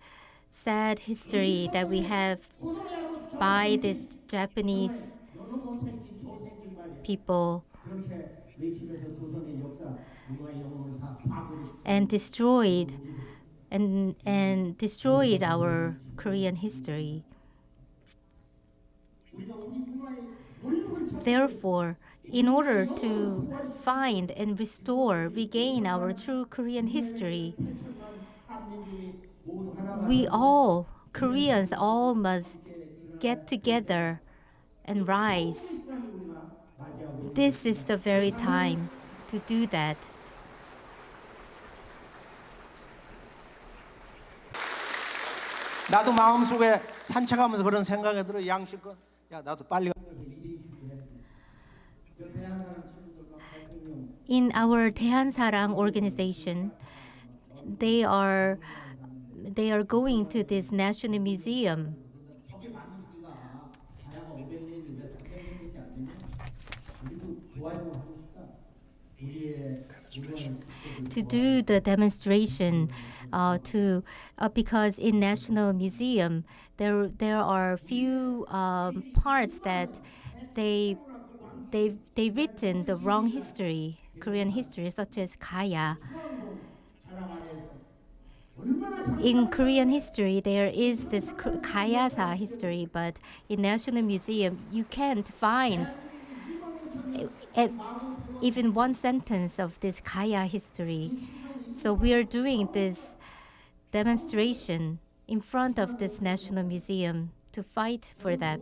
sad history that we have by this Japanese people, and destroyed our Korean history. Therefore, in order to find and regain our true Korean history, we all, Koreans, all must get together and rise. This is the very time to do that. 나도 마음속에 산책하면서 그런 생각이 들어. 양식은 야 나도 빨리. In our 대한사랑 organization, they are going to this National Museum. To do the demonstration, because in National Museum there are few parts that they've written the wrong history. Korean history, such as Kaya. In Korean history, there is this Kayasa history, but in National Museum, you can't find even one sentence of this Kaya history. So we are doing this demonstration in front of this National Museum to fight for that.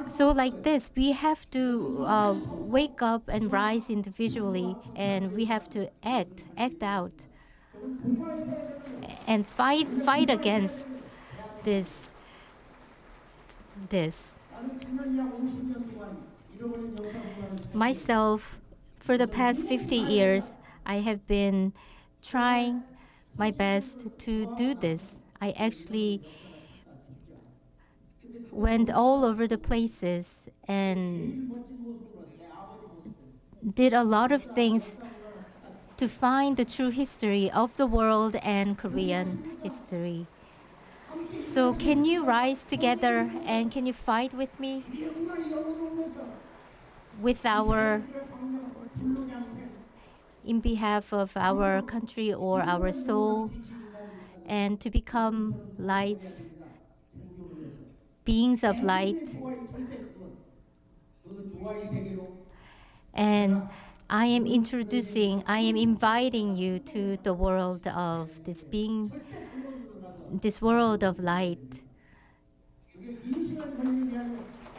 So like this, we have to wake up and rise individually, and we have to act out, and fight against this. Myself, for the past 50 years, I have been trying my best to do this. I actually went all over the places and did a lot of things to find the true history of the world and Korean history. So can you rise together and can you fight with me? With in behalf of our country or our soul, and to become lights, beings of light. And I am inviting you to the world of this being, this world of light.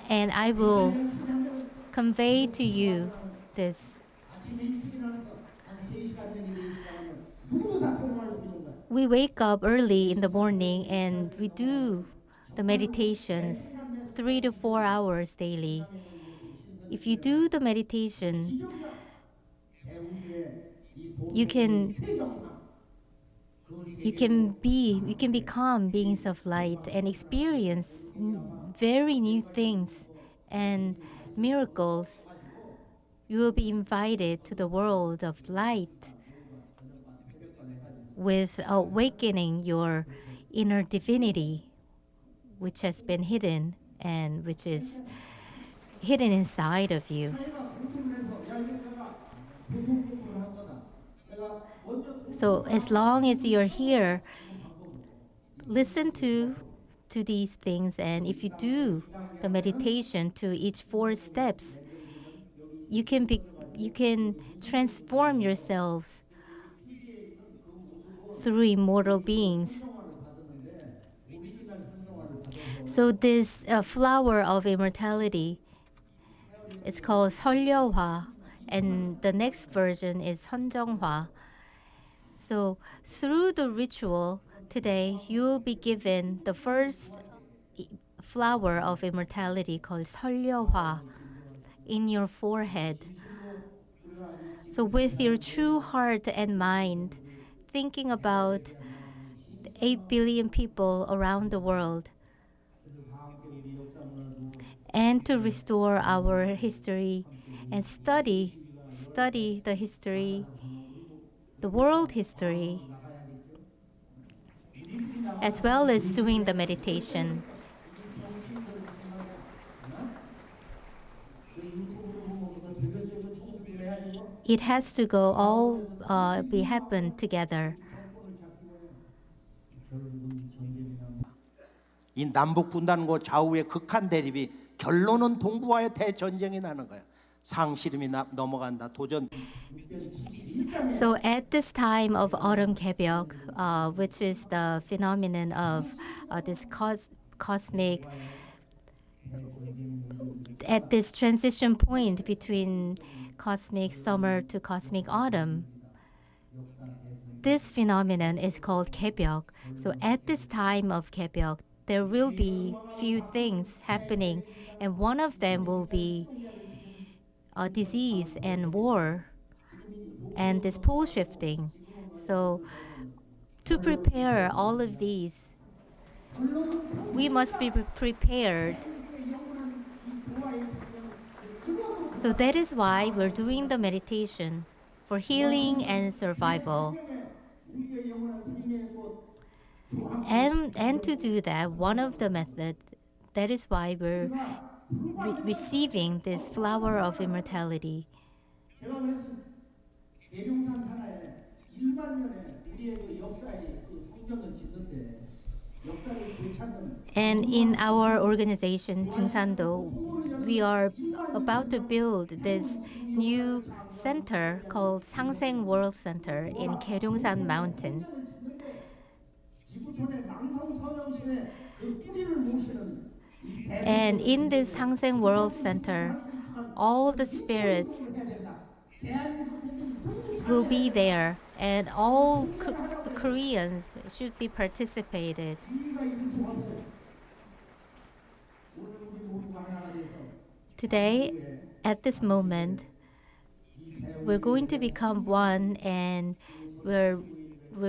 And I will convey to you this. We wake up early in the morning and we do the meditations 3 to 4 hours daily. If you do the meditation, you can become beings of light and experience very new things and miracles. You will be invited to the world of light with awakening your inner divinity, which has been hidden and which is hidden inside of you. So as long as you're here, listen to these things, and if you do the meditation to each 4 steps, you can transform yourselves through immortal beings. So this flower of immortality, it's called 설려화, and the next version is 헌정화. So through the ritual today, you will be given the first flower of immortality called 설려화 in your forehead. So with your true heart and mind, thinking about the 8 billion people around the world, and to restore our history and study the history, the world history, as well as doing the meditation. It has to go all be happen together. 이 남북 분단과 좌우의 극한 대립이 결론은 동북아의 대전쟁이 나는 거야. 상시름이 넘어간다. 도전. So at this time of autumn 개벽, which is the phenomenon of this cosmic, at this transition point between cosmic summer to cosmic autumn, this phenomenon is called 개벽. So at this time of 개벽, there will be few things happening, and one of them will be disease and war and this pole shifting. So to prepare all of these, we must be prepared. So that is why we're doing the meditation for healing and survival. And to do that, one of the methods, that is why we're receiving this flower of immortality. 제가 그랬습니다. 계룡산 하나에 1만 년의 우리의 그 역사의 그 성전을 짓는데 역사를 되찾는. And in our organization, Jeung San Do, we are about to build this new center called Sangseng World Center in Gyeongsan Mountain. 지구촌의 망성 서명신의 그 뿌리를 모시는 And in this Sangseng World Center, all the spirits will be there, and all Koreans should be participated. Today, at this moment, we're going to become one, and we're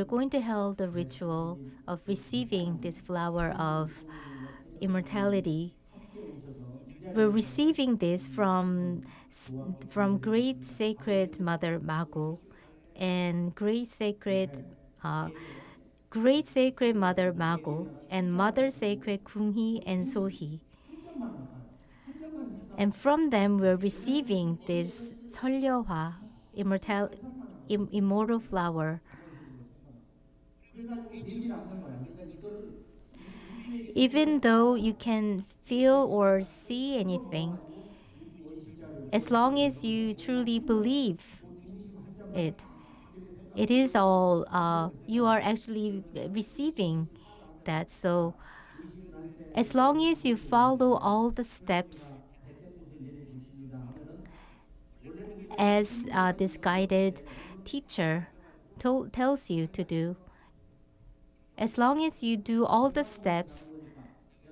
going to hold the ritual of receiving this flower of immortality. We're receiving this from great sacred Mother Magu and great sacred Mother Magu and Mother Sacred Kunghi and Sohi. And from them, we're receiving this 설려화, immortal flower. Even though you can feel or see anything, as long as you truly believe it, it is all, you are actually receiving that. So as long as you follow all the steps as this guided teacher tells you to do, as long as you do all the steps,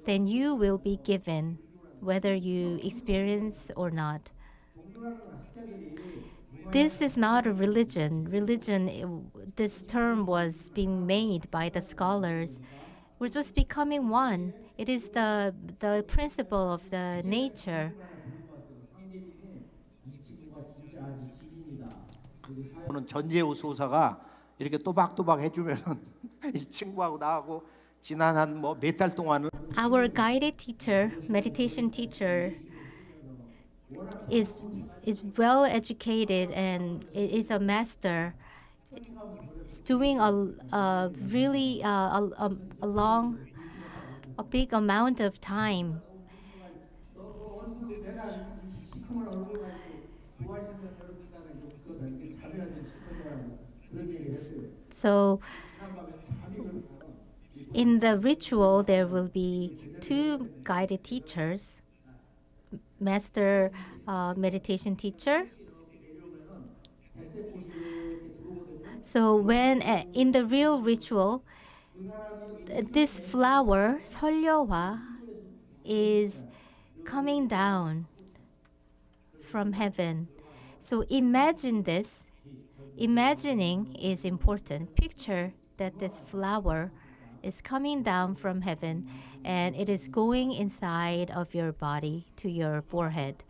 then you will be given, whether you experience or not. This is not a religion. This term was being made by the scholars. We're just becoming one. It is the principle of the nature. 전재우소사가 이렇게 또박또박 해주면은 이 친구하고 나하고 지난 한 뭐 몇 달 동안은 Our guided teacher, meditation teacher, is well educated and is a master. Is doing a really a big amount of time. So in the ritual, there will be two guided teachers, master meditation teacher. So when in the real ritual, this flower, 설려화, is coming down from heaven. So imagine this. Imagining is important. Picture that this flower is coming down from heaven and it is going inside of your body to your forehead.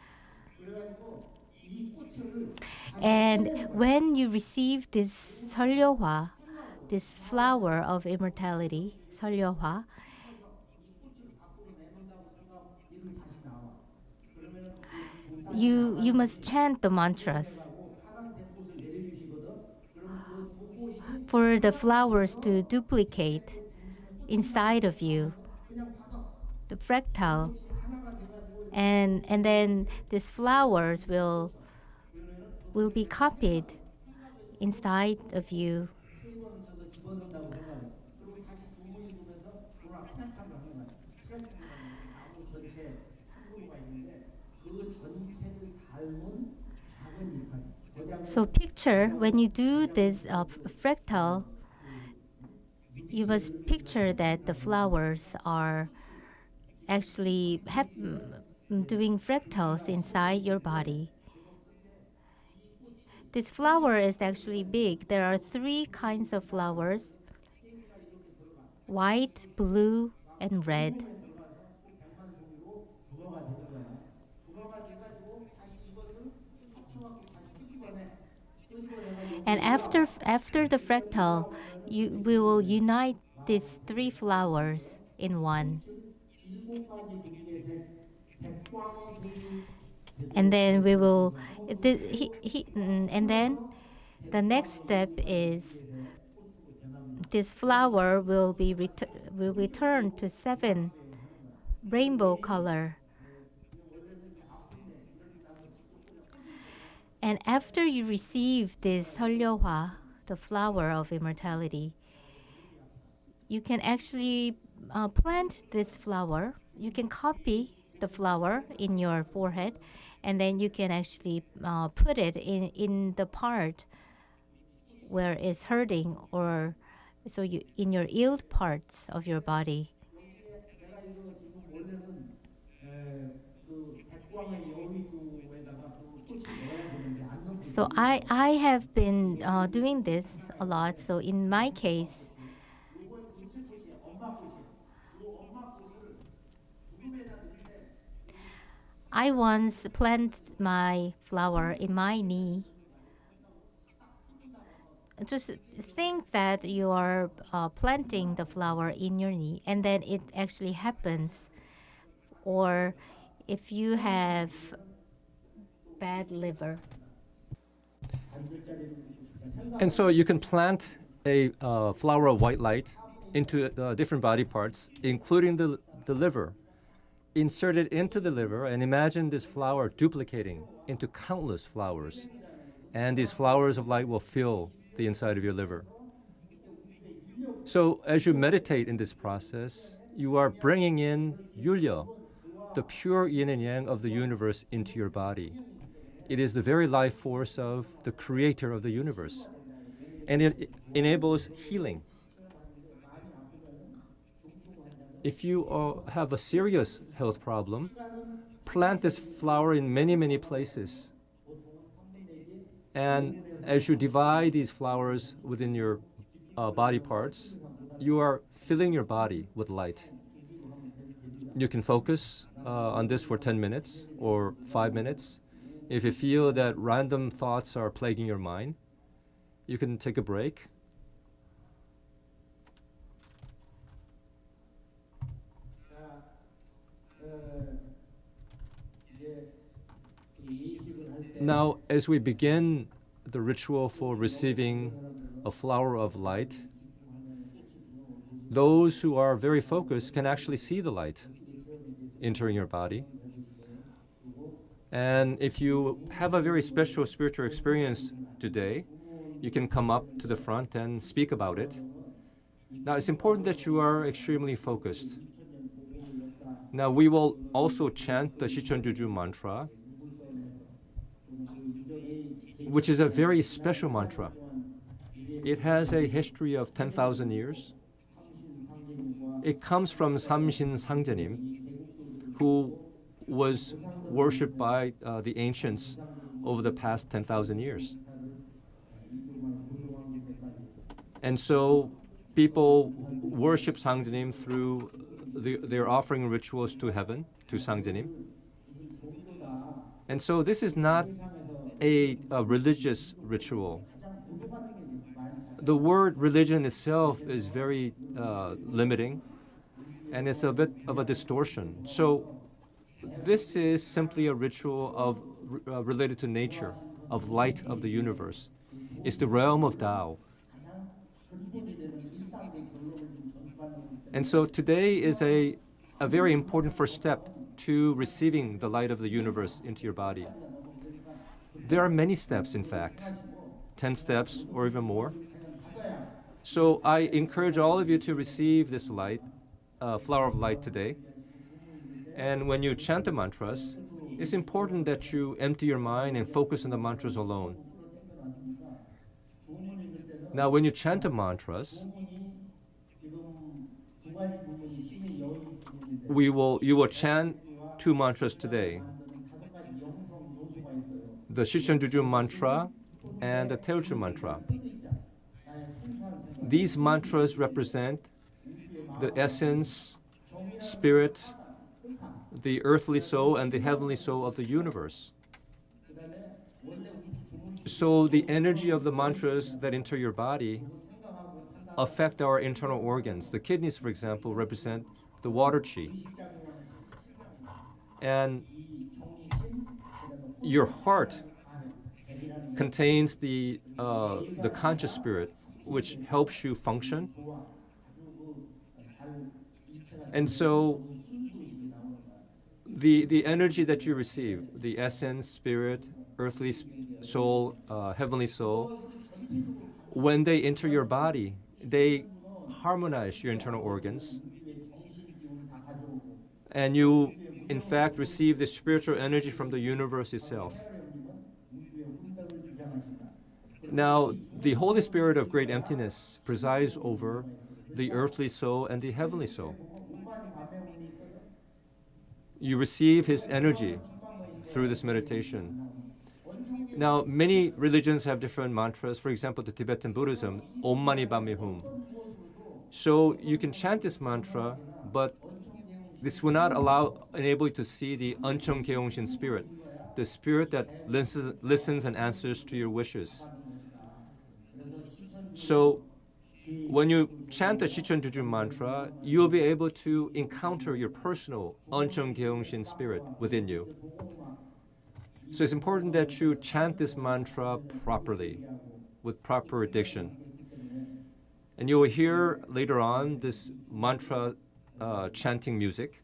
And when you receive this 설려화, this flower of immortality, 설려화, you must chant the mantras for the flowers to duplicate inside of you, the fractal, and then these flowers will be copied inside of you. So picture when you do this fractal, you must picture that the flowers are actually doing fractals inside your body. This flower is actually big. There are 3 kinds of flowers: white, blue, and red. And after the fractal, we will unite these 3 flowers in one. And then we will, and then the next step is this flower will be turned to 7 rainbow color. And after you receive this 설려화, the flower of immortality, you can actually plant this flower. You can copy the flower in your forehead, and then you can actually put it in the part where it's hurting, or so you in your ill parts of your body. So I have been doing this a lot. So in my case, I once planted my flower in my knee. Just think that you are planting the flower in your knee, and then it actually happens. Or if you have bad liver. And so you can plant a flower of white light into different body parts, including the liver. Insert it into the liver and imagine this flower duplicating into countless flowers. And these flowers of light will fill the inside of your liver. So as you meditate in this process, you are bringing in Yulya, the pure yin and yang of the universe, into your body. It is the very life force of the creator of the universe. And it enables healing. If you have a serious health problem, plant this flower in many, many places. And as you divide these flowers within your body parts, you are filling your body with light. You can focus on this for 10 minutes or 5 minutes. If you feel that random thoughts are plaguing your mind, you can take a break. Now, as we begin the ritual for receiving a flower of light, those who are very focused can actually see the light entering your body. And if you have a very special spiritual experience today, you can come up to the front and speak about it. Now, it's important that you are extremely focused. Now, we will also chant the Shichon-Juju mantra, which is a very special mantra. It has a history of 10,000 years. It comes from Samshin Sangjanim, who was worshipped by the ancients over the past 10,000 years. And so people worship Sangjanim through their offering rituals to heaven, to Sangjanim. And so this is not a religious ritual. The word religion itself is very limiting, and it's a bit of a distortion. So this is simply a ritual of related to nature, of light of the universe. It's the realm of Dao. And so today is a very important first step to receiving the light of the universe into your body. There are many steps, in fact, 10 steps or even more. So I encourage all of you to receive this light, flower of light today. And when you chant the mantras, it's important that you empty your mind and focus on the mantras alone. Now, when you chant the mantras, you will chant 2 mantras today: the Shichon-Juju mantra and the Teochu mantra. These mantras represent the essence, spirit, the earthly soul, and the heavenly soul of the universe. So the energy of the mantras that enter your body affect our internal organs. The kidneys, for example, represent the water chi. And your heart contains the conscious spirit, which helps you function. And so the energy that you receive, the essence, spirit, earthly soul, heavenly soul, when they enter your body, they harmonize your internal organs. And you, in fact, receive the spiritual energy from the universe itself. Now, the Holy Spirit of great emptiness presides over the earthly soul and the heavenly soul. You receive his energy through this meditation. Now, many religions have different mantras. For example, the Tibetan Buddhism, Om Mani Padme Hum. So you can chant this mantra, but this will not enable you to see the Ahn Gyeong-jeon spirit, the spirit that listens and answers to your wishes. So when you chant the Shichon Juju mantra, you will be able to encounter your personal Ahn Gyeong-jeon spirit within you. So it's important that you chant this mantra properly, with proper diction. And you will hear later on this mantra chanting music.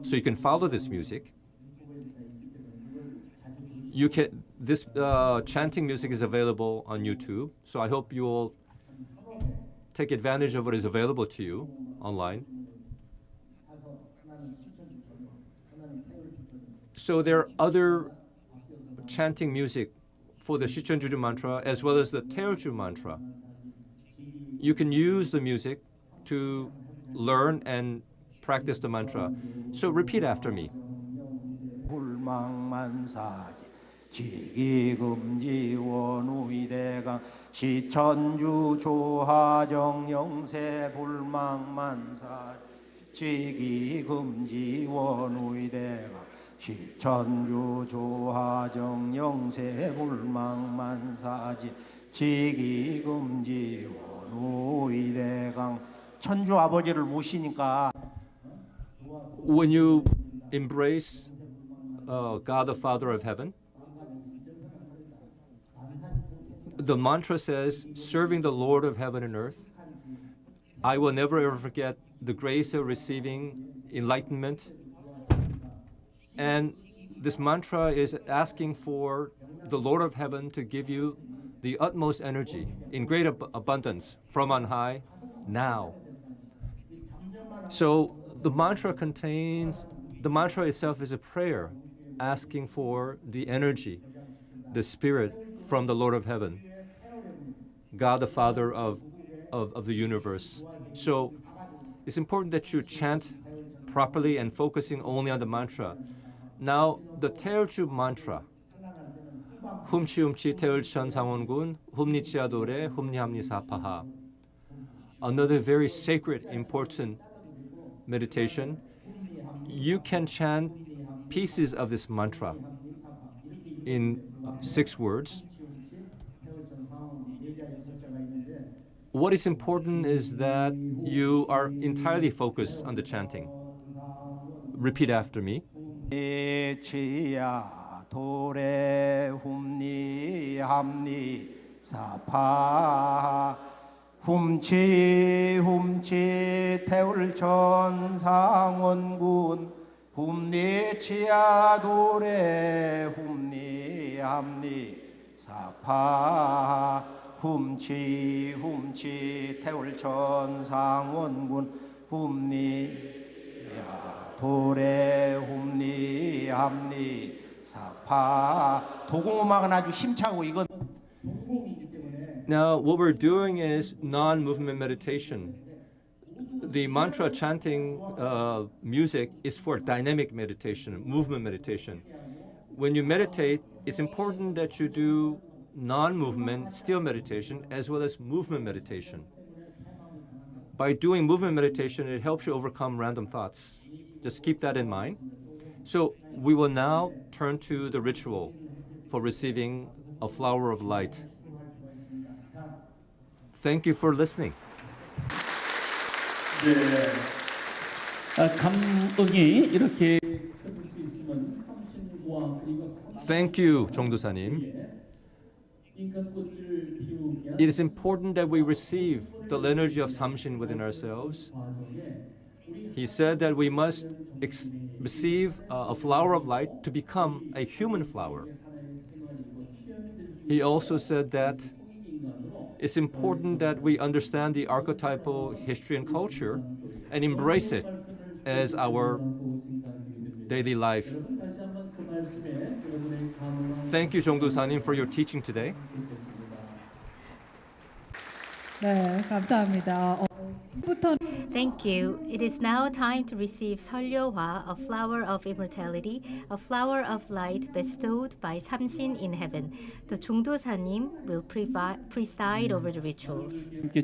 So you can follow this music. This chanting music is available on YouTube. So I hope you will take advantage of what is available to you online. So there are other chanting music for the Shichon Juju mantra as well as the Teochu mantra. You can use the music to learn and practice the mantra. So repeat after me. 지기금지원우위대강 시천주 조하정영세 불망만사 지기금지원우위대강 시천주 조하정영세 불망만사지 지기금지원우위대강 천주 아버지를 모시니까 When you embrace God the Father of Heaven, the mantra says, serving the Lord of heaven and earth, I will never ever forget the grace of receiving enlightenment. And this mantra is asking for the Lord of heaven to give you the utmost energy in great abundance from on high now. So the mantra itself is a prayer asking for the energy, the spirit from the Lord of heaven, God the Father of the universe. So it's important that you chant properly and focusing only on the mantra. Now, the Teolchu mantra, humchi teolcheon 상원군, humnichiadore, humnihamni sapaha. Another very sacred, important meditation. You can chant pieces of this mantra in 6 words. What is important is that you are entirely focused on the chanting. Repeat after me. 도레 훔니 함니 사파 훔치 태울천 상원군 훔니 치야 도레 훔니 함니 사파 훔치 태울천 상원군 훔니 도레 훔니 함니 사파 도공음악은 아주 힘차고 이건 Now, what we're doing is non-movement meditation. The mantra chanting music is for dynamic meditation, movement meditation. When you meditate, it's important that you do non-movement, still meditation, as well as movement meditation. By doing movement meditation, it helps you overcome random thoughts. Just keep that in mind. So we will now turn to the ritual for receiving a flower of light. Thank you for listening. 감응이 이렇게 Thank you, Jongdosanim. It is important that we receive the lineage of Samshin within ourselves. He said that we must receive a flower of light to become a human flower. He also said that it's important that we understand the archetypal history and culture and embrace it as our daily life. Thank you, Jongdosanim, for your teaching today. 네, 감사합니다. 부터 Thank you. It is now time to receive 설료화, a flower of immortality, a flower of light bestowed by Samshin in heaven. The Jongdosanim will preside over the rituals. 함께